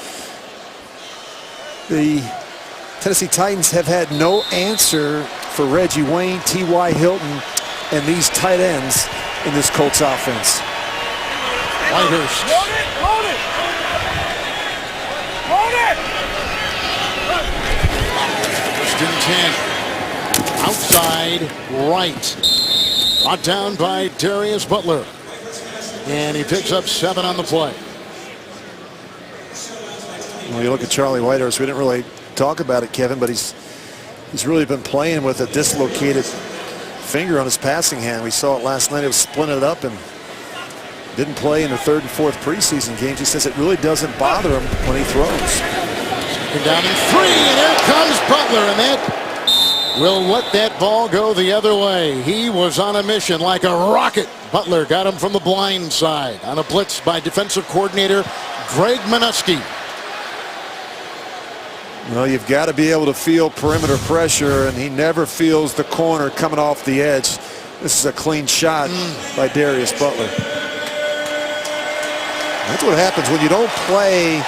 the Tennessee Titans have had no answer for Reggie Wayne, T.Y. Hilton, and these tight ends in this Colts offense. Whitehurst. Hold it! Hold it! Hold it! First and 10. Outside right. Brought down by Darius Butler. And he picks up 7 on the play. Well, you look at Charlie Whitehurst. We didn't really talk about it, Kevin, but he's really been playing with a dislocated finger on his passing hand. We saw it last night. It was splinted up and didn't play in the 3rd and 4th preseason games. He says it really doesn't bother him when he throws. Second down and 3, and there comes Butler, and that will let that ball go the other way. He was on a mission like a rocket. Butler got him from the blind side on a blitz by defensive coordinator Greg Minuski. Well, you've got to be able to feel perimeter pressure, and he never feels the corner coming off the edge. This is a clean shot by Darius Butler. That's what happens when you don't play.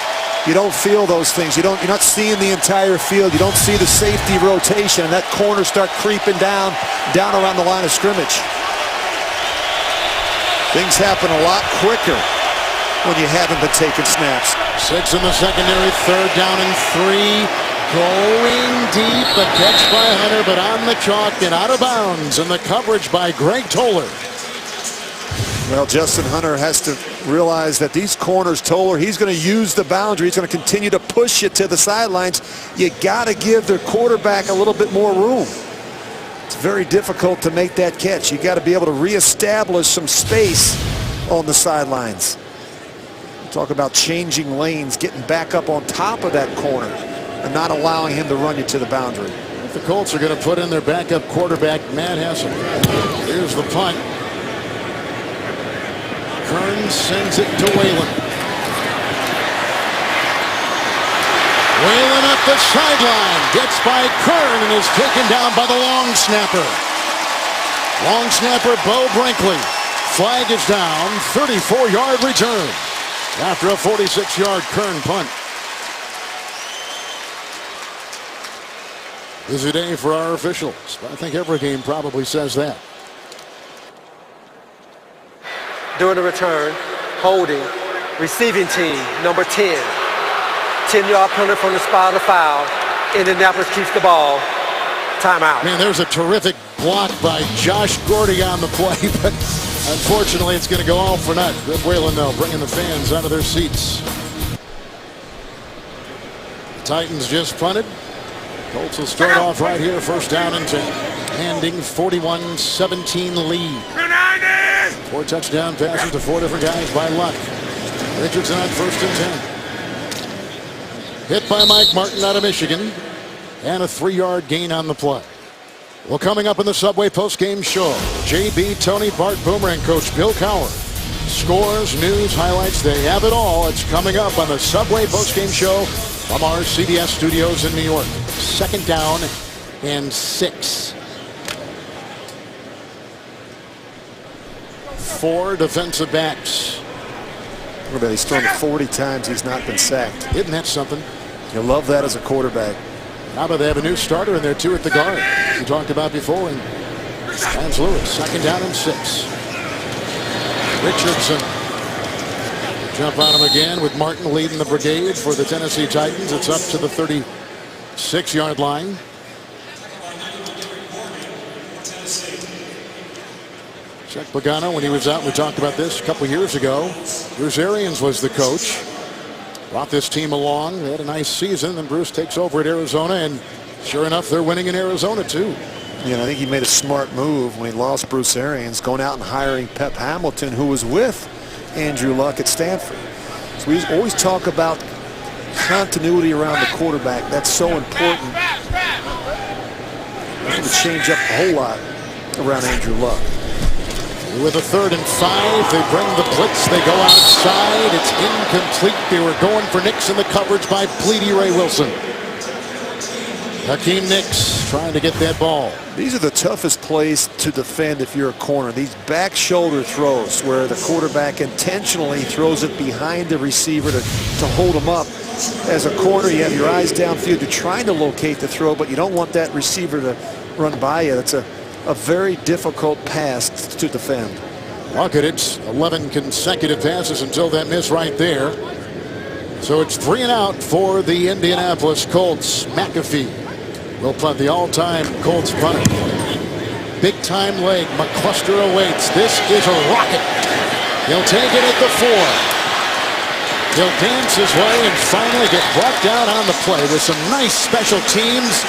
You don't feel those things. You're not seeing the entire field. You don't see the safety rotation, and that corner start creeping down around the line of scrimmage. Things happen a lot quicker when you haven't been taking snaps. 6 in the secondary, 3rd down and 3. Going deep, the catch by Hunter, but on the chalk and out of bounds, and the coverage by Greg Toller. Well, Justin Hunter has to realize that these corners, Toller, he's going to use the boundary. He's going to continue to push you to the sidelines. You got to give their quarterback a little bit more room. It's very difficult to make that catch. You got to be able to reestablish some space on the sidelines. Talk about changing lanes, getting back up on top of that corner and not allowing him to run you to the boundary. The Colts are going to put in their backup quarterback, Matt Hessel. Here's the punt. Kern sends it to Whalen. Whalen up the sideline, gets by Kern and is taken down by the long snapper. Long snapper Bo Brinkley. Flag is down, 34-yard return after a 46-yard Kern punt. Busy day for our officials. I think every game probably says that. During the return, holding, receiving team, number 10. 10-yard penalty from the spot of the foul. Indianapolis keeps the ball. Timeout. Man, there's a terrific block by Josh Gordy on the play, but unfortunately it's going to go all for naught. Good Whalen, though, bringing the fans out of their seats. The Titans just punted. Colts will start off right here, 1st down and 10. Handing 41-17 lead. 4 touchdown passes to 4 different guys by Luck. Richardson on 1st and 10. Hit by Mike Martin out of Michigan. And a 3-yard gain on the play. Well, coming up in the Subway postgame show, JB, Tony, Bart Boomer, and Coach Bill Cowher. Scores, news, highlights, they have it all. It's coming up on the Subway postgame show from our CBS studios in New York. 2nd down and 6. 4 defensive backs. He's thrown it 40 times. He's not been sacked. Isn't that something? You love that as a quarterback. How about they have a new starter in there too at the guard, we talked about before, and Lance Lewis. 2nd down and 6. Richardson. Jump on him again with Martin leading the brigade for the Tennessee Titans. It's up to the 36-yard line. Chuck Pagano, when he was out, we talked about this a couple years ago. Bruce Arians was the coach. Brought this team along. They had a nice season. Then Bruce takes over at Arizona, and sure enough, they're winning in Arizona too. You know, I think he made a smart move when he lost Bruce Arians, going out and hiring Pep Hamilton, who was with Andrew Luck at Stanford. So we always talk about continuity around the quarterback. That's so important. It's going to change up a whole lot around Andrew Luck. With a 3rd and 5, they bring the blitz. They go outside. It's incomplete. They were going for Nix in the coverage by Bleedy Ray Wilson. Hakeem Nicks trying to get that ball. These are the toughest plays to defend if you're a corner. These back shoulder throws where the quarterback intentionally throws it behind the receiver to hold him up. As a corner, you have your eyes downfield. You're trying to locate the throw, but you don't want that receiver to run by you. That's a very difficult pass to defend. Look at it. 11 consecutive passes until that miss right there. So it's 3 and out for the Indianapolis Colts. McAfee will punt, the all-time Colts punter. Big-time leg. McCluster awaits. This is a rocket. He'll take it at the 4. He'll dance his way and finally get brought down on the play with some nice special teams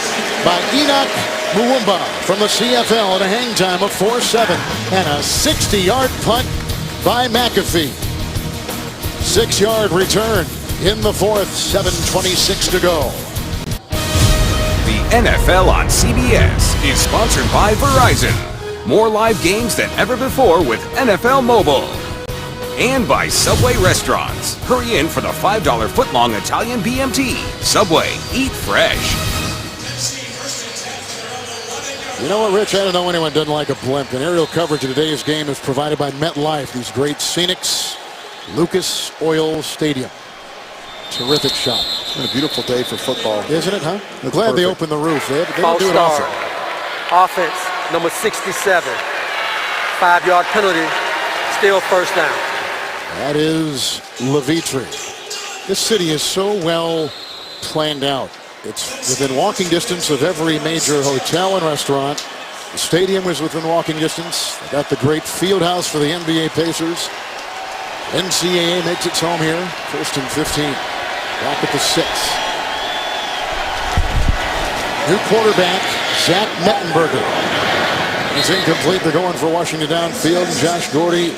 by Enoch Muwumba from the CFL at a hang time of 4.7 and a 60-yard punt by McAfee. 6-yard return in the 4th, 7:26 to go. The NFL on CBS is sponsored by Verizon. More live games than ever before with NFL Mobile. And by Subway Restaurants. Hurry in for the $5 footlong Italian BMT. Subway, eat fresh. You know what, Rich? I don't know anyone doesn't like a blimp. And aerial coverage of today's game is provided by MetLife. These great scenics, Lucas Oil Stadium. Terrific shot. It's been a beautiful day for football. Isn't it, huh? I'm glad they opened the roof. They don't do it All-star. often. Offense, number 67. 5-yard penalty, still 1st down. That is Levitre. This city is so well planned out. It's within walking distance of every major hotel and restaurant. The stadium was within walking distance. They got the great field house for the NBA Pacers. NCAA makes its home here. 1st and 15. Back at the 6. New quarterback, Zach Mettenberger. It's incomplete. They're going for Washington downfield. Josh Gordy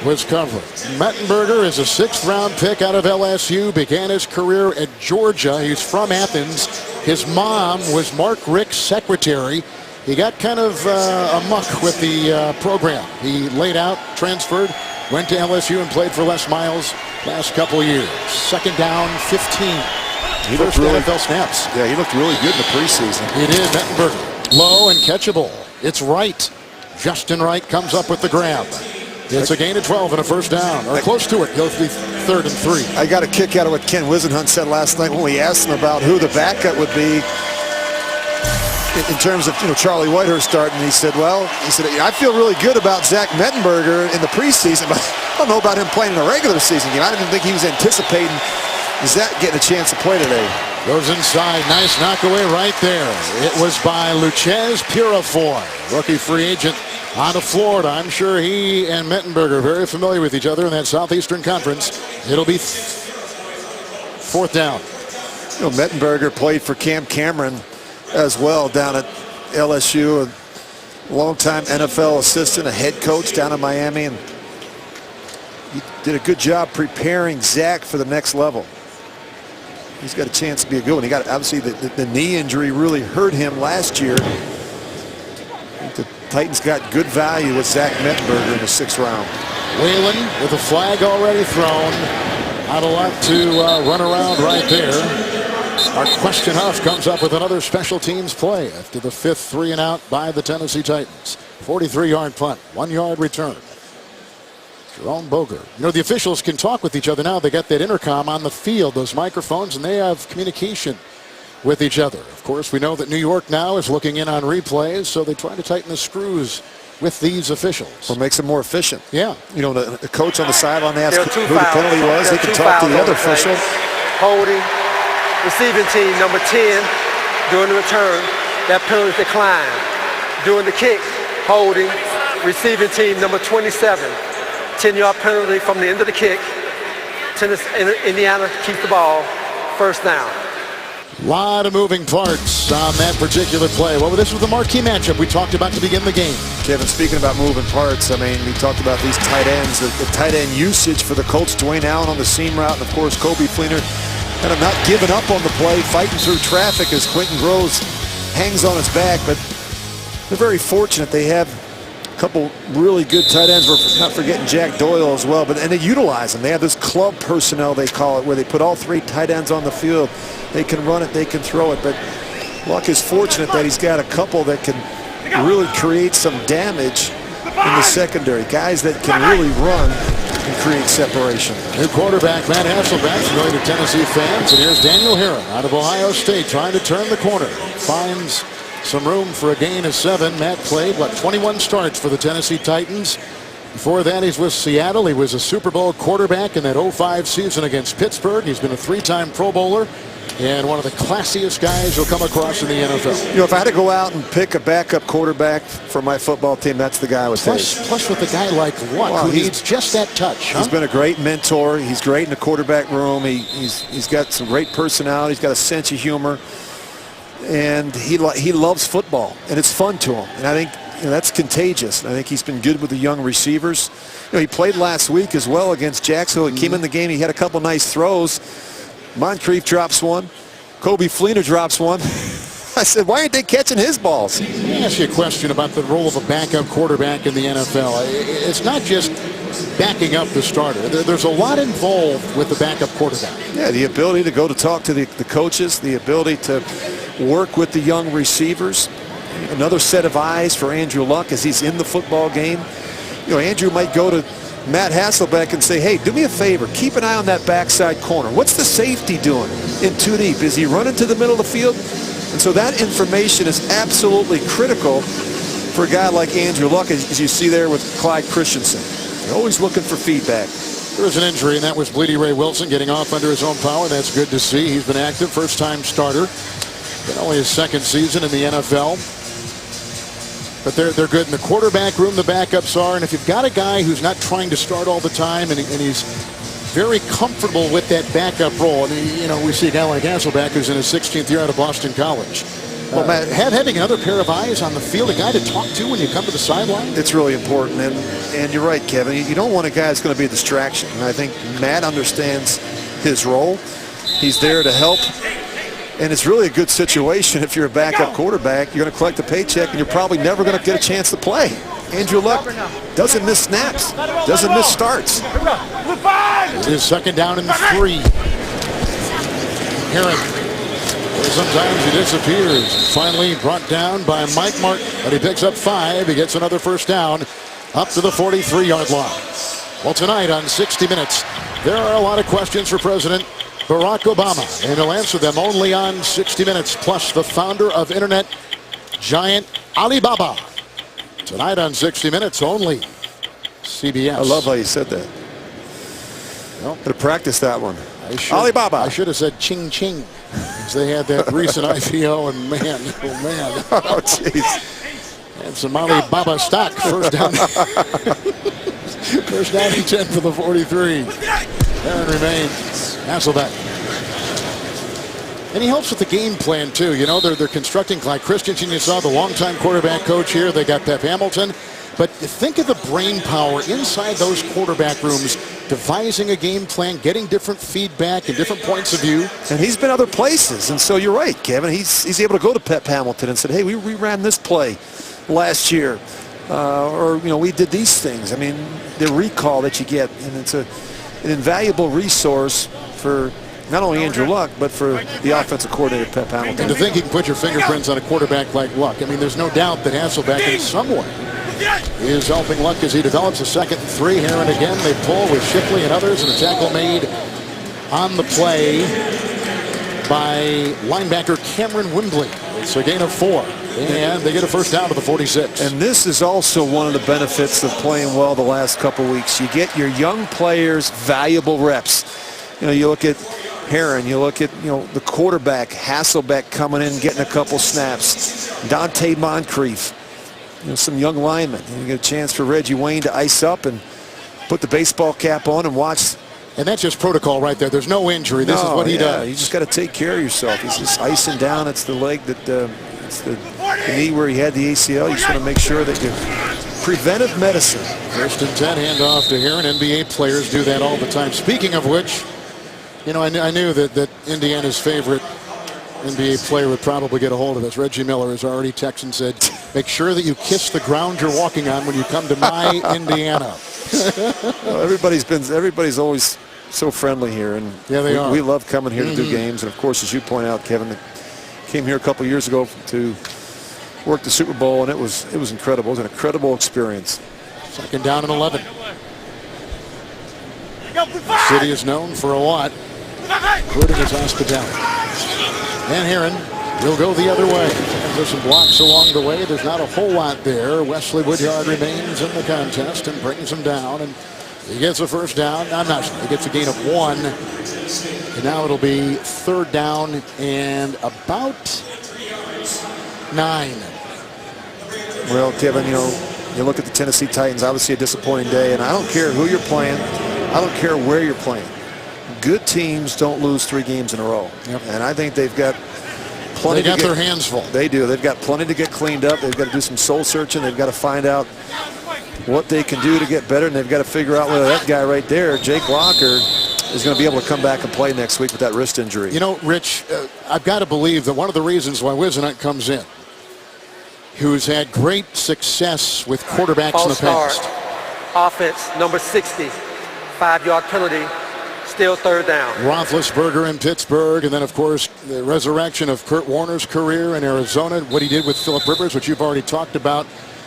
was covering. Mettenberger is a 6th-round pick out of LSU. Began his career at Georgia. He's from Athens. His mom was Mark Richt's secretary. He got kind of amuck with the program. He laid out, transferred, went to LSU and played for Les Miles last couple of years. 2nd down, 15. He looked really NFL snaps. Yeah, he looked really good in the preseason. He did. Mettenberger, low and catchable. It's Wright. Justin Wright comes up with the grab. It's a gain of 12 and a 1st down, or close to it. He'll be 3rd and 3. I got a kick out of what Ken Wisenhunt said last night when we asked him about who the backup would be in terms of, Charlie Whitehurst starting. He said, I feel really good about Zach Mettenberger in the preseason, but I don't know about him playing in a regular season game. I didn't think he was anticipating Zach getting a chance to play today. Goes inside. Nice knockaway right there. It was by Luchez Purifoy, rookie free agent out of Florida. I'm sure he and Mettenberger are very familiar with each other in that Southeastern Conference. It'll be 4th down. Mettenberger played for Cam Cameron as well down at LSU. A longtime NFL assistant, a head coach down in Miami. And he did a good job preparing Zach for the next level. He's got a chance to be a good one. He got, obviously, the knee injury really hurt him last year. The Titans got good value with Zach Mettenberger in the 6th round. Whalen with a flag already thrown. Not a lot to run around right there. Our Question Huff comes up with another special teams play after the 5th 3 and out by the Tennessee Titans. 43-yard punt, 1-yard return. Jerome Boger. You know, the officials can talk with each other now. They got that intercom on the field, those microphones, and they have communication with each other. Of course, we know that New York now is looking in on replays, so they try to tighten the screws with these officials. Or makes it more efficient. Yeah. You know, the coach on the sideline asked who the fouls. penalty was. They can talk to the other official. Holding, receiving team number 10 during the return. That penalty is declined. During the kick, holding, receiving team number 27. 10-yard penalty from the end of the kick. Indiana keeps the ball. First down. A lot of moving parts on that particular play. Well, this was the marquee matchup we talked about to begin the game. Kevin, speaking about moving parts, I mean, we talked about these tight ends, the tight end usage for the Colts. Dwayne Allen on the seam route, and of course, Kobe Fleener kind of not giving up on the play, fighting through traffic as Quentin Groves hangs on his back. But they're very fortunate. They have a couple really good tight ends. We're not forgetting Jack Doyle as well. And they utilize them. They have this club personnel, they call it, where they put all three tight ends on the field. They can run it, they can throw it. But Luck is fortunate that he's got a couple that can really create some damage in the secondary. Guys that can really run and create separation. New quarterback Matt Hasselbeck, familiar to Tennessee fans. And here's Daniel Herron out of Ohio State trying to turn the corner. Finds some room for a gain of 7. Matt played, 21 starts for the Tennessee Titans. Before that, he's with Seattle. He was a Super Bowl quarterback in that 05 season against Pittsburgh. He's been a 3-time Pro Bowler and one of the classiest guys you'll come across in the NFL. You know, if I had to go out and pick a backup quarterback for my football team, that's the guy I would take. Plus with a guy like Luck, who needs just that touch. He's been a great mentor. He's great in the quarterback room. He's got some great personality. He's got a sense of humor. And he loves football, and it's fun to him. And I think that's contagious. I think he's been good with the young receivers. You know, he played last week as well against Jacksonville. He came in the game. He had a couple nice throws. Moncrief drops one. Kobe Fleener drops one. I said, why aren't they catching his balls? Let me ask you a question about the role of a backup quarterback in the NFL. It's not just backing up the starter. There's a lot involved with the backup quarterback. Yeah, the ability to go to talk to the coaches, the ability to work with the young receivers. Another set of eyes for Andrew Luck as he's in the football game. You know, Andrew might go to Matt Hasselbeck and say, hey, do me a favor, keep an eye on that backside corner. What's the safety doing in 2 deep? Is he running to the middle of the field? And so that information is absolutely critical for a guy like Andrew Luck, as you see there with Clyde Christensen. They're always looking for feedback. There was an injury, and that was Bleedy Ray Wilson getting off under his own power. That's good to see. He's been active, first-time starter. But only his second season in the NFL. But they're good in the quarterback room, the backups are. And if you've got a guy who's not trying to start all the time and he's very comfortable with that backup role. And, we see a guy like Hasselbeck who's in his 16th year out of Boston College. Well, Matt, having another pair of eyes on the field, a guy to talk to when you come to the sideline. It's really important. And you're right, Kevin. You don't want a guy that's going to be a distraction. And I think Matt understands his role. He's there to help. And it's really a good situation if you're a backup quarterback. You're going to collect a paycheck, and you're probably never going to get a chance to play. Andrew Luck doesn't miss snaps, doesn't miss starts. It is second down and 3. Herron, sometimes he disappears. Finally brought down by Mike Martin, but he picks up 5. He gets another first down up to the 43-yard line. Well, tonight on 60 Minutes, there are a lot of questions for President Barack Obama, and he'll answer them only on 60 Minutes, plus the founder of internet giant Alibaba. Tonight on 60 Minutes only, CBS. I love how you said that. Well, to practice that one. Alibaba. I should have said ching ching, because they had that recent IPO, and man, oh man. Oh, jeez. And some Alibaba stock. First down. First down and 10 for the 43. Aaron remains. Hasselbeck. And he helps with the game plan, too. They're constructing Clyde Christensen. You saw the longtime quarterback coach here. They got Pep Hamilton. But think of the brain power inside those quarterback rooms, devising a game plan, getting different feedback and different points of view. And he's been other places. And so you're right, Kevin. He's able to go to Pep Hamilton and said, hey, we ran this play last year. We did these things. I mean, the recall that you get. And it's an invaluable resource for not only Andrew Luck, but for the offensive coordinator, Pep Hamilton. And to think you can put your fingerprints on a quarterback like Luck. I mean, there's no doubt that Hasselbeck in some way He is helping Luck as he develops a second and 3. Heron again. They pull with Shipley and others, and a tackle made on the play by linebacker Cameron Wembley. It's a gain of 4. And they get a first down to the 46. And this is also one of the benefits of playing well the last couple weeks. You get your young players valuable reps. You know, you look at Heron, you look at, the quarterback, Hasselbeck coming in, getting a couple snaps. Dante Moncrief, some young linemen. You get a chance for Reggie Wayne to ice up and put the baseball cap on and watch. And that's just protocol right there. There's no injury. This is what he does. You just got to take care of yourself. He's just icing down. It's the leg that, it's the knee where he had the ACL. You just want to make sure that you preventive medicine. First and 10, handoff to Heron. NBA players do that all the time. Speaking of which, I knew that Indiana's favorite NBA player would probably get a hold of this. Reggie Miller has already texted and said, make sure that you kiss the ground you're walking on when you come to my Indiana. Well, everybody's always so friendly here, and yeah, they are. We love coming here to do games. And of course, as you point out, Kevin, came here a couple years ago to work the Super Bowl, and it was incredible. It was an incredible experience. Second down and 11. The city is known for a lot, including its hospitality. And Heron will go the other way. There's some blocks along the way. There's not a whole lot there. Wesley Woodyard remains in the contest and brings him down. And he gets a first down. I'm not sure. He gets a gain of 1. And now it'll be third down and about 9. Well, Kevin, you look at the Tennessee Titans, obviously a disappointing day. And I don't care who you're playing. I don't care where you're playing. Good teams don't lose 3 games in a row. Yep. And I think they've got plenty. They got their hands full. They do. They've got plenty to get cleaned up. They've got to do some soul searching. They've got to find out what they can do to get better, and they've got to figure out whether that guy right there, Jake Locker, is going to be able to come back and play next week with that wrist injury. Rich, I've got to believe that one of the reasons why Wisenut comes in, who's had great success with quarterbacks in the past. Offense, number 60, 5-yard penalty, still third down. Roethlisberger in Pittsburgh, and then, of course, the resurrection of Kurt Warner's career in Arizona, what he did with Phillip Rivers, which you've already talked about.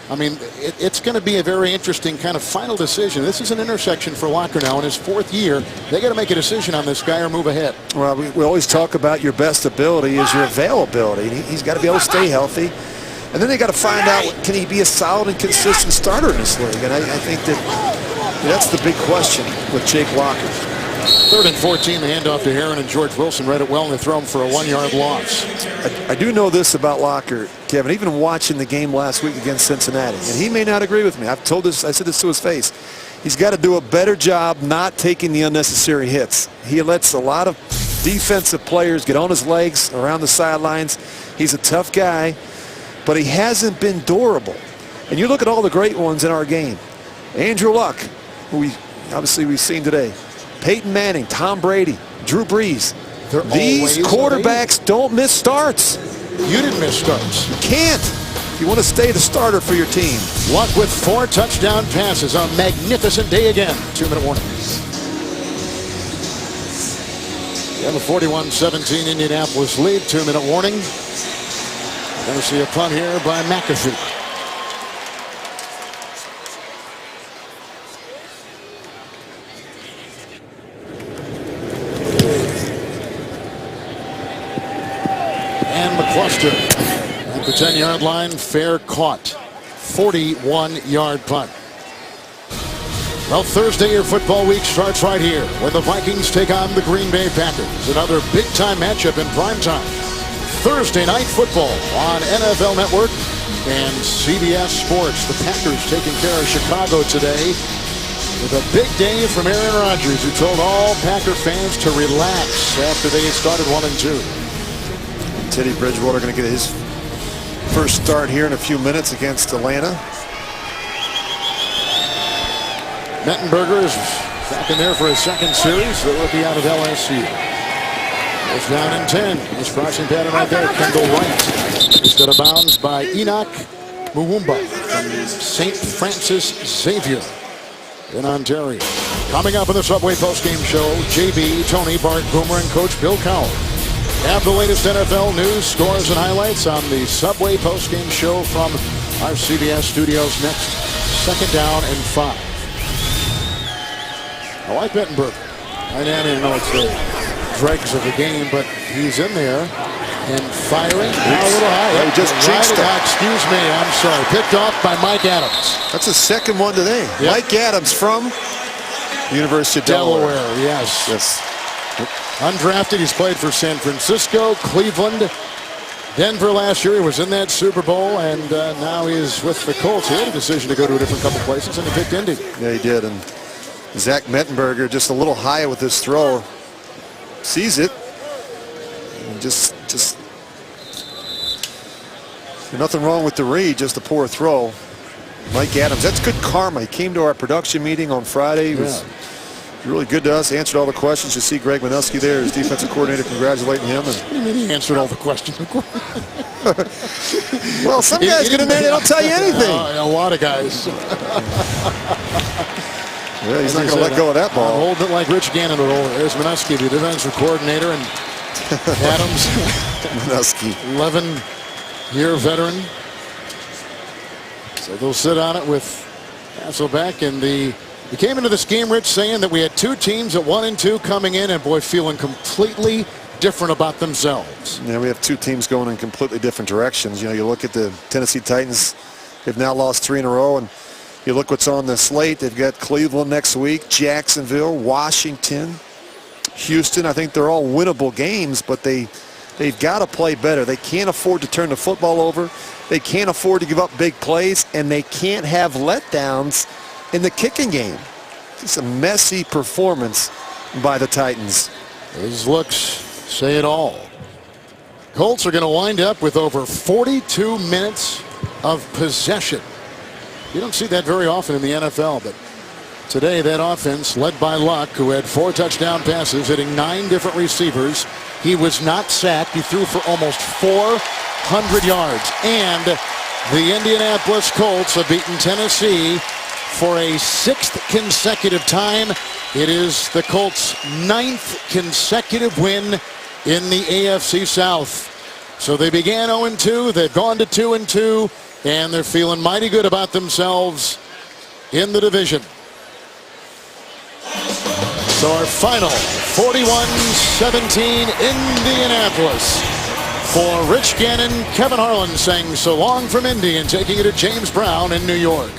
I mean, it's going to be a very interesting kind of final decision. This is an intersection for Locker now. In his 4th year, they got to make a decision on this guy or move ahead. Well, we always talk about your best ability is your availability. He's got to be able to stay healthy. And then they got to find out, can he be a solid and consistent starter in this league? And I think that's the big question with Jake Locker. 3rd and 14, the handoff to Heron, and George Wilson read it well, and they throw him for a 1-yard loss. I do know this about Locker, Kevin, even watching the game last week against Cincinnati, and he may not agree with me. I said this to his face. He's got to do a better job not taking the unnecessary hits. He lets a lot of defensive players get on his legs around the sidelines. He's a tough guy, but he hasn't been durable. And you look at all the great ones in our game. Andrew Luck, who we've seen today. Peyton Manning, Tom Brady, Drew Brees. These quarterbacks don't miss starts. You didn't miss starts. You can't. You want to stay the starter for your team. Luck with 4 touchdown passes. A magnificent day again. 2-minute warning. You have a 41-17 Indianapolis lead. 2-minute warning. We're going to see a punt here by McAfee. McCluster at the 10-yard line, fair caught. 41-yard punt. Well, Thursday, your football week starts right here when the Vikings take on the Green Bay Packers. Another big-time matchup in primetime. Thursday night football on NFL Network and CBS Sports. The Packers taking care of Chicago today with a big day from Aaron Rodgers, who told all Packer fans to relax after they started 1-2. Teddy Bridgewater going to get his first start here in a few minutes against Atlanta. Mettenberger is back in there for his 2nd series. The rookie out of LSU. Goes down in 10. Nice crossing pattern right there. Kendall Wright. Just got a bounds by Enoch Muwumba from St. Francis Xavier in Ontario. Coming up in the Subway postgame show, JB, Tony, Bart, Boomer, and Coach Bill Cowell have the latest NFL news, scores, and highlights on the Subway postgame show from Our CBS studios next. 2nd down and 5. I like Mettenberger. I know it's the dregs of the game, but he's in there and firing. Now a little high. He just jinxed it. Excuse me, I'm sorry. Picked off by Mike Adams. That's his 2nd one today. Yep. Mike Adams from the University of Delaware. Yes. Undrafted, he's played for San Francisco, Cleveland, Denver last year. He was in that Super Bowl, and now he's with the Colts. He had a decision to go to a different couple places, and he picked Indy. Yeah, he did. And Zach Mettenberger just a little high with this throw. Sees it. And just nothing wrong with the read, just a poor throw. Mike Adams, that's good karma. He came to our production meeting on Friday. He was really good to us, answered all the questions. You see Greg Minuski there, his defensive coordinator, congratulating him. And what do you mean he answered all the questions? Well, some guys get in there, they don't tell you anything. A lot of guys. Yeah, he's not going to let go of that ball. Hold it like Rich Gannon would hold it. There's Minuski, the defensive coordinator, and Adams, Minuski, 11-year veteran. So they'll sit on it with Hasselbeck. And we came into this game, Rich, saying that we had 2 teams at 1 and 2 coming in, and boy, feeling completely different about themselves. Yeah, we have 2 teams going in completely different directions. You know, you look at the Tennessee Titans, they've now lost 3 in a row, and you look what's on the slate. They've got Cleveland next week, Jacksonville, Washington, Houston. I think they're all winnable games, but they've got to play better. They can't afford to turn the football over. They can't afford to give up big plays, and they can't have letdowns in the kicking game. It's a messy performance by the Titans. Those looks say it all. Colts are going to wind up with over 42 minutes of possession. You don't see that very often in the NFL, but today that offense led by Luck, who had 4 touchdown passes, hitting 9 different receivers. He was not sacked. He threw for almost 400 yards. And the Indianapolis Colts have beaten Tennessee for a 6th consecutive time. It is the Colts' 9th consecutive win in the AFC South. So they began 0-2. They've gone to 2-2. And they're feeling mighty good about themselves in the division. So our final 41-17 Indianapolis. For Rich Gannon, Kevin Harlan saying so long from Indy and taking it to James Brown in New York.